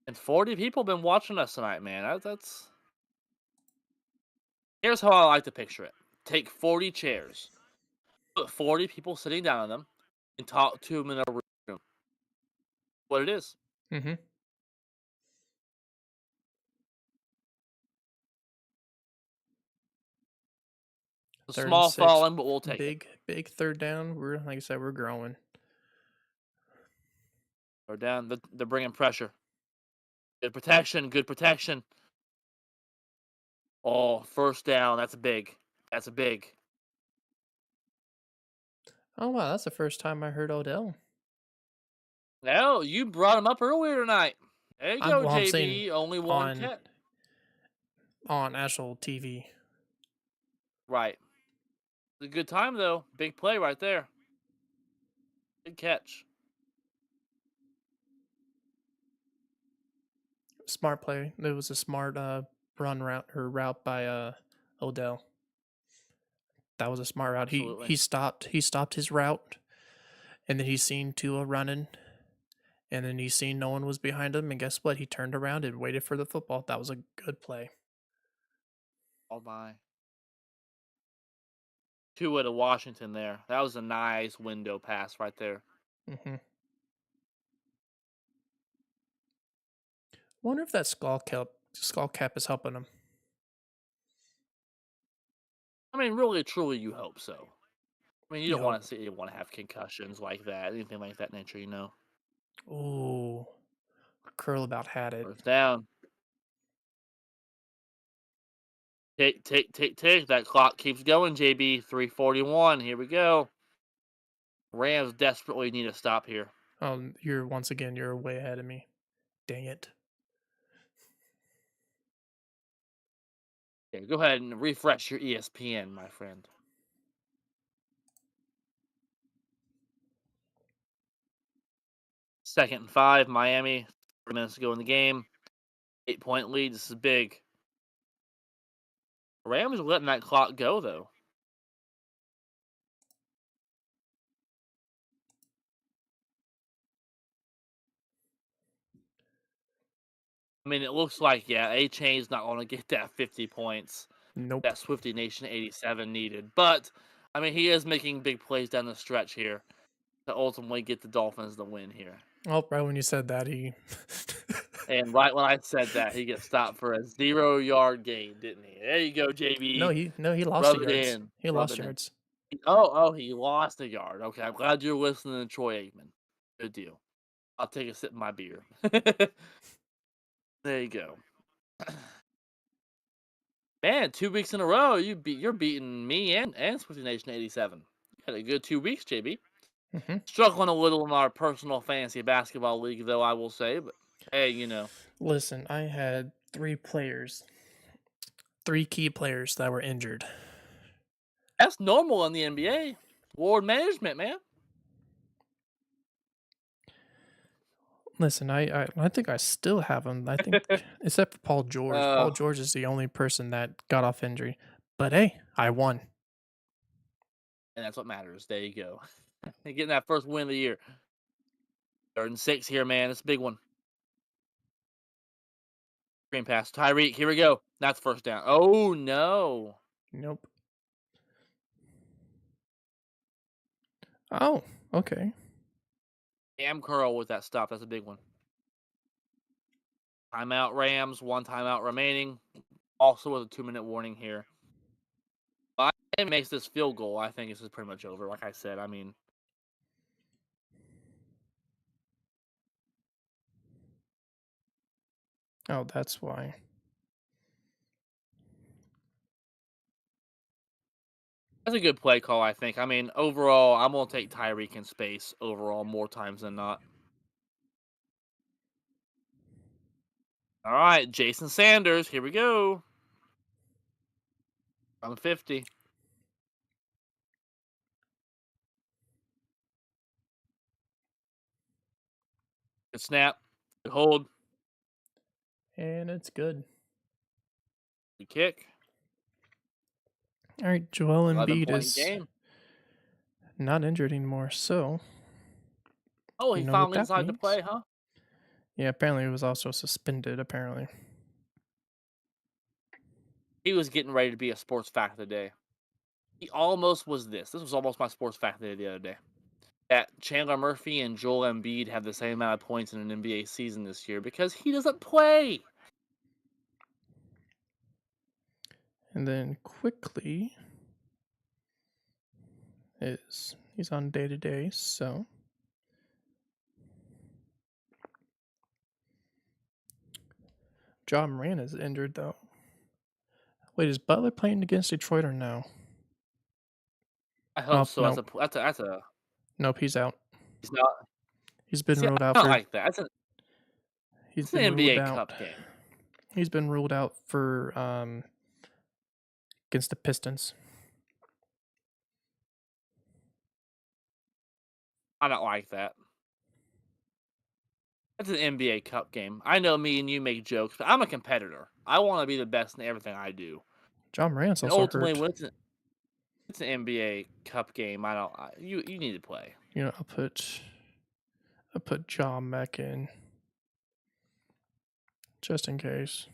And 40 people been watching us tonight, man. That's. Here's how I like to picture it. Take 40 chairs, put 40 people sitting down on them, and talk to them in a room. What it is. Mm-hmm. A Third and small six, falling, but we'll take it. big third down. We're like I said, we're growing. We're down. They're bringing pressure. Good protection. Good protection. Oh, first down. That's big. That's big. Oh wow, that's the first time I heard Odell. No, you brought him up earlier tonight. There you go, I'm saying JB. Only one on catch. actual TV. Right. It's a good time though. Big play right there. Good catch. Smart play. It was a smart run route by Odell. That was a smart route. Absolutely. He stopped his route, and then he seen Tua running, and then he seen no one was behind him, and guess what? He turned around and waited for the football. That was a good play. Oh my. Two to Washington there. That was a nice window pass right there. Mm-hmm. Wonder if that skull cap is helping him. I mean, really, truly, you hope so. I mean, you You don't want hope. to see you want to have concussions like that, anything like that nature, you know. Ooh, Curl about had it. First down. Tick, tick, tick, tick. That clock keeps going, JB. 3:41. Here we go. Rams desperately need a stop here. You're way ahead of me. Dang it. Okay, go ahead and refresh your ESPN, my friend. Second and 5, Miami. 3 minutes to go in the game. 8-point lead. This is big. Rams are letting that clock go, though. I mean, it looks like, yeah, A-Chain's not going to get that 50 points Nope. that Swifty Nation 87 needed. But, I mean, he is making big plays down the stretch here to ultimately get the Dolphins the win here. Oh, right when you said that, he. And right when I said that, he gets stopped for a 0-yard gain, didn't he? There you go, no, JB. he lost Rub the it yards. in. He Rub lost it in. yards. Oh, he lost a yard. Okay, I'm glad you're listening to Troy Aikman. Good deal. I'll take a sip of my beer. There you go. Man, 2 weeks in a row, you're beating me and Swifty Nation 87. You had a good 2 weeks, JB. Mm-hmm. Struggling a little in our personal fantasy basketball league, though, I will say. But hey, you know, Listen, I had 3 key players that were injured. that's normal in the NBA. Ward management, man. Listen, I think I still have them. I think except for Paul George. Uh, Paul George is the only person that got off injury. But hey, I won. and that's what matters. There you go. Getting that first win of the year. 3rd and 6 here, man. It's a big one. Screen pass. Tyreek, here we go. That's first down. Oh, no. Nope. Oh, okay. Cam Curl with that stop. That's a big one. Timeout Rams. 1 timeout remaining. Also with a 2-minute warning here. But it makes this field goal. I think this is pretty much over. Like I said, I mean, Oh, that's why. that's a good play call, I think. I mean, overall, I'm going to take Tyreek in space overall more times than not. All right, Jason Sanders. Here we go. I'm 50. Good snap. Good hold. And it's good. Good kick. All right, Joel Embiid 11-point is game. not injured anymore, so Oh, you he know what finally that decided to means. play, huh? Yeah, apparently it was also suspended, apparently. He was getting ready to be a sports fact of the day. He almost was this. This was almost my sports fact of the day the other day. That Chandler Murphy and Joel Embiid have the same amount of points in an NBA season this year because he doesn't play. And then quickly, He's on day to day, so John Moran is injured though. Wait, is Butler playing against Detroit or no? I hope Oh so. nope, That's a. nope, he's out. He's not. He's been See, ruled I out don't for. like that. He's It's an been ruled NBA out. Cup game. He's been ruled out for against the Pistons. I don't like that. That's an NBA Cup game. I know me and you make jokes, but I'm a competitor. I want to be the best in everything I do. John Moran's And also ultimately, hurt. when it's an NBA Cup game, you need to play. You know, I'll put John back in just in case.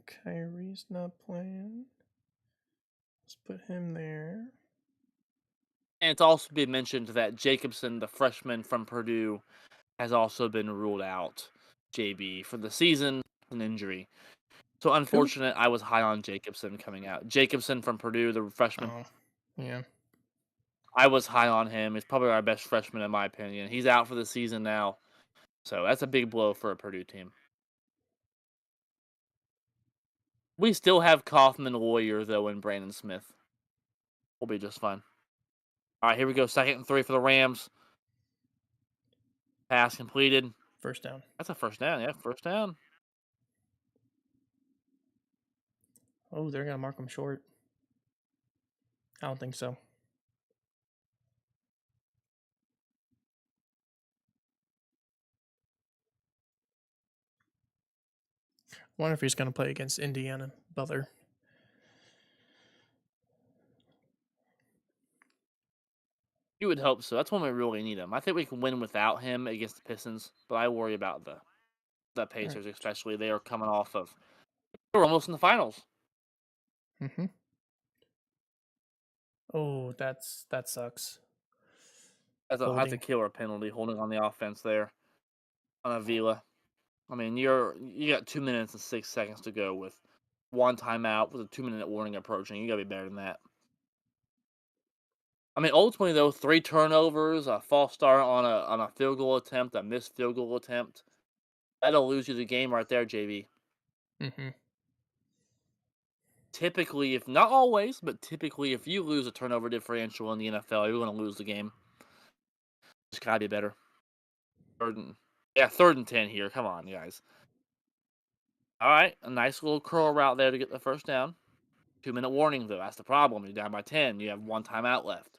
Okay, Kyrie's not playing. Let's put him there. And it's also been mentioned that Jacobson, the freshman from Purdue, has also been ruled out, JB, for the season, an injury. So Who? unfortunate, I was high on Jacobson coming out. Jacobson from Purdue, the freshman. Oh, yeah. I was high on him. He's probably our best freshman in my opinion. He's out for the season now. So that's a big blow for a Purdue team. We still have Kaufman, Lawyer, though, and Brandon Smith. We'll be just fine. All right, here we go. 2nd and 3 for the Rams. Pass completed. First down. That's a first down. Yeah, first down. Oh, they're gonna mark him short. I don't think so. Wonder if he's gonna play against Indiana Butler. You would hope so. That's when we really need him. I think we can win without him against the Pistons, but I worry about the Pacers, Right. especially. They are coming off of. We're almost in the finals. Mm-hmm. Oh, that sucks. That's a Holding. killer penalty, holding on the offense there on Avila. I mean, you got 2 minutes and 6 seconds to go with one timeout with a 2-minute warning approaching. You got to be better than that. I mean, ultimately though, 3 turnovers, a false start on a field goal attempt, a missed field goal attempt, that'll lose you the game right there, JB. Mm-hmm. Typically, if not always, but typically, if you lose a turnover differential in the NFL, you're going to lose the game. Just gotta be better. Third and 10 here. Come on, guys. All right, a nice little curl route there to get the first down. 2-minute warning though. That's the problem. You're down by 10. You have one timeout left.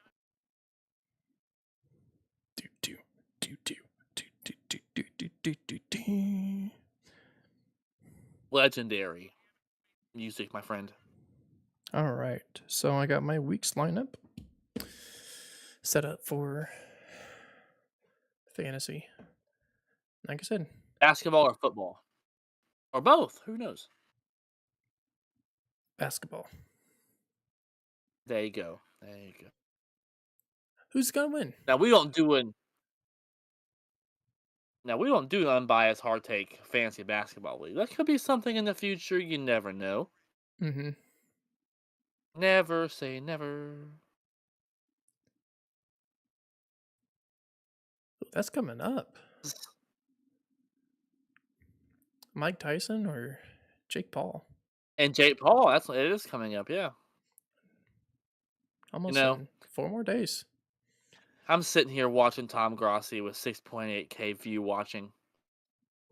Legendary music, my friend. All right, so I got my week's lineup set up for fantasy. Like I said, Basketball or football? Or both. Who knows? basketball. There you go. There you go. Who's gonna win? Now we don't do an unbiased hard take fantasy basketball league. That could be something in the future. You never know. Mm-hmm. Never say never. That's coming up. Mike Tyson or Jake Paul? And Jake Paul, it is coming up, yeah. Almost in 4 more days. I'm sitting here watching Tom Grossi with 6.8K view watching.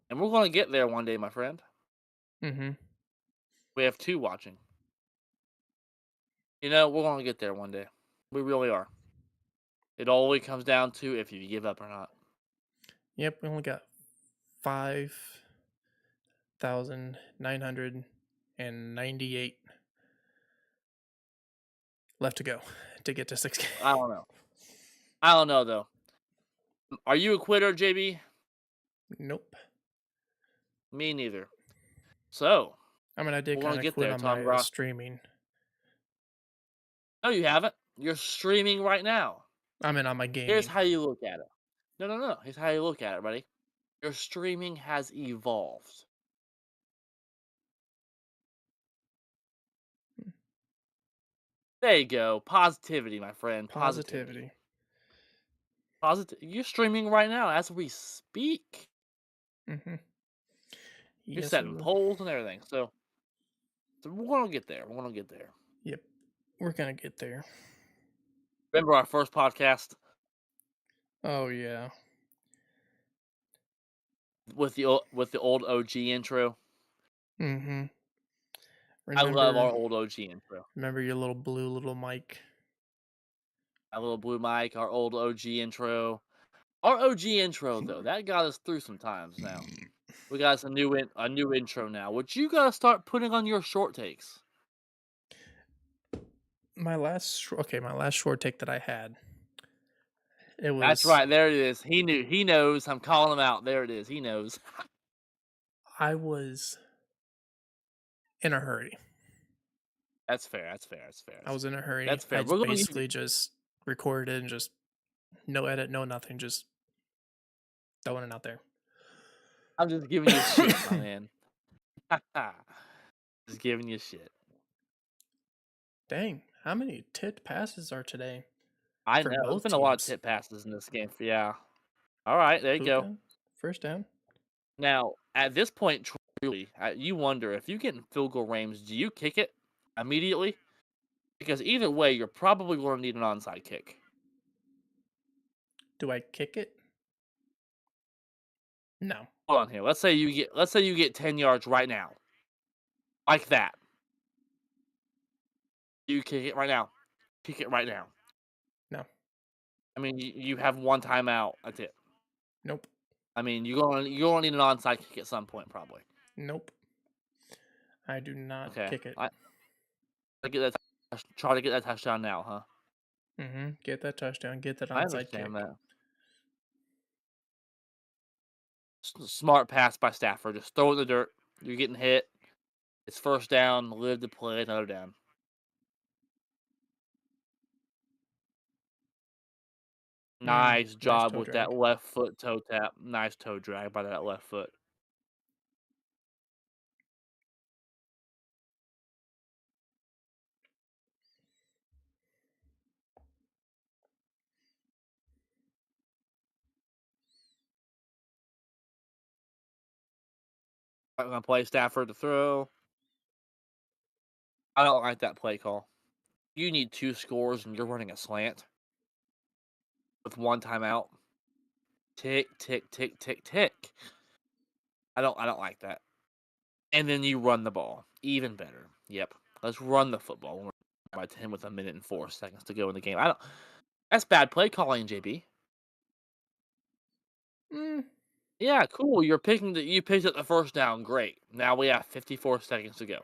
And we're going to get there one day, my friend. Mm-hmm. We have 2 watching. We're going to get there one day. We really are. It only comes down to if you give up or not. Yep, we only got 5,998 left to go to get to 6K. I don't know. I don't know, though. Are you a quitter, JB? Nope. Me neither. So, I mean, I did we're going kind to of get quit there, on Tom my Grossi. streaming. No, you haven't. You're streaming right now. I mean, on my Here's gaming. how you look at it. No. Here's how you look at it, buddy. Your streaming has evolved. There you go. Positivity, my friend. Positivity. Positivity. You're streaming right now as we speak. Mm-hmm. You're Yes, setting sir. polls and everything. So we're gonna get there. We're gonna get there. Yep. We're gonna get there. Remember our first podcast Oh yeah. with the old OG intro? Mm-hmm. I love Remember our old OG intro. remember your little blue little mic. Our little blue mic, our old OG intro. Our OG intro though, that got us through some times now. We got us a new intro now, which you gotta start putting on your short takes. My last short take that I had. It That's was right, there it is. He knows. I'm calling him out. There it is. He knows. I was in a hurry. That's fair. That's fair. That's fair. I was in a hurry. That's I fair. just We're gonna give you. basically just recorded and just no edit, no nothing, just throwing it out there. I'm just giving you shit, my man. Just giving you shit. Dang, how many tipped passes are today I for know. There's both been a lot of teams? tip passes in this game. Yeah. All right. There you go. Puka, first down. Now, at this point, truly, you wonder if you get in field goal range, do you kick it immediately? Because either way, you're probably going to need an onside kick. Do I kick it? No. Hold on here. Let's say you get 10 yards right now, like that. You kick it right now. Kick it right now. No. I mean, you have one timeout. That's it. Nope. I mean, you're gonna need an onside kick at some point, probably. Nope. I do not Okay. kick it. I get that. Try to get that touchdown now, huh? Mm-hmm. Get that touchdown. Get that I onside kick. understand that. Smart pass by Stafford. Just throw it in the dirt. You're getting hit. It's first down. Live to play another down. Nice Nice job toe with that drag. left foot toe tap. Nice toe drag by that left foot. I'm gonna play Stafford to throw. I don't like that play call. You need 2 scores and you're running a slant with one timeout. Tick, tick, tick, tick, tick. I don't like that. And then you run the ball. Even better. Yep. Let's run the football when we're by 10 with 1:04 to go in the game. I don't That's bad play calling, JB. Mm, Yeah, cool. You picked up the first down. Great. Now we have 54 seconds to go.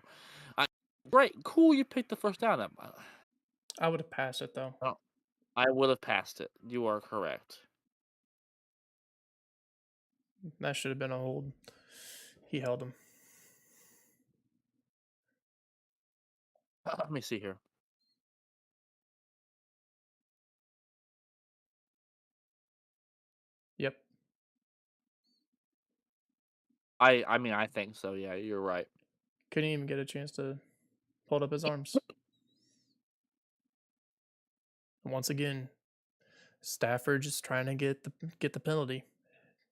Great. Cool. You picked the first down. I would have passed it though. Oh, I would have passed it. You are correct. That should have been a hold. He held him. Let me see here. Yep. I mean, I think so. Yeah, you're right. Couldn't even get a chance to hold up his arms. And once again, Stafford just trying to get the penalty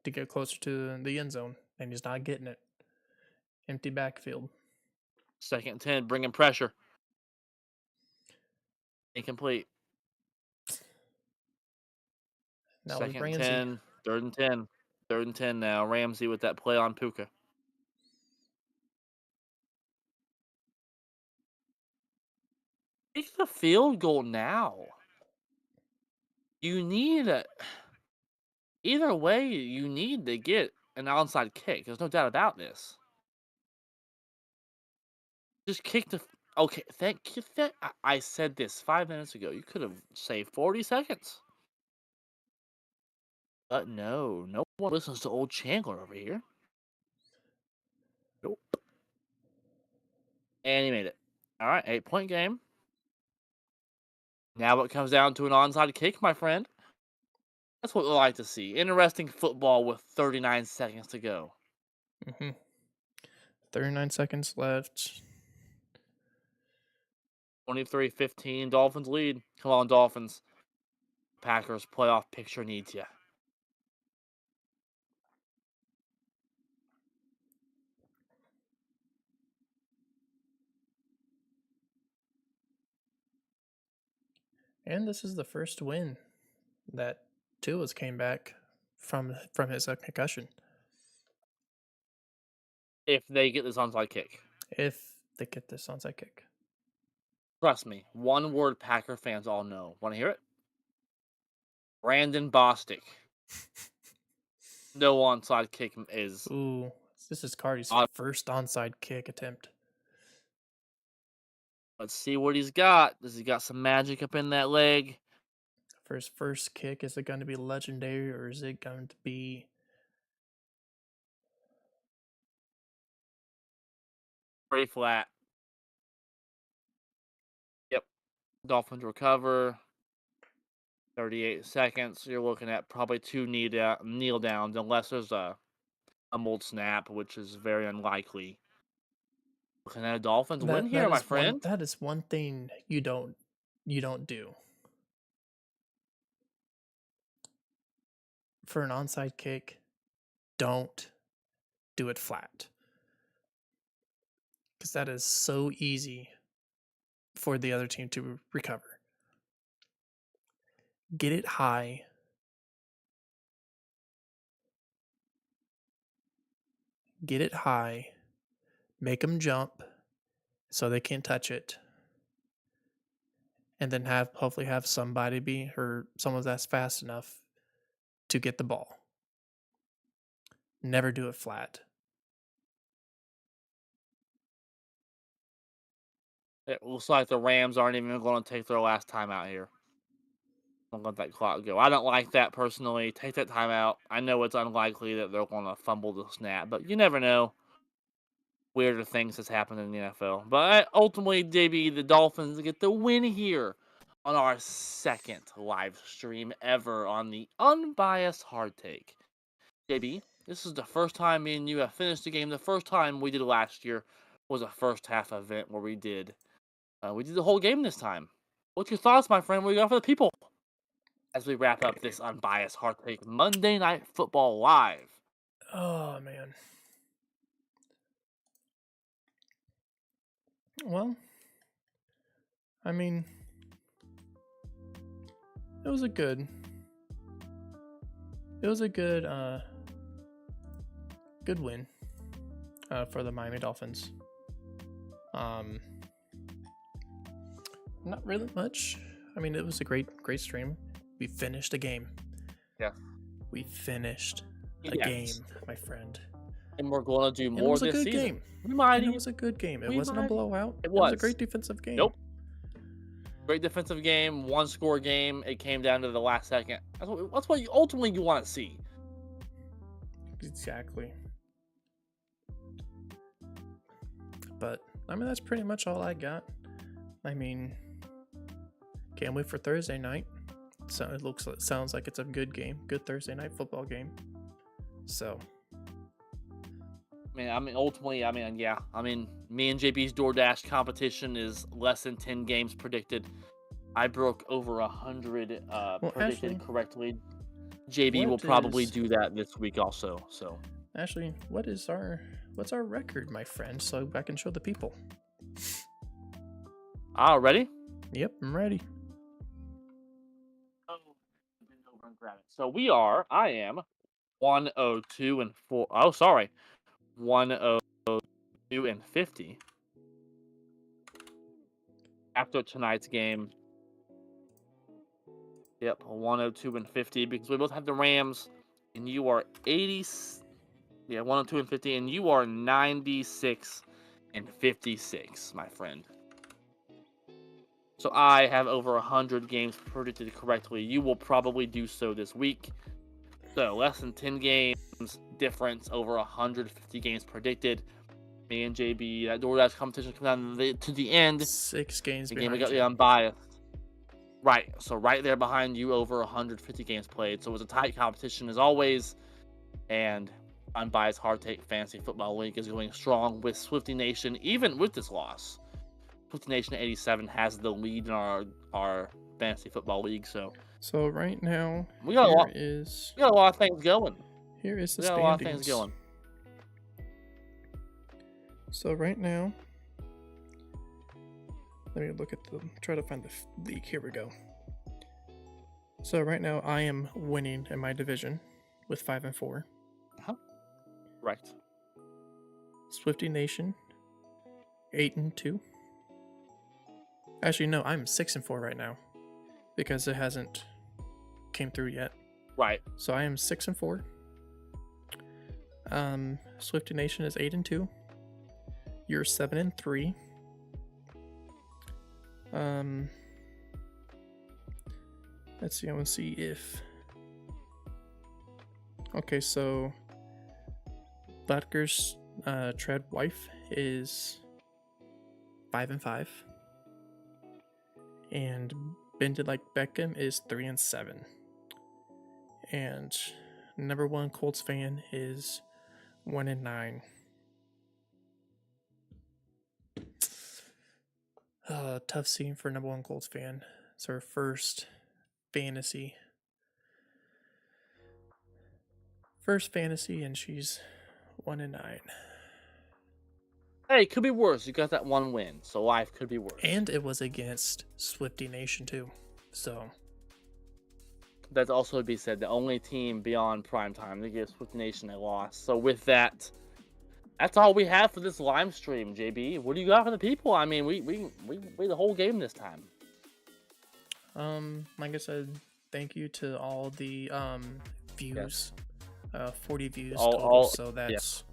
to get closer to the end zone, and he's not getting it. Empty backfield. 2nd and 10, bringing pressure. Incomplete. That was 2nd and Ramsey. 10, 3rd and 10. 3rd and 10 now. Ramsey with that play on Puka. Take the field goal now. You need a. Either way, you need to get an onside kick. There's no doubt about this. Just kick the. Okay, thank you. I said this 5 minutes ago. You could have saved 40 seconds. But no one listens to old Chandler over here. Nope. And he made it. All right, 8-point game. Now it comes down to an onside kick, my friend. That's what we like to see. Interesting football with 39 seconds to go. 39 seconds left. 23-15, Dolphins lead. Come on, Dolphins. Packers playoff picture needs you. And this is the first win that Tua's came back from his concussion. If they get this onside kick. If they get this onside kick. Trust me, one word Packer fans all know. Want to hear it? Brandon Bostic. No onside kick is. Ooh, this is Cardi's first onside kick attempt. Let's see what he's got. Does he got some magic up in that leg? For his first kick, is it going to be legendary or is it going to be Pretty flat? Yep. Dolphins recover. 38 seconds. You're looking at probably 2 kneel downs, unless there's a mold snap, which is very unlikely. Looking at a Dolphins win here, my friend. That is one thing you don't do. For an onside kick, don't do it flat. Because that is so easy for the other team to recover. Get it high. Get it high. Make them jump so they can't touch it. And then hopefully have somebody someone that's fast enough to get the ball. Never do it flat. It looks like the Rams aren't even going to take their last time out here. Don't let that clock go. I don't like that personally. Take that time out. I know it's unlikely that they're going to fumble the snap, but you never know. Weirder things has happened in the NFL. But ultimately, JB, the Dolphins get the win here on our second live stream ever on the Unbiased Hard Take. JB, this is the first time me and you have finished the game. The first time we did last year was a first half event where we did the whole game this time. What's your thoughts, my friend? What do you got for the people as we wrap up this Unbiased Hard Take Monday Night Football Live? Oh, man. Well, I mean, it was a good win for the Miami Dolphins. Not really much. I mean, it was a great stream. We finished a game. Yeah. We finished a game, my friend. And we're going to do more this season. Game. It was a good game. It wasn't a blowout. It was a great defensive game. Nope. Great defensive game, one-score game. It came down to the last second. That's what ultimately you want to see. Exactly. But, I mean, that's pretty much all I got. I mean, can't wait for Thursday night. So it sounds like it's a good game. Good Thursday night football game. So... ultimately, me and JB's DoorDash competition is less than 10 games predicted. I broke over 100 predicted correctly. JB will probably do that this week also. So, Ashley, what's our record, my friend? So I can show the people. Ready? Yep, I'm ready. So I am 102 and 4. Oh, sorry. 102 and 50 after tonight's game. Yep, 102 and 50 because we both have the Rams, and you are 80. Yeah, 102 and 50, and you are 96 and 56, my friend. So I have over 100 games predicted correctly. You will probably do so this week. So less than 10 games difference, over 150 games predicted. Me and JB, that DoorDash competition comes down to the end. 6 games Again, we behind got you. the Unbiased. Right. So right there behind you, over 150 games played. So it was a tight competition as always. And Unbiased Hard Take Fantasy Football League is going strong with Swifty Nation, even with this loss. Swifty Nation 87 has the lead in our fantasy football league. So right now, we got is a lot of things going. here is the We got a lot of things standings. going. So right now, let me look at try to find the league. Here we go. So right now, I am winning in my division with 5-4. Right. Swifty Nation 8-2. Actually, no, I'm 6-4 right now because it hasn't came through yet. Right. So I am 6-4. Swifty Nation is 8-2. You're 7-3. Let's see. I want to see if. Okay, so Butker's Tread Wife is 5-5, and Bended Like Beckham is 3-7, and number one Colts fan is 1-9. Tough scene for number one Colts fan. It's her first fantasy, and she's 1-9. Hey, it could be worse. You got that one win, so life could be worse. And it was against Swifty Nation too. So that's also to be said, the only team beyond primetime to give Swifty Nation a loss. So with that, that's all we have for this live stream, JB. What do you got for the people? I mean, we the whole game this time. Like I said, thank you to all the views. Yes. 40 views total. So that's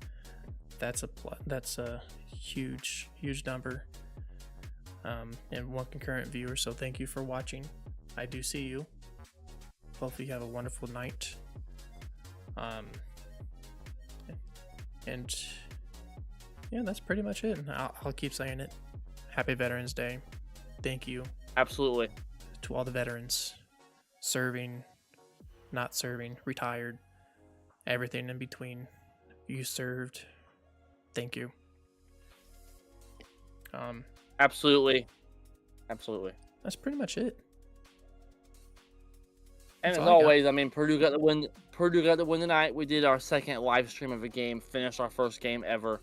a huge number. And one concurrent viewer. So thank you for watching. I do see you. Hopefully you have a wonderful night. And yeah, that's pretty much it. I'll keep saying it. Happy Veterans Day. Thank you. Absolutely. To all the veterans, serving, not serving, retired, everything in between. You served. Thank you. Absolutely. That's pretty much it. And as always, I mean, Purdue got the win. Purdue got the win tonight. We did our second live stream of a game, finished our first game ever.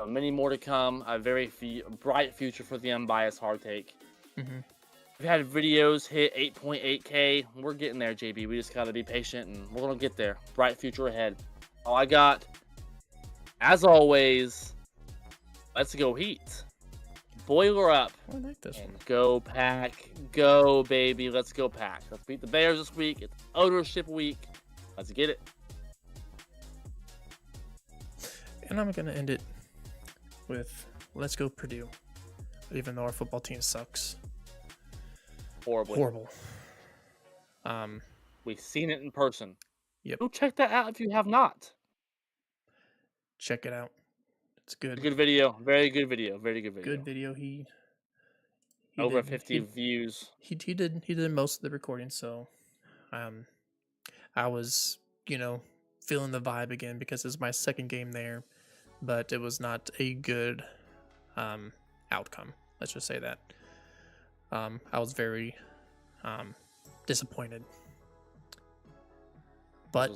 Many more to come. A very bright future for the Unbiased Hard Take. Mm-hmm. We've had videos hit 8.8K. We're getting there, JB. We just got to be patient, and we're going to get there. Bright future ahead. All I got, as always, let's go Heat. Boiler up. I like this one. Go Pack. Go, baby. Let's go Pack. Let's beat the Bears this week. It's ownership week. Let's get it. And I'm going to end it with let's go Purdue. Even though our football team sucks. Horrible. We've seen it in person. Yep. Go check that out if you have not. Check it out. It's good. Good video. Very good video. Very good video. Good video. He over 50 views. He did most of the recording, so I was, feeling the vibe again because it's my second game there, but it was not a good outcome. Let's just say that. I was very disappointed. But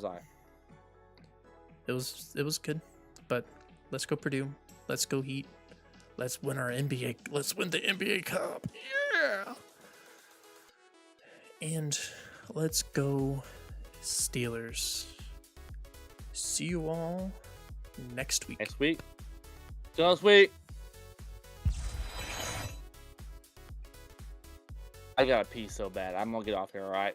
it was good. But let's go Purdue. Let's go Heat. Let's win our NBA. Let's win the NBA Cup. Yeah. And let's go Steelers. See you all next week. See you next week. I gotta pee so bad. I'm gonna get off here, alright?